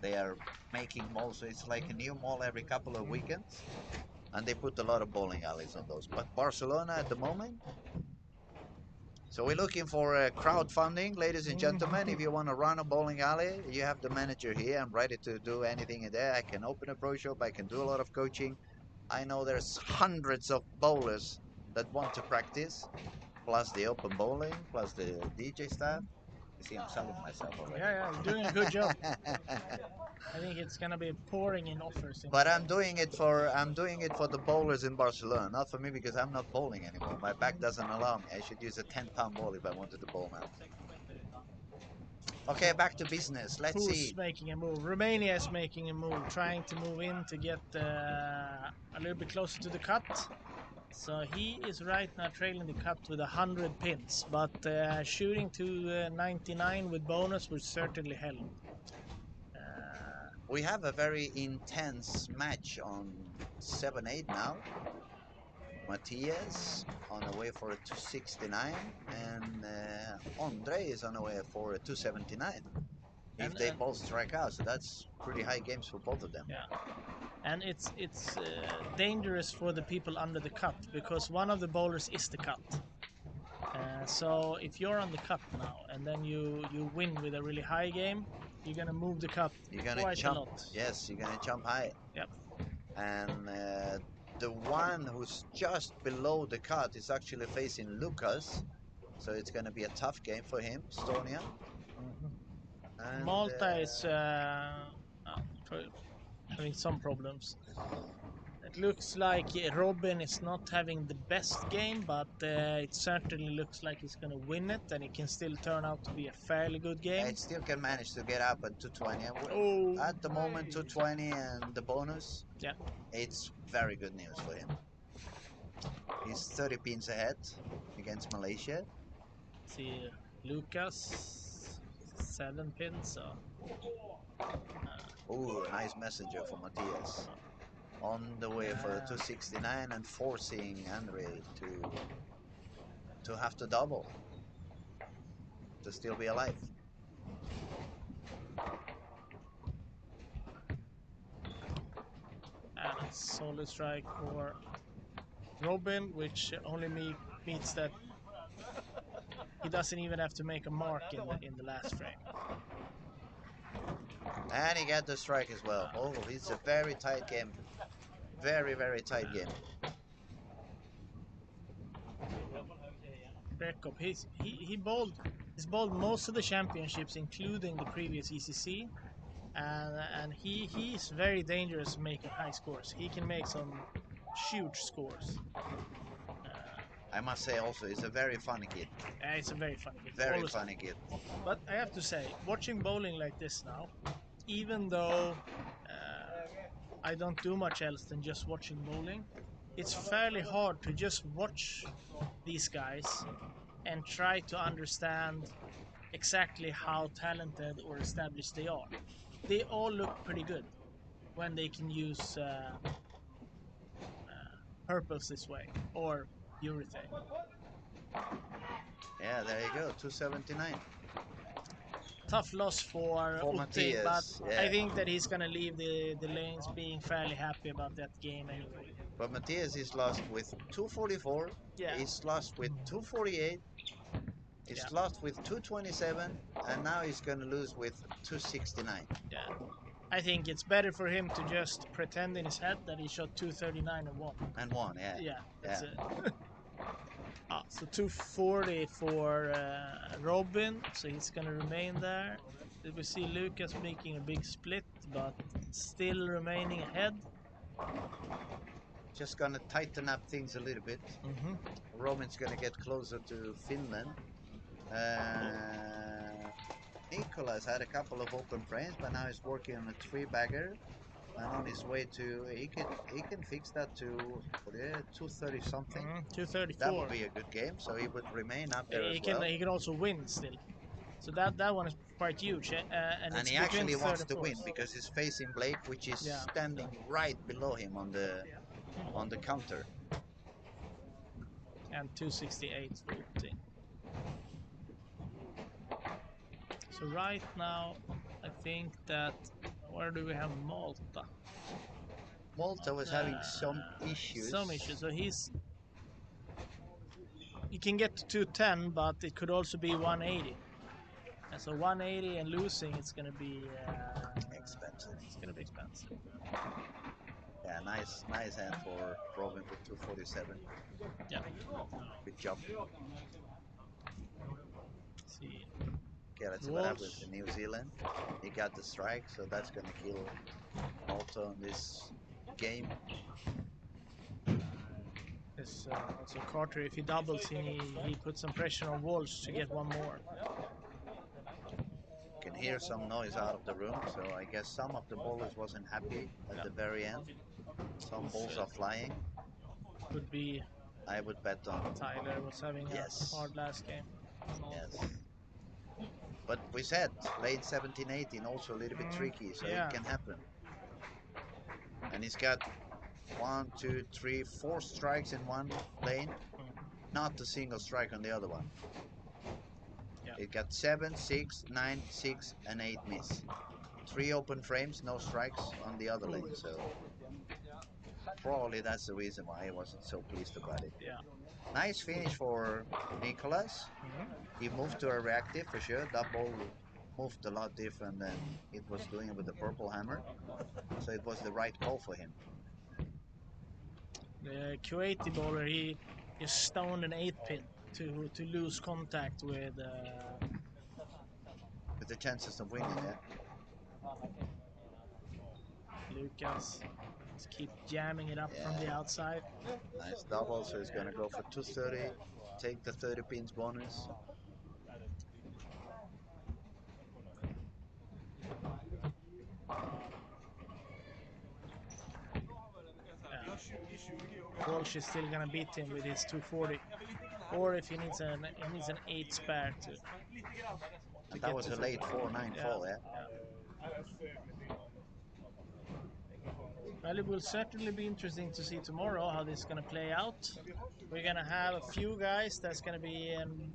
They are making malls, so it's like a new mall every couple of weekends, and they put a lot of bowling alleys on those. But Barcelona at the moment, So we're looking for crowdfunding, ladies and gentlemen. If you want to run a bowling alley, you have the manager here. I'm ready to do anything in there. I can open a pro shop. I can do a lot of coaching. I know there's hundreds of bowlers that want to practice, plus the open bowling, plus the DJ staff. You see, I'm selling myself already. Yeah, you're doing a good job. I think it's gonna be pouring in offers. But I'm doing it for the bowlers in Barcelona, not for me because I'm not bowling anymore. My back doesn't allow me. I should use a 10-pound ball if I wanted to bowl now. Okay, back to business. Let's Who's see. making a move? Romania is making a move, trying to move in to get a little bit closer to the cut. So he is right now trailing the cut with 100 pins, but shooting to 99 with bonus will certainly help. We have a very intense match on 7-8 now. Matthias on the way for a 269 and Andre is on the way for a 279 if they both strike out, so that's pretty high games for both of them. Yeah, and it's dangerous for the people under the cut because one of the bowlers is the cut. So if you're on the cut now and then you win with a really high game, you're gonna move the cut quite jump a lot. Yes, you're gonna jump high. Yep. And the one who's just below the cut is actually facing Lucas, so it's gonna be a tough game for him, Estonia. And, Malta is having some problems. It looks like Robin is not having the best game, but it certainly looks like he's going to win it, and it can still turn out to be a fairly good game. It still can manage to get up at 220. Oh. At the moment, 220 and the bonus. Yeah. It's very good news for him. He's 30 pins ahead against Malaysia. See, Lucas, 7 pins. So. Oh, nice messenger for Matthias. On the way for a 269 and forcing Andre to have to double to still be alive. And a solid strike for Robin, which only means that he doesn't even have to make a mark in the last frame. And he got the strike as well. Oh, it's a very tight game. Very, very tight game. Rekop, he's bowled most of the championships, including the previous ECC, and he's very dangerous making high scores. He can make some huge scores. I must say also, he's a very funny kid. It's a very funny kid. Very funny kid. But I have to say, watching bowling like this now, even though I don't do much else than just watching bowling, it's fairly hard to just watch these guys and try to understand exactly how talented or established they are. They all look pretty good when they can use purples this way or urethane. Yeah, there you go, 279. Tough loss for Utti, Matthias, but yeah. I think that he's gonna leave the lanes being fairly happy about that game anyway. But Matthias is lost with 244. Yeah. He's lost with 248. He's lost with 227, and now he's gonna lose with 269. Yeah. I think it's better for him to just pretend in his head that he shot 239 and won. And won, yeah. Yeah, that's it. So 240 for Robin, so he's gonna remain there. We see Lucas making a big split, but still remaining ahead. Just gonna tighten up things a little bit. Robin's gonna get closer to Finland. Nicholas had a couple of open frames, but now he's working on a 3-bagger. And on his way to, he can fix that to 230 something. 234. That would be a good game, so he would remain up there as well. He can also win still. So that one is quite huge. And he actually wants to win because he's facing Blake, which is standing right below him on the counter. And 268 for Utti. So right now, I think that where do we have Malta? Malta was having some issues. Some issues. So he can get to 210, but it could also be 180. And so 180 and losing, it's going to be Expensive. It's going to be expensive. Yeah, nice hand for Robin with 247. Yeah. Good job. See. Okay, let's see what happens in New Zealand. He got the strike, so that's gonna kill Malta in this game. Yes, also Carter, if he doubles, he puts some pressure on Walsh to get one more. You can hear some noise out of the room, so I guess some of the bowlers wasn't happy at the very end. Some balls are flying. Could be I would bet on Tyler was having yes. a hard last game. Yes. But we said lane 17, 18 also a little bit tricky, so yeah. it can happen. And he's got 1, 2, 3, 4 strikes in one lane, not a single strike on the other one. Yeah. It got 7, 6, 9, 6, and 8 miss. 3 open frames, no strikes on the other lane, so probably that's the reason why I wasn't so pleased about it. Yeah. Nice finish for Nicholas. He moved to a reactive for sure. That ball moved a lot different than it was doing with the purple hammer, so it was the right call for him. The Kuwaiti bowler, he stoned an 8-pin to lose contact with the chances of winning, yeah. Lucas. Just keep jamming it up from the outside. Nice double, so he's gonna go for 230, take the 30 pins bonus. Walsh is still gonna beat him with his 240, or if he needs an 8 spare to And that was a late 4-9 fall, yeah. Well, it will certainly be interesting to see tomorrow how this is going to play out. We're going to have a few guys that's going to be in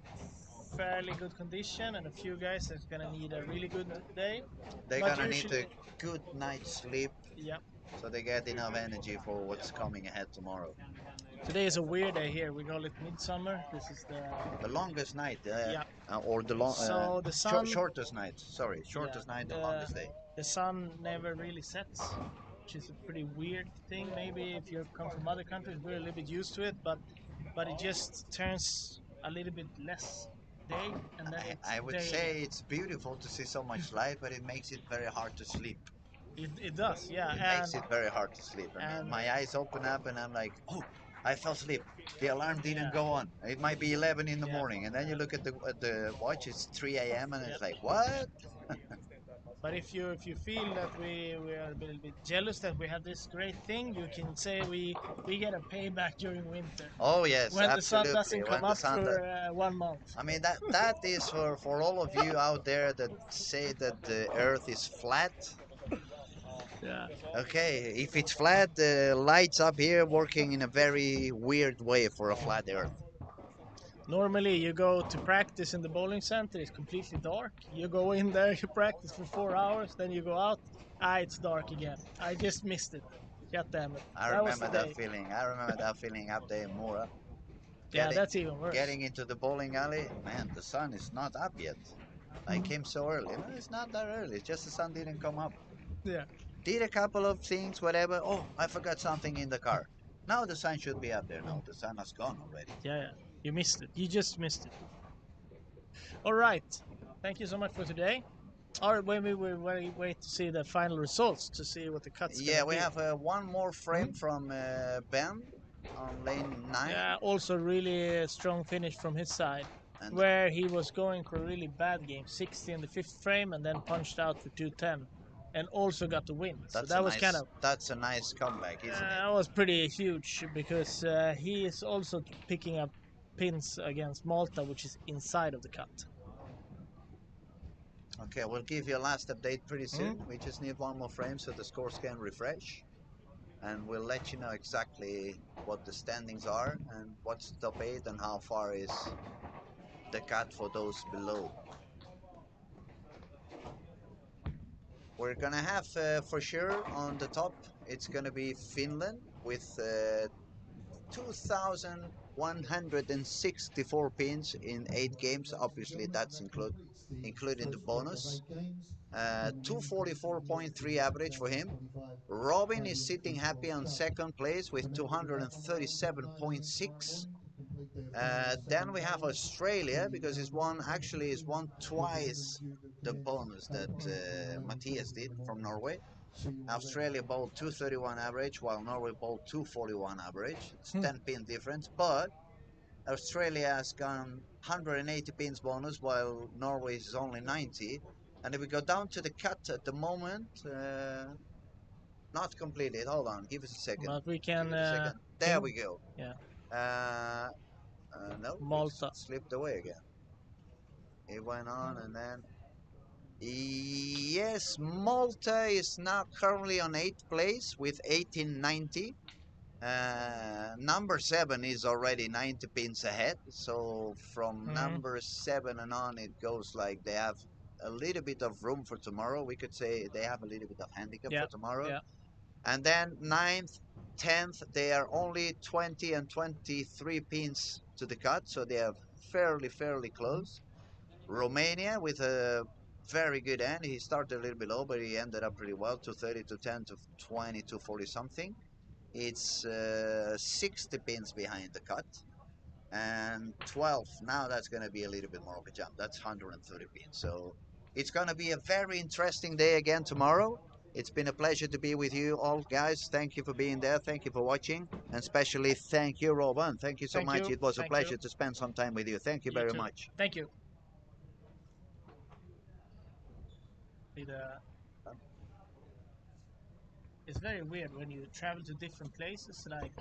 fairly good condition and a few guys that's going to need a really good day. They're going to need a good night's sleep, so they get enough energy for what's coming ahead tomorrow. Today is a weird day here. We call it midsummer. This is the longest night, or the so the sun, shortest night. Sorry, shortest night and longest day. The sun never really sets, which is a pretty weird thing. Maybe if you come from other countries, we're a little bit used to it, but it just turns a little bit less day, and then I would say it's beautiful to see so much light, but it makes it very hard to sleep. It does, yeah. It makes it very hard to sleep. I mean, my eyes open up and I'm like, oh, I fell asleep. The alarm didn't go on. It might be 11 in the morning, and then you look at the watch. It's 3 a.m. and it's like, what? But if you feel that we are a little bit jealous that we have this great thing, you can say we get a payback during winter. Oh yes, when absolutely. The sun doesn't come up for 1 month. I mean that is for all of you out there that say that the Earth is flat. Yeah. Okay, if it's flat, the lights up here working in a very weird way for a flat Earth. Normally you go to practice in the bowling center, it's completely dark. You go in there, you practice for 4 hours, then you go out, it's dark again. I just missed it. God damn it. I remember that feeling. I remember that feeling up there in Mora. Yeah, that's even worse. Getting into the bowling alley, man, the sun is not up yet. I came so early. No, it's not that early, it's just the sun didn't come up. Yeah. Did a couple of things, whatever. Oh, I forgot something in the car. Now the sun should be up there. No, the sun has gone already. Yeah. You missed it. You just missed it. All right. Thank you so much for today. Or when we wait to see the final results to see what the cuts. Yeah, we have one more frame from Ben on lane 9. Yeah, also really strong finish from his side, where he was going for a really bad game, 60 in the 5th frame, and then punched out for 210, and also got the win. So that was that's a nice comeback, isn't it? That was pretty huge because he is also picking up pins against Malta, which is inside of the cut. Okay, we'll give you a last update pretty soon. We just need one more frame so the scores can refresh. And we'll let you know exactly what the standings are and what's top 8 and how far is the cut for those below. We're gonna have for sure on the top, it's gonna be Finland with 2,000 164 pins in 8 games. Obviously, that's including the bonus. 244.3 average for him. Robin is sitting happy on second place with 237.6. Then we have Australia, because he's won twice the bonus that Matthias did from Norway. Australia bowled 231 average, while Norway bowled 241 average. It's 10 pin difference, but Australia has gone 180 pins bonus, while Norway is only 90. And if we go down to the cut at the moment, not completed. Hold on, give us a second. But we can. Give it a second. There we go. Yeah. No, Malta. it slipped away again. It went on and then. Yes, Malta is now currently on 8th place with 1890. Number 7 is already 90 pins ahead, so from number 7 and on it goes like they have a little bit of room for tomorrow. We could say they have a little bit of handicap for tomorrow. Yeah. And then 9th, 10th, they are only 20 and 23 pins to the cut, so they are fairly close. Romania with a very good end. He started a little bit low, but he ended up pretty well, 230, 210, to 20, 240 something. It's 60 pins behind the cut. And 12, now that's going to be a little bit more of a jump. That's 130 pins. So it's going to be a very interesting day again tomorrow. It's been a pleasure to be with you all, guys. Thank you for being there. Thank you for watching. And especially thank you, Robin. Thank you so much. It was a pleasure to spend some time with you. Thank you very much. Thank you. It's very weird when you travel to different places, like